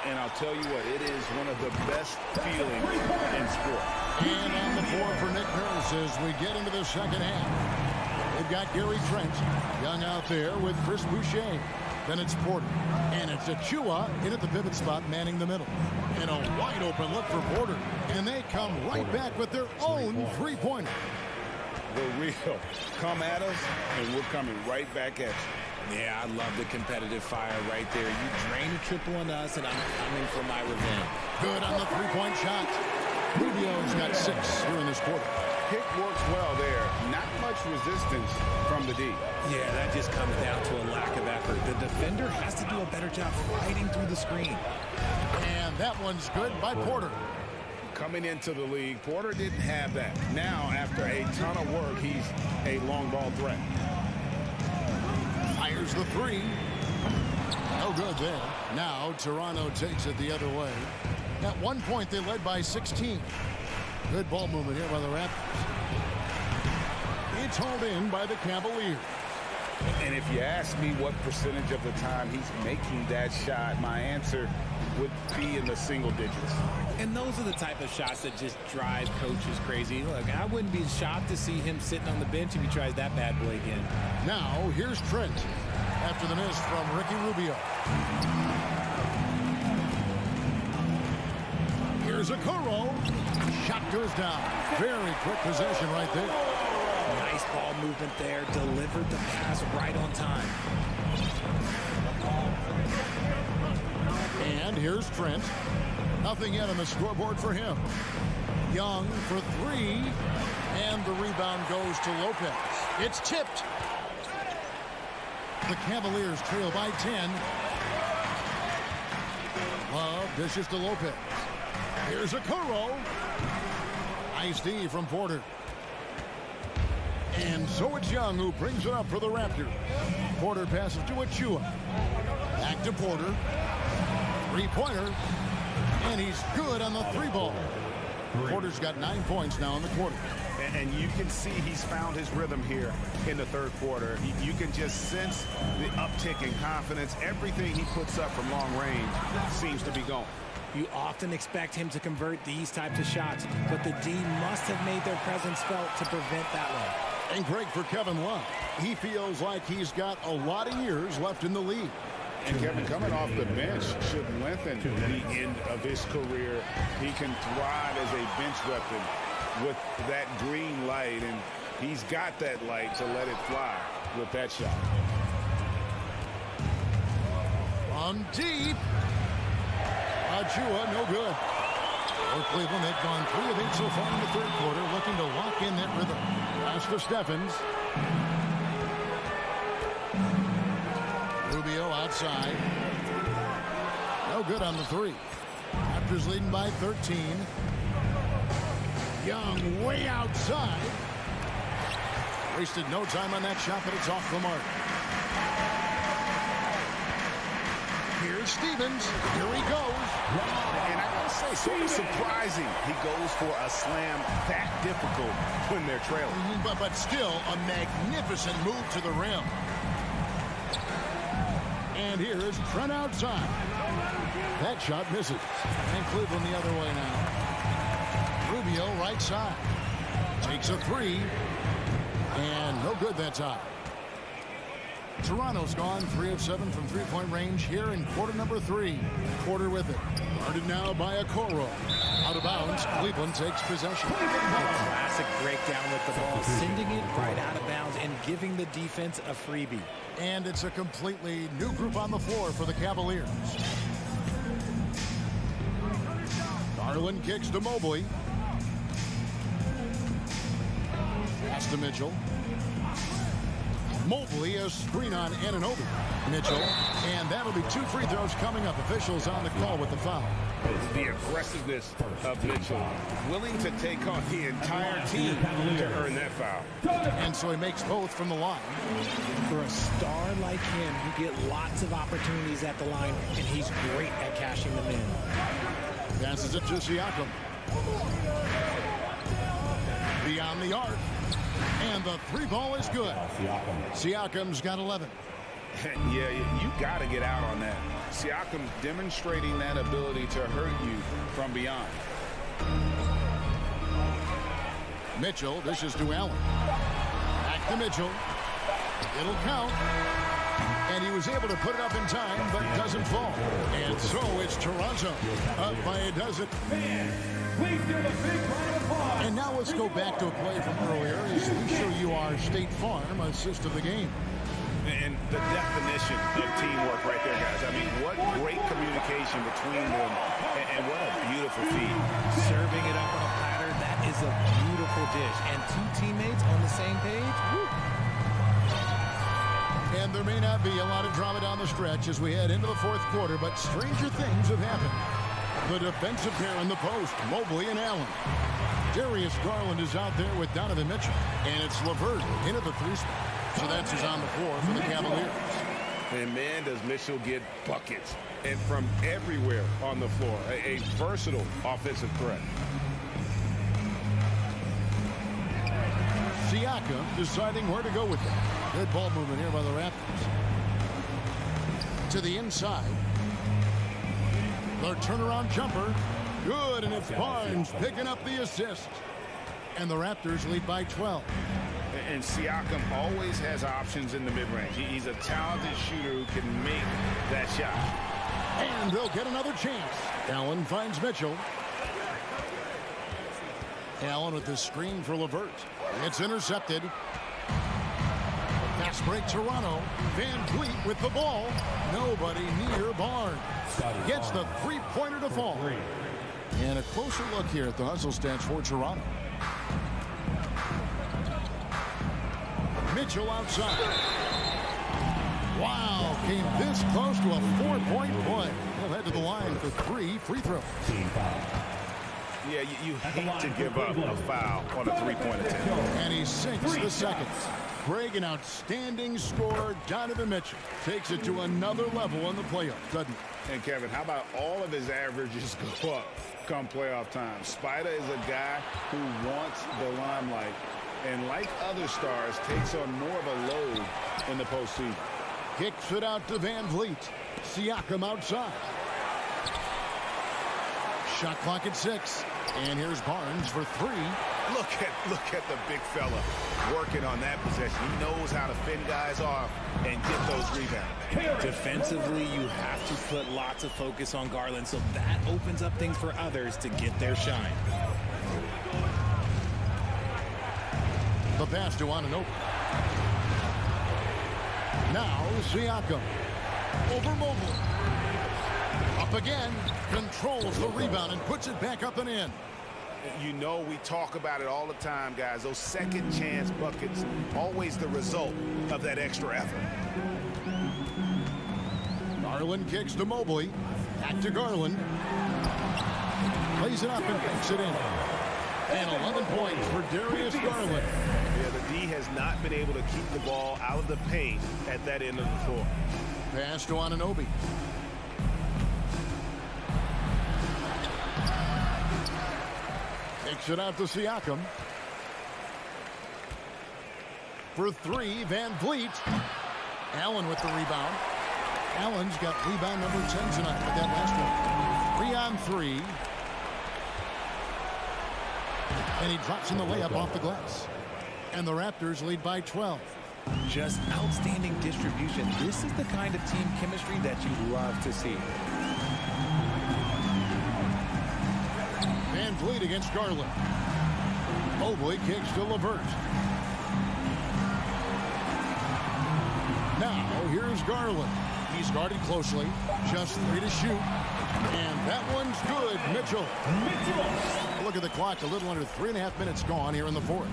And I'll tell you what, it is one of the best feelings in sport. And on the floor for Nick Nurse as we get into the second half. They've got Gary Trent Young out there with Chris Boucher. Then it's Porter. And it's Achua in at the pivot spot, manning the middle. And a wide open look for Porter. And they come right back with their own three-pointer. The real come at us, and we're coming right back at you. Yeah, I love the competitive fire right there. You drain a triple on us, and I'm coming for my revenge. Good on the three-point shot. Rubio's got 6 here in this quarter. Pick works well there. Not much resistance from the D. Yeah, that just comes down to a lack of effort. The defender has to do a better job fighting through the screen. And that one's good by Porter. Coming into the league, Porter didn't have that. Now, after a ton of work, he's a long ball threat. Fires the 3. No good there. Now Toronto takes it the other way. At one point they led by 16. Good ball movement here by the Raptors. It's hauled in by the Cavaliers. And if you ask me what percentage of the time he's making that shot, my answer would be in the single digits. And those are the type of shots that just drive coaches crazy. Look, I wouldn't be shocked to see him sitting on the bench if he tries that bad boy again. Now, here's Trent after the miss from Ricky Rubio. Here's Okoro. Shot goes down. Very quick possession right there. Nice ball movement there. Delivered the pass right on time. And here's Trent. Nothing yet on the scoreboard for him. Young for 3. And the rebound goes to Lopez. It's tipped. The Cavaliers trail by 10. Love dishes to Lopez. Here's Okoro. Nice D from Porter. And so it's Young who brings it up for the Raptors. Porter passes to Achua. Back to Porter. Three-pointer. And he's good on the 3-ball. Porter's got 9 points now in the quarter. And you can see he's found his rhythm here in the third quarter. You can just sense the uptick in confidence. Everything he puts up from long range seems to be going. You often expect him to convert these types of shots, but the D must have made their presence felt to prevent that one. And Greg, for Kevin Love, he feels like he's got a lot of years left in the league. And Kevin, coming off the bench should lengthen the end of his career. He can thrive as a bench weapon with that green light, and he's got that light to let it fly with that shot. On deep. Achua, no good. For Cleveland, they've gone 3 of 8 so far in the third quarter, looking to lock in that rhythm. Pass to Stephens. Rubio outside. No good on the three. Raptors leading by 13. Young way outside. Wasted no time on that shot, but it's off the mark. Here's Stevens. Here he goes. And I gotta say, sort of surprising he goes for a slam that difficult when they're trailing. But still a magnificent move to the rim. And here is Trent outside. That shot misses. And Cleveland the other way now. Rubio right side. Takes a three. And no good that time. Toronto's gone 3 of 7 from three-point range here in quarter number 3. Quarter with it. Guarded now by Okoro. Out of bounds. Cleveland takes possession. Classic breakdown with the ball, sending it right out of bounds and giving the defense a freebie. And it's a completely new group on the floor for the Cavaliers. Garland kicks to Mobley. Pass to Mitchell. Mobley, a screen on Anunoby. Mitchell, and that'll be 2 free throws coming up. Officials on the call with the foul. The aggressiveness of Mitchell, willing to take on the entire team to earn that foul. And so he makes both from the line. For a star like him, you get lots of opportunities at the line, and he's great at cashing them in. Passes it to Siakam. Beyond the arc. And the 3 ball is good. Siakam's got 11. Yeah, you got to get out on that. Siakam demonstrating that ability to hurt you from beyond. Mitchell, this is to Allen. Back to Mitchell. It'll count. And he was able to put it up in time, but doesn't fall. And so it's Toronto up by a dozen. And now let's go back to a play from earlier as we show you our State Farm assist of the game. And the definition of teamwork right there, guys. I mean, what great communication between them, and what a beautiful feed. Serving it up on a platter, that is a beautiful dish. And 2 teammates on the same page. Woo. And there may not be a lot of drama down the stretch as we head into the 4th quarter, but stranger things have happened. The defensive pair in the post, Mobley and Allen. Darius Garland is out there with Donovan Mitchell. And it's LeVert into the 3 spot. So that's who's on the floor for the Cavaliers. And man, does Mitchell get buckets. And from everywhere on the floor. A versatile offensive threat. Siakam deciding where to go with it. Good ball movement here by the Raptors. To the inside. Their turnaround jumper. Good, and it's Barnes picking up the assist. And the Raptors lead by 12. And Siakam always has options in the mid-range. He's a talented shooter who can make that shot. And they'll get another chance. Allen finds Mitchell. Allen with the screen for LeVert. It's intercepted. Fast break Toronto. Van Vliet with the ball. Nobody near Barnes. Gets the 3-pointer to fall. And a closer look here at the hustle stats for Toronto. Mitchell outside. Wow, came this close to a 4-point play. He'll head to the line for 3 free throws. Yeah, you hate to give up a foul on a 3-point attempt. And he sinks the second. Greg, an outstanding scorer. Donovan Mitchell takes it to another level in the playoffs, doesn't he? And Kevin, how about all of his averages go up come playoff time? Spider is a guy who wants the limelight. And like other stars, takes on more of a load in the postseason. Kicks it out to Van Vliet. Siakam outside. Shot clock at 6. And here's Barnes for 3. Look at the big fella working on that possession. He knows how to fend guys off and get those rebounds. Defensively, you have to put lots of focus on Garland, so that opens up things for others to get their shine. The pass to Anunoby. Now Siakam. Over Mobley. Up again. Controls the rebound and puts it back up and in. You know, we talk about it all the time, guys. Those second chance buckets, always the result of that extra effort. Garland kicks to Mobley. Back to Garland. Plays it up and banks it in. And 11 points for Darius Garland. Yeah, the D has not been able to keep the ball out of the paint at that end of the floor. Pass to Anunoby. Takes it out to Siakam. For three, Van Vliet. Allen with the rebound. Allen's got rebound number 10 tonight with that last one. 3-on-3. And he drops in the layup off the glass. And the Raptors lead by 12. Just outstanding distribution. This is the kind of team chemistry that you love to see. Van Vliet against Garland. Mobley kicks to LeVert. Now here's Garland. He's guarded closely. Just 3 to shoot. And that one's good. Mitchell. Look at the clock. A little under 3.5 minutes gone here in the fourth.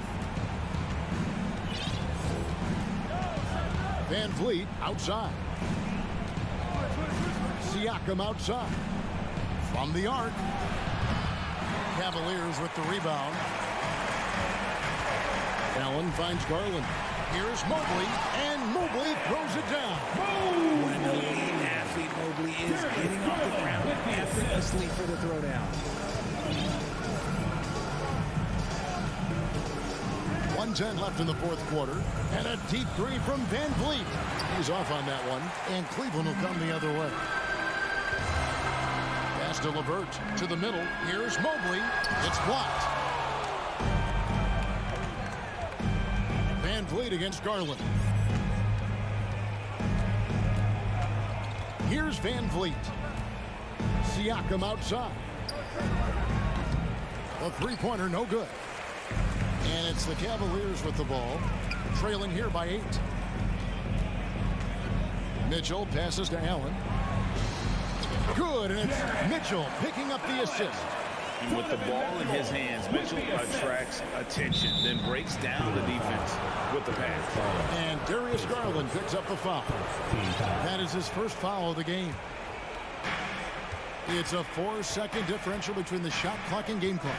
Van Vliet outside. Siakam outside. From the arc. Cavaliers with the rebound. Allen finds Garland. Here's Mobley, and Mobley throws it down. What an elite athlete Mobley is, getting off the ground effortlessly for the throwdown. 1:10 left in the fourth quarter, and a deep three from Van Vliet. He's off on that one, and Cleveland will come the other way. Pass to LeVert, to the middle. Here's Mobley. It's blocked. Van Vliet against Garland. Here's Van Vliet. Siakam outside. The three-pointer, no good. And it's the Cavaliers with the ball, trailing here by 8. Mitchell passes to Allen. Good, and it's Mitchell picking up the assist. With the ball in his hands, Mitchell attracts attention, then breaks down the defense with the pass. And Darius Garland picks up the foul. That is his first foul of the game. It's a 4-second differential between the shot clock and game clock.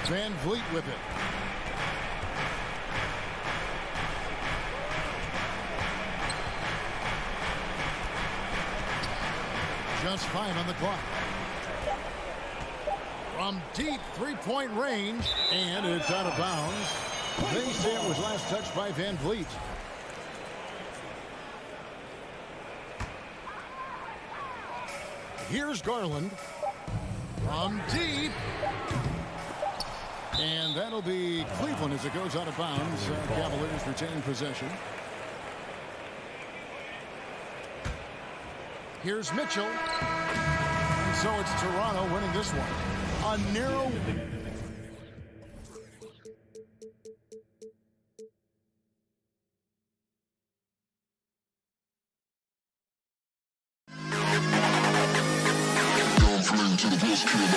Van Vliet with it. Just 5 on the clock. From deep three-point range, and it's out of bounds. They say it was last touched by Van Vliet. Here's Garland. From deep. And that'll be Cleveland as it goes out of bounds. Cavaliers retain possession. Here's Mitchell. And so it's Toronto winning this one. A narrow... to the best kid.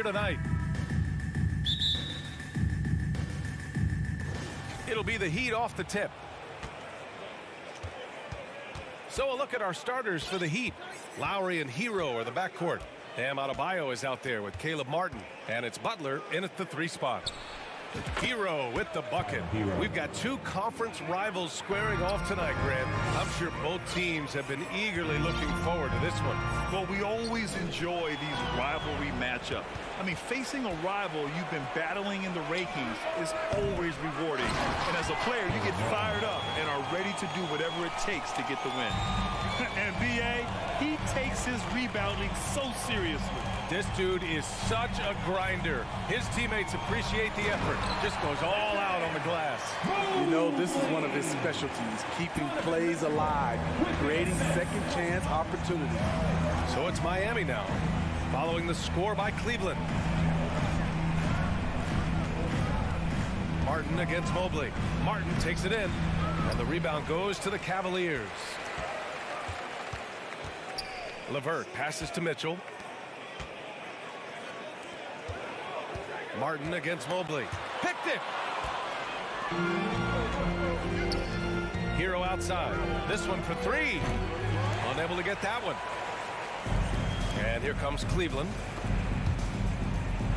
here tonight. It'll be the Heat off the tip. So a look at our starters for the Heat. Lowry and Hero are the backcourt. Bam Adebayo is out there with Caleb Martin. And it's Butler in at the 3 spot. Hero with the bucket. We've got 2 conference rivals squaring off tonight, Grant. I'm sure both teams have been eagerly looking forward to this one. Well, we always enjoy these rivalry matchups. I mean, facing a rival you've been battling in the rankings is always rewarding. And as a player, you get fired up and are ready to do whatever it takes to get the win. And B.A., he takes his rebounding so seriously. This dude is such a grinder. His teammates appreciate the effort. Just goes all out on the glass. You know, this is one of his specialties, keeping plays alive, creating second chance opportunities. So it's Miami now, following the score by Cleveland. Martin against Mobley. Martin takes it in, and the rebound goes to the Cavaliers. LeVert passes to Mitchell. Martin against Mobley. Picked it! Hero outside. This one for 3. Unable to get that one. And here comes Cleveland.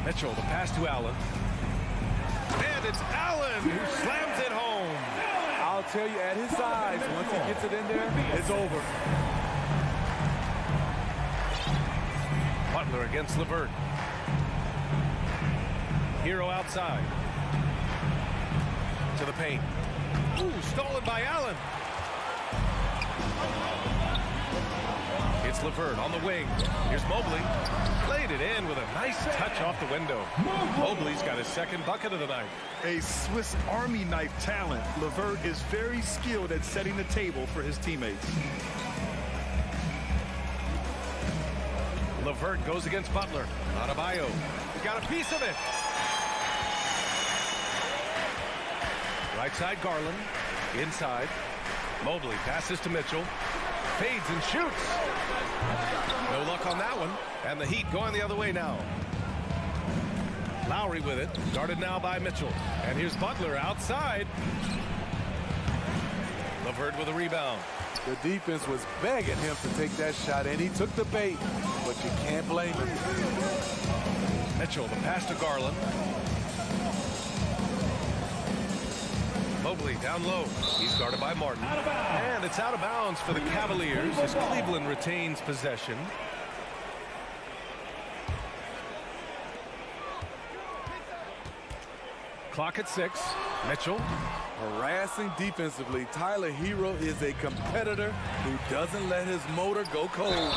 Mitchell, the pass to Allen. And it's Allen who slams it home. I'll tell you, at his size, once he gets it in there, it's over. Butler against LeVert. Hero outside. To the paint. Ooh, stolen by Allen. It's LeVert on the wing. Here's Mobley. Played it in with a nice touch off the window. Mobley's got his 2nd bucket of the night. A Swiss Army knife talent, LeVert is very skilled at setting the table for his teammates. LeVert goes against Butler. Adebayo. He's got a piece of it. Right side Garland. Inside. Mobley passes to Mitchell. Fades and shoots. No luck on that one. And the Heat going the other way now. Lowry with it. Guarded now by Mitchell. And here's Butler outside. LeVert with a rebound. The defense was begging him to take that shot, and he took the bait. But you can't blame him. Mitchell, the pass to Garland. Mobley down low. He's guarded by Martin. And it's out of bounds for the Cavaliers as Cleveland retains possession. Clock at 6. Mitchell. Harassing defensively, Tyler Hero is a competitor who doesn't let his motor go cold.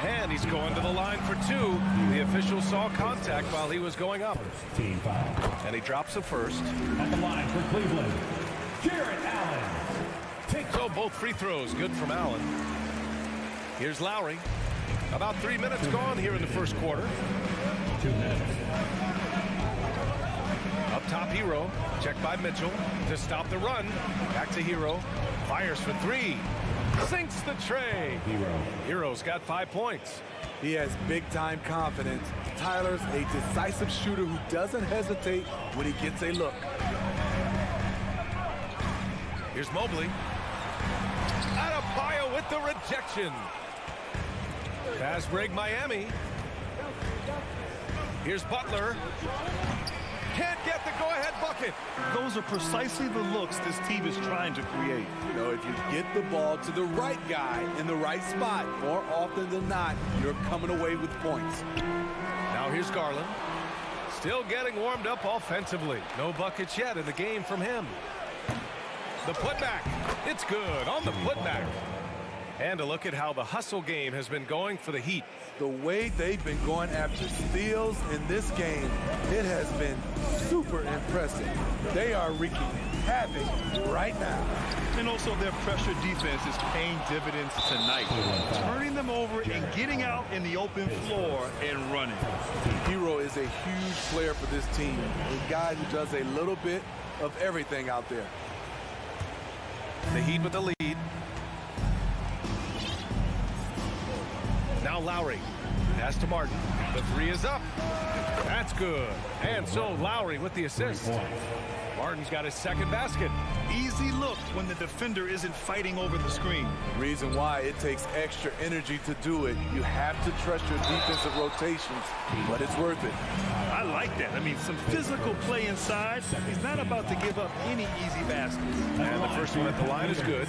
And he's going to the line for 2. The official saw contact while he was going up. Team foul. And he drops the first. At the line for Cleveland, Jarrett Allen. So both free throws good from Allen. Here's Lowry. About 3 minutes gone here in the first quarter. 2 minutes. Up top, Hero. Checked by Mitchell to stop the run. Back to Hero. Fires for 3. Sinks the tray. Hero's got 5 points. He has big-time confidence. Tyler's a decisive shooter who doesn't hesitate when he gets a look. Here's Mobley. Adebayo with the rejection. Fast break Miami. Here's Butler. Can't get the go-ahead bucket. Those are precisely the looks this team is trying to create. You know, if you get the ball to the right guy in the right spot, more often than not, you're coming away with points. Now here's Garland. Still getting warmed up offensively. No buckets yet in the game from him. The putback. It's good on the putback. And a look at how the hustle game has been going for the Heat. The way they've been going after steals in this game, it has been super impressive. They are wreaking havoc right now. And also their pressure defense is paying dividends tonight, turning them over and getting out in the open floor and running. Hero is a huge player for this team, a guy who does a little bit of everything out there. The Heat with the lead. Now Lowry. Pass to Martin. The three is up. That's good. And so Lowry with the assist. Martin's got his second basket. Easy look when the defender isn't fighting over the screen. Reason why it takes extra energy to do it. You have to trust your defensive rotations, but it's worth it. I like that. I mean, some physical play inside. He's not about to give up any easy baskets. And the first one at the line is good.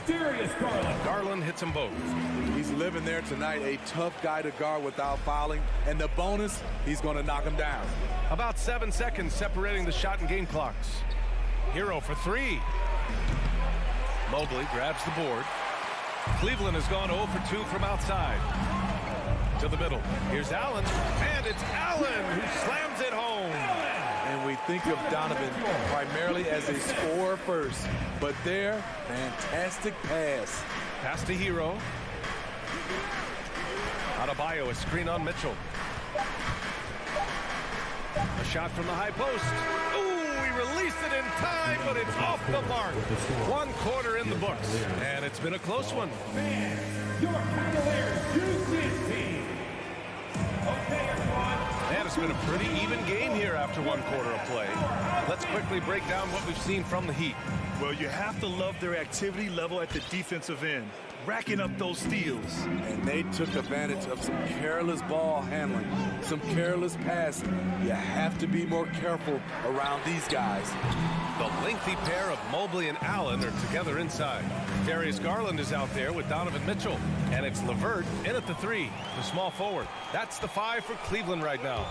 Darius Garland. Garland hits them both. He's living there tonight, a tough guy to guard without fouling. And the bonus, he's going to knock him down. About 7 seconds separating the shot and game clocks. Hero for three. Mobley grabs the board. Cleveland has gone 0 for 2 from outside. To the middle. Here's Allen. And it's Allen who slams it home. And we think of Donovan primarily as a scorer first. But there, fantastic pass. Pass to Hero. Adebayo, a screen on Mitchell. A shot from the high post. Ooh, he released it in time, but it's off the mark. 1 quarter in the books, and it's been a close one. Your Cavaliers use this team. Okay, everyone. And it's been a pretty even game here after 1 quarter of play. Let's quickly break down what we've seen from the Heat. Well, you have to love their activity level at the defensive end, racking up those steals. And they took advantage of some careless ball handling, some careless passing. You have to be more careful around these guys. The lengthy pair of Mobley and Allen are together inside. Darius Garland is out there with Donovan Mitchell. And it's LeVert in at the 3, the small forward. That's the 5 for Cleveland right now.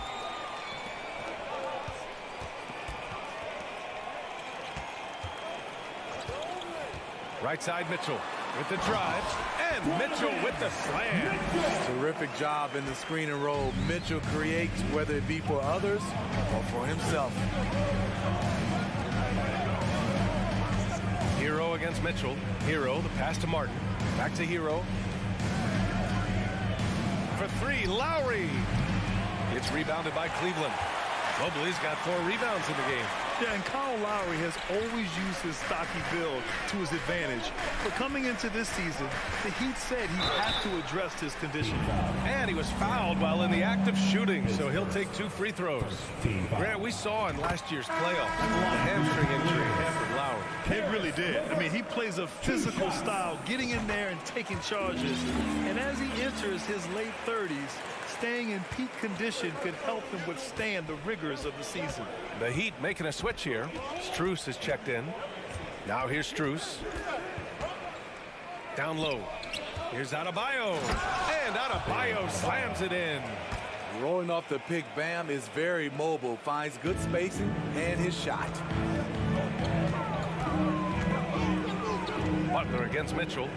Right side Mitchell with the drive. And Mitchell with the slam. Terrific job in the screen and roll. Mitchell creates, whether it be for others or for himself. Hero against Mitchell. Hero, the pass to Martin. Back to Hero. For 3, Lowry. It's rebounded by Cleveland. Mobley's got 4 rebounds in the game. Yeah, and Kyle Lowry has always used his stocky build to his advantage. But coming into this season, the Heat said he had to address his condition. And he was fouled while in the act of shooting, so he'll take 2 free throws. Grant, we saw in last year's playoffs, the hamstring injury hampered Lowry. It really did. I mean, he plays a physical style, getting in there and taking charges. And as he enters his late 30s, staying in peak condition could help him withstand the rigors of the season. The Heat making a switch here. Strus is checked in. Now here's Strus. Down low. Here's Adebayo. And Adebayo slams it in. Rolling off the pick, Bam is very mobile, finds good spacing and his shot. Butler against Mitchell.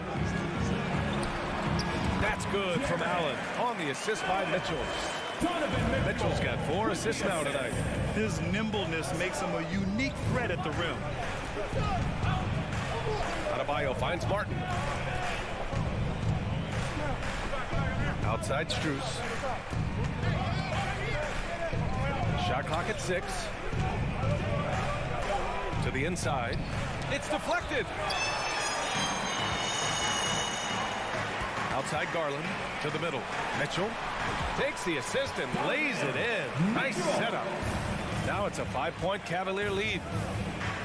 That's good from Allen on the assist by Mitchell. Mitchell's got 4 assists now tonight. His nimbleness makes him a unique threat at the rim. Adebayo finds Martin. Outside Strus. Shot clock at 6. To the inside. It's deflected. Outside Garland to the middle. Mitchell takes the assist and lays it in. Nice setup. Now it's a 5-point Cavalier lead.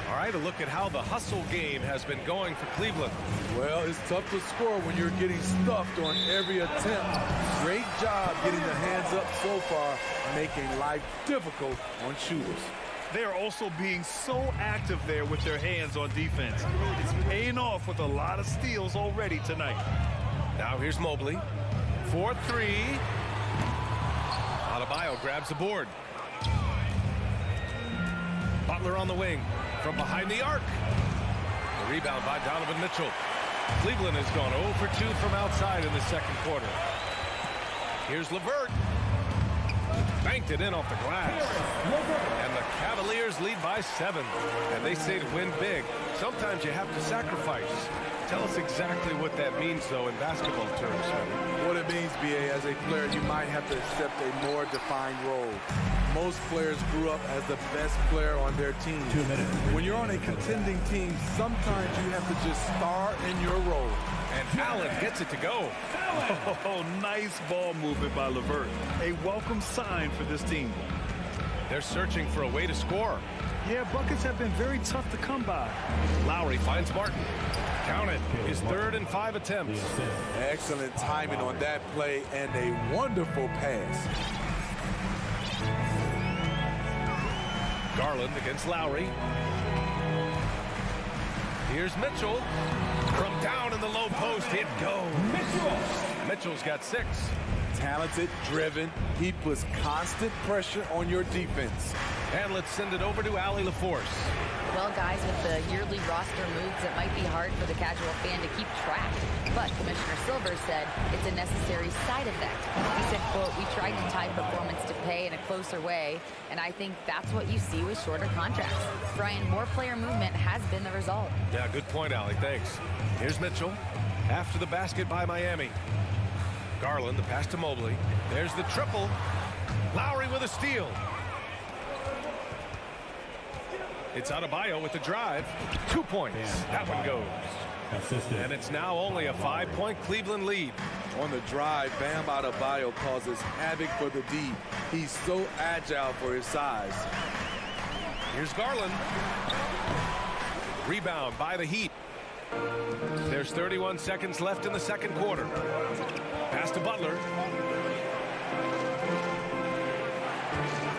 All right, a look at how the hustle game has been going for Cleveland. Well, it's tough to score when you're getting stuffed on every attempt. Great job getting the hands up so far, making life difficult on shooters. They are also being so active there with their hands on defense. It's paying off with a lot of steals already tonight. Now here's Mobley. 4-3. Adebayo grabs the board. Butler on the wing from behind the arc. The rebound by Donovan Mitchell. Cleveland has gone 0 for 2 from outside in the second quarter. Here's LeVert. Banked it in off the glass. And the Cavaliers lead by 7. And they say to win big, sometimes you have to sacrifice. Tell us exactly what that means, though, in basketball terms. What it means, BA, as a player, you might have to accept a more defined role. Most players grew up as the best player on their team. 2 minutes. When you're on a contending team, sometimes you have to just star in your role. And Allen gets it to go. Oh, nice ball movement by LeVert. A welcome sign for this team. They're searching for a way to score. Yeah, buckets have been very tough to come by. Lowry finds Martin. Count it. His 3rd and 5 attempts. Excellent timing on that play and a wonderful pass. Garland against Lowry. Here's Mitchell. From down in the low post, it goes. Mitchell's got 6. Talented, driven. He puts constant pressure on your defense. And let's send it over to Allie LaForce. Well, guys, with the yearly roster moves, it might be hard for the casual fan to keep track. But Commissioner Silver said it's a necessary side effect. He said, quote, "We tried to tie performance to pay in a closer way, and I think that's what you see with shorter contracts." Brian, more player movement has been the result. Yeah, good point, Allie. Thanks. Here's Mitchell. After the basket by Miami. Garland, the pass to Mobley. There's the triple. Lowry with a steal. It's Adebayo with the drive. 2 points. That one goes. And it's now only a 5-point Cleveland lead. On the drive, Bam Adebayo causes havoc for the D. He's so agile for his size. Here's Garland. Rebound by the Heat. There's 31 seconds left in the second quarter. Pass to Butler.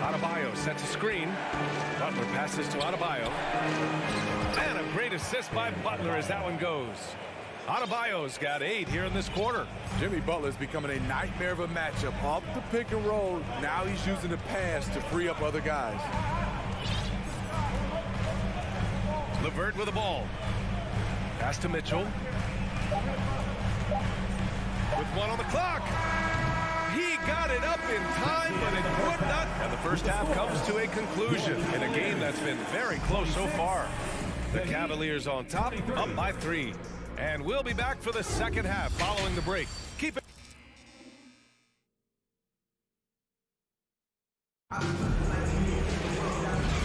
Adebayo sets a screen. Butler passes to Adebayo. And a great assist by Butler as that one goes. Adebayo's got 8 here in this quarter. Jimmy Butler's becoming a nightmare of a matchup. Off the pick and roll, now he's using the pass to free up other guys. LeVert with the ball. Pass to Mitchell. With 1 on the clock. He got it up in time, but it would not. And the first half comes to a conclusion in a game that's been very close so far. The Cavaliers on top, up by 3. And we'll be back for the second half following the break. Keep it.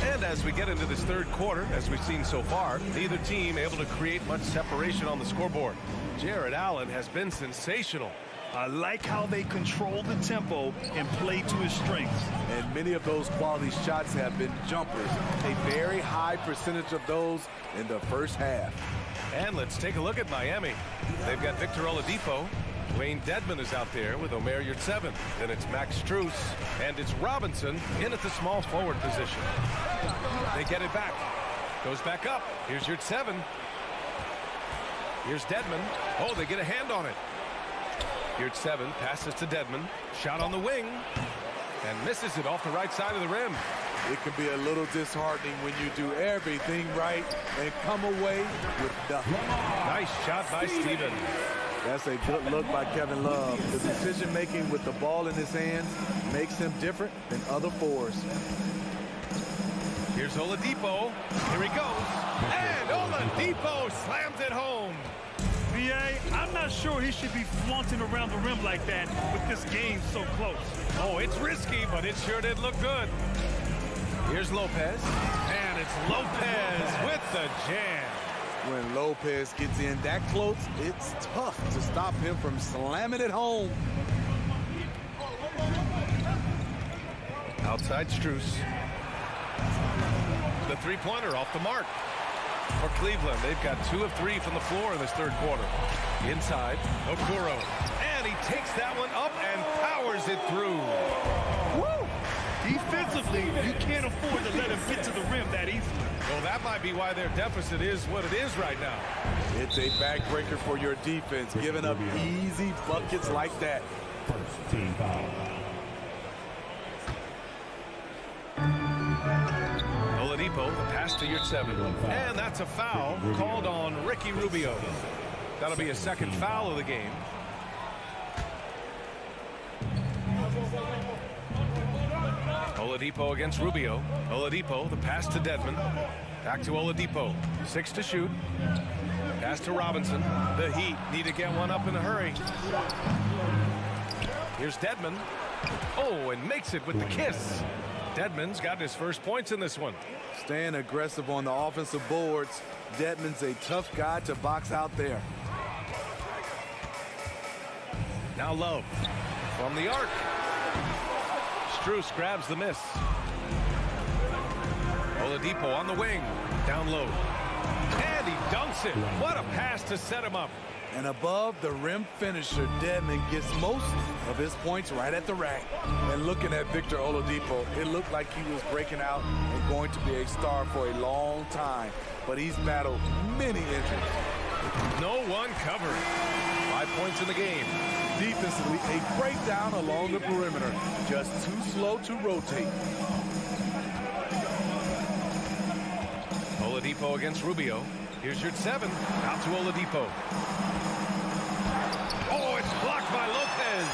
And as we get into this third quarter, as we've seen so far, neither team able to create much separation on the scoreboard. Jared Allen has been sensational. I like how they control the tempo and play to his strengths. And many of those quality shots have been jumpers. A very high percentage of those in the first half. And let's take a look at Miami. They've got Victor Oladipo. Wayne Dedmon is out there with Omer Yurtseven. Then it's Max Strus. And it's Robinson in at the small forward position. They get it back. Goes back up. Here's Yurtseven. Here's Dedmon. Oh, they get a hand on it. Yurtseven passes to Dedmon. Shot on the wing. And misses it off the right side of the rim. It can be a little disheartening when you do everything right and come away with nothing. Nice shot by Stevens. That's a good look by Kevin Love. The decision-making with the ball in his hands makes him different than other fours. Here's Oladipo. Here he goes. And Oladipo slams it home. B.A., I'm not sure he should be flaunting around the rim like that with this game so close. Oh, it's risky, but it sure did look good. Here's Lopez. And it's Lopez with the jam. When Lopez gets in that close, it's tough to stop him from slamming it home. Outside Strus. The three-pointer off the mark. For Cleveland, they've got 2 of 3 from the floor in this third quarter. Inside, Okoro. And he takes that one up and powers it through. Woo! Defensively, you can't afford to let him get to the rim that easily. Well, that might be why their deficit is what it is right now. It's a backbreaker for your defense, giving up easy buckets like that. First team foul. Oladipo, the pass to Yurtseven. And that's a foul called on Ricky Rubio. That'll be a second foul of the game. Oladipo against Rubio. Oladipo, the pass to Dedmon. Back to Oladipo. 6 to shoot. Pass to Robinson. The Heat need to get one up in a hurry. Here's Dedmon. Oh, and makes it with the kiss. Dedmon's got his first points in this one. Staying aggressive on the offensive boards. Dedmon's a tough guy to box out there. Now Love from the arc. Strus grabs the miss. Oladipo on the wing. Down low. And he dunks it. What a pass to set him up. And above the rim finisher, Dedmon gets most of his points right at the rack. And looking at Victor Oladipo, it looked like he was breaking out and going to be a star for a long time. But he's battled many injuries. No one covering. 5 points in the game. Defensively, a breakdown along the perimeter. Just too slow to rotate. Oladipo against Rubio. Here's your 7. Out to Oladipo. Oh, it's blocked by Lopez.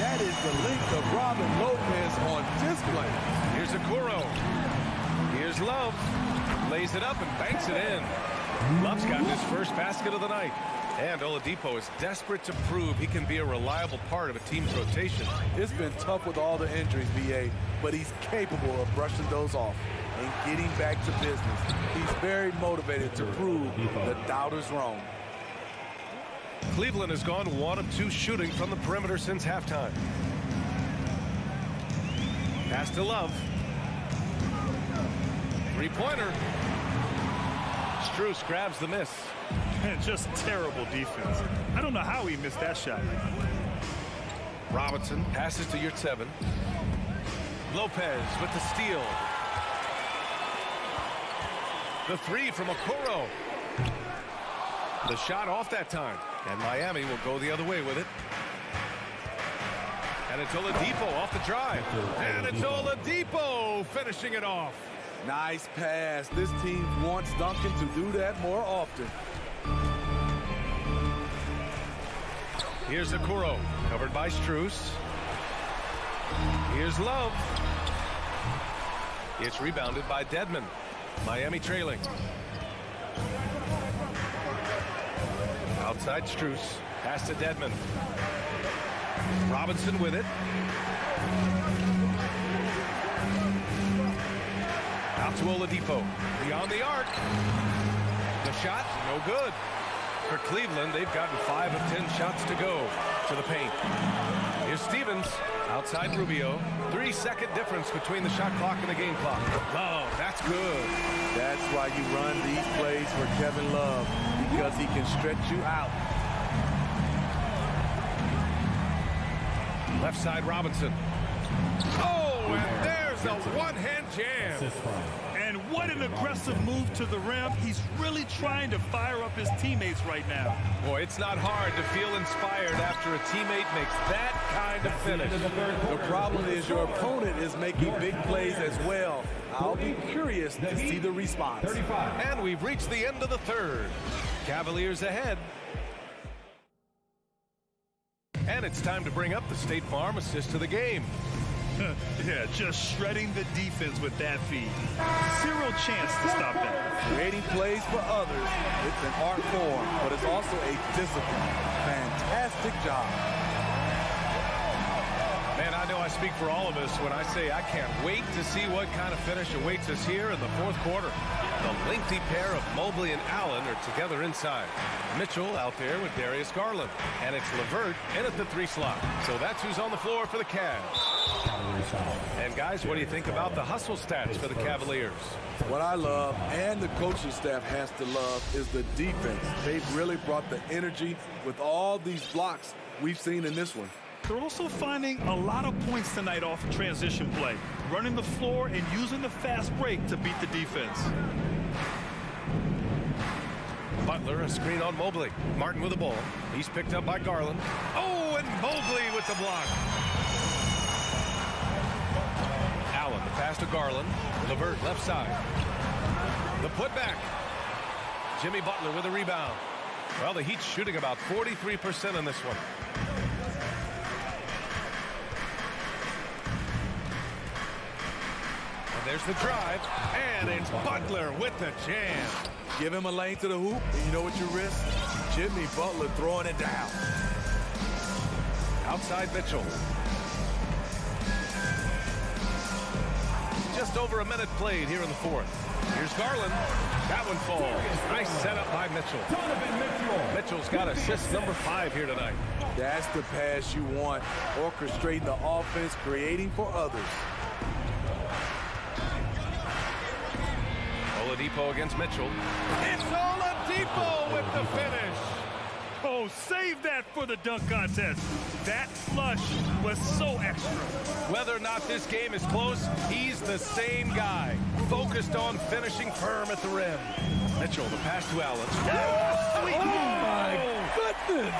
That is the length of Robin Lopez on display. Here's Okoro. Here's Love. Lays it up and banks it in. Love's got his first basket of the night. And Oladipo is desperate to prove he can be a reliable part of a team's rotation. It's been tough with all the injuries, BA, but he's capable of brushing those off and getting back to business. He's very motivated to prove the doubters wrong. Cleveland has gone 1 of 2 shooting from the perimeter since halftime. Pass to Love. 3-pointer. Strus grabs the miss. Man, just terrible defense. I don't know how he missed that shot. Robinson passes to your 7. Lopez with the steal. The 3 from Okoro. The shot off that time. And Miami will go the other way with it. And it's Oladipo off the drive. And it's Oladipo finishing it off. Nice pass. This team wants Duncan to do that more often. Here's Okoro, covered by Strus. Here's Love. It's rebounded by Dedmon. Miami trailing. Outside Strus. Pass to Dedmon. Robinson with it. Out to Oladipo. Beyond the arc. The shot, no good. For Cleveland, they've gotten 5 of 10 shots to go to the paint. Here's Stevens. Outside Rubio. 3-second difference between the shot clock and the game clock. Love, that's good. That's why you run these plays for Kevin Love, because he can stretch you out. Left side Robinson. Oh, and there's a one-hand jam. And what an aggressive move to the rim. He's really trying to fire up his teammates right now. Boy, it's not hard to feel inspired after a teammate makes that kind of finish. The problem is your opponent is making big plays as well. I'll be curious to see the response. And we've reached the end of the third. Cavaliers ahead. And it's time to bring up the State Farm assist to the game. Yeah, just shredding the defense with that feed. Zero chance to stop that. Creating plays for others, it's an art form, but it's also a discipline. Fantastic job. Man, I know I speak for all of us when I say I can't wait to see what kind of finish awaits us here in the fourth quarter. The lengthy pair of Mobley and Allen are together inside. Mitchell out there with Darius Garland. And it's LeVert in at the 3 slot. So that's who's on the floor for the Cavs. And guys, what do you think about the hustle stats for the Cavaliers? What I love, and the coaching staff has to love, is the defense. They've really brought the energy with all these blocks we've seen in this one. They're also finding a lot of points tonight off of transition play, running the floor and using the fast break to beat the defense. Butler, a screen on Mobley. Martin with the ball. He's picked up by Garland. Oh, and Mobley with the block. Allen, the pass to Garland. LeVert, left side. The putback. Jimmy Butler with a rebound. Well, the Heat's shooting about 43% in this one. And there's the drive. And it's Butler with the jam. Give him a lane to the hoop, and you know what you risk? Jimmy Butler throwing it down. Outside Mitchell. Just over a minute played here in the fourth. Here's Garland. That one falls. Nice setup by Mitchell. Mitchell's got assist number 5 here tonight. That's the pass you want. Orchestrating the offense, creating for others. Oladipo against Mitchell. It's Oladipo with the finish. Oh, save that for the dunk contest. That flush was so extra. Whether or not this game is close, he's the same guy. Focused on finishing firm at the rim. Mitchell, the pass to Allen. Oh, my goodness.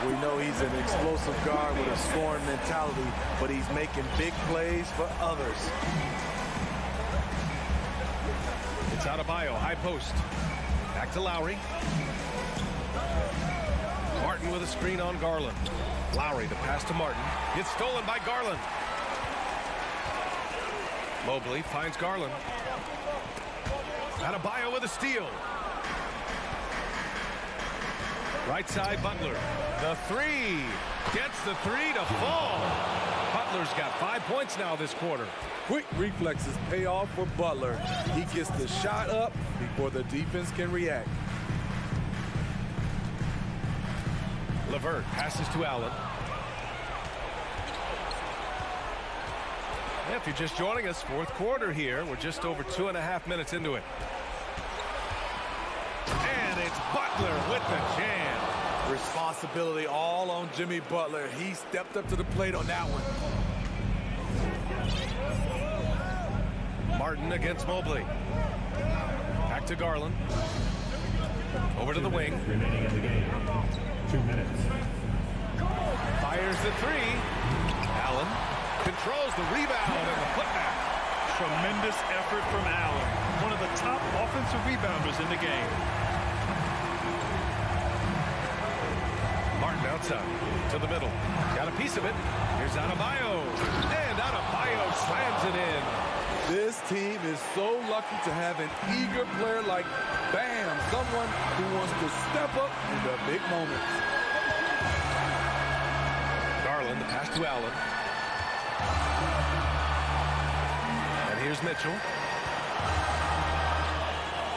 We know he's an explosive guard with a scoring mentality, but he's making big plays for others. It's Adebayo, high post. Back to Lowry. Martin with a screen on Garland. Lowry, the pass to Martin. Gets stolen by Garland. Mobley finds Garland. Adebayo with a steal. Right side, Butler. The three. Gets the three to fall. Butler's got 5 points now this quarter. Quick reflexes pay off for Butler. He gets the shot up before the defense can react. LeVert passes to Allen. If you're just joining us, fourth quarter here. We're just over 2.5 minutes into it. And it's Butler with the jam. Responsibility all on Jimmy Butler. He stepped up to the plate on that one. Martin against Mobley. Back to Garland. Over to the wing. Remaining in the game. 2 minutes. Fires the three. Allen controls the rebound and the putback. Tremendous effort from Allen. One of the top offensive rebounders in the game. Martin outside to the middle. Got a piece of it. Here's Adebayo. And Adebayo slams it in. This team is so lucky to have an eager player like Bam, someone who wants to step up in the big moments. Garland, the pass to Allen. And here's Mitchell.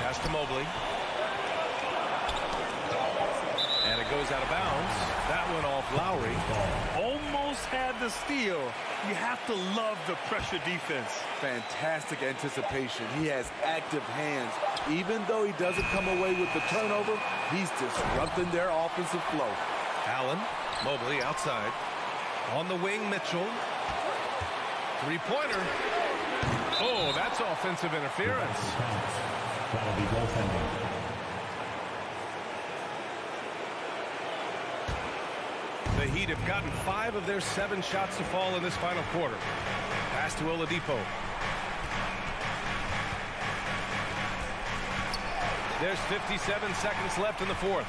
Pass to Mobley. And it goes out of bounds. That went off Lowry. Almost had the steal. You have to love the pressure defense. Fantastic anticipation. He has active hands. Even though he doesn't come away with the turnover, he's disrupting their offensive flow. Allen, Mobley outside. On the wing, Mitchell. Three-pointer. Oh, that's offensive interference. That'll be goaltending. The Heat have gotten 5 of their 7 shots to fall in this final quarter. Pass to Oladipo. There's 57 seconds left in the fourth.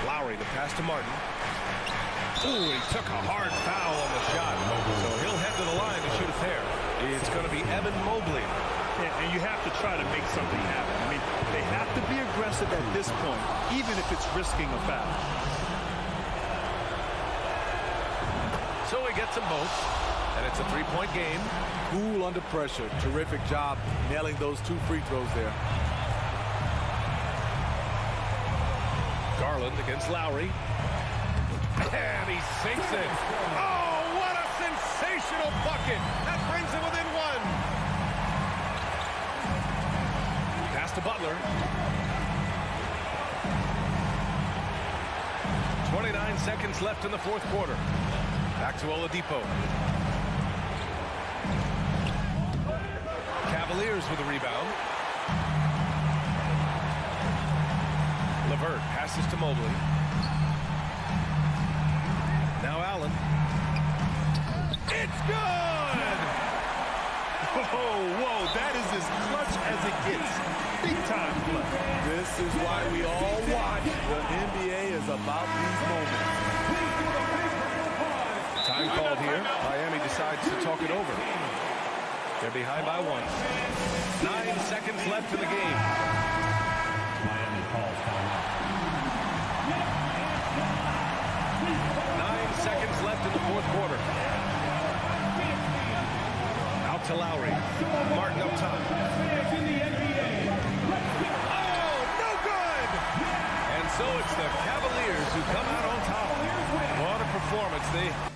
Lowry, the pass to Martin. Ooh, he took a hard foul on the shot. So he'll head to the line to shoot a pair. It's going to be Evan Mobley. And you have to try to make something happen. I mean, they have to be aggressive at this point, even if it's risking a foul. So he gets them both, and it's a 3-point game. Cool under pressure. Terrific job nailing those 2 free throws there. Garland against Lowry. And he sinks it. Oh, what a sensational bucket. That brings him within 1. Pass to Butler. 29 seconds left in the fourth quarter. Back to Oladipo. Cavaliers with a rebound. LeVert passes to Mobley. Now Allen. It's good! Whoa, that is as clutch as it gets. Big time clutch. This is why we all watch. The NBA is about these moments. Time called here. Miami decides to talk it over. They're behind by 1. 9 seconds left in the game. Miami calls timeout. 9 seconds left in the fourth quarter. Out to Lowry. Martin up top. Oh, no good! And so So it's the Cavaliers who come out on top. What a performance. They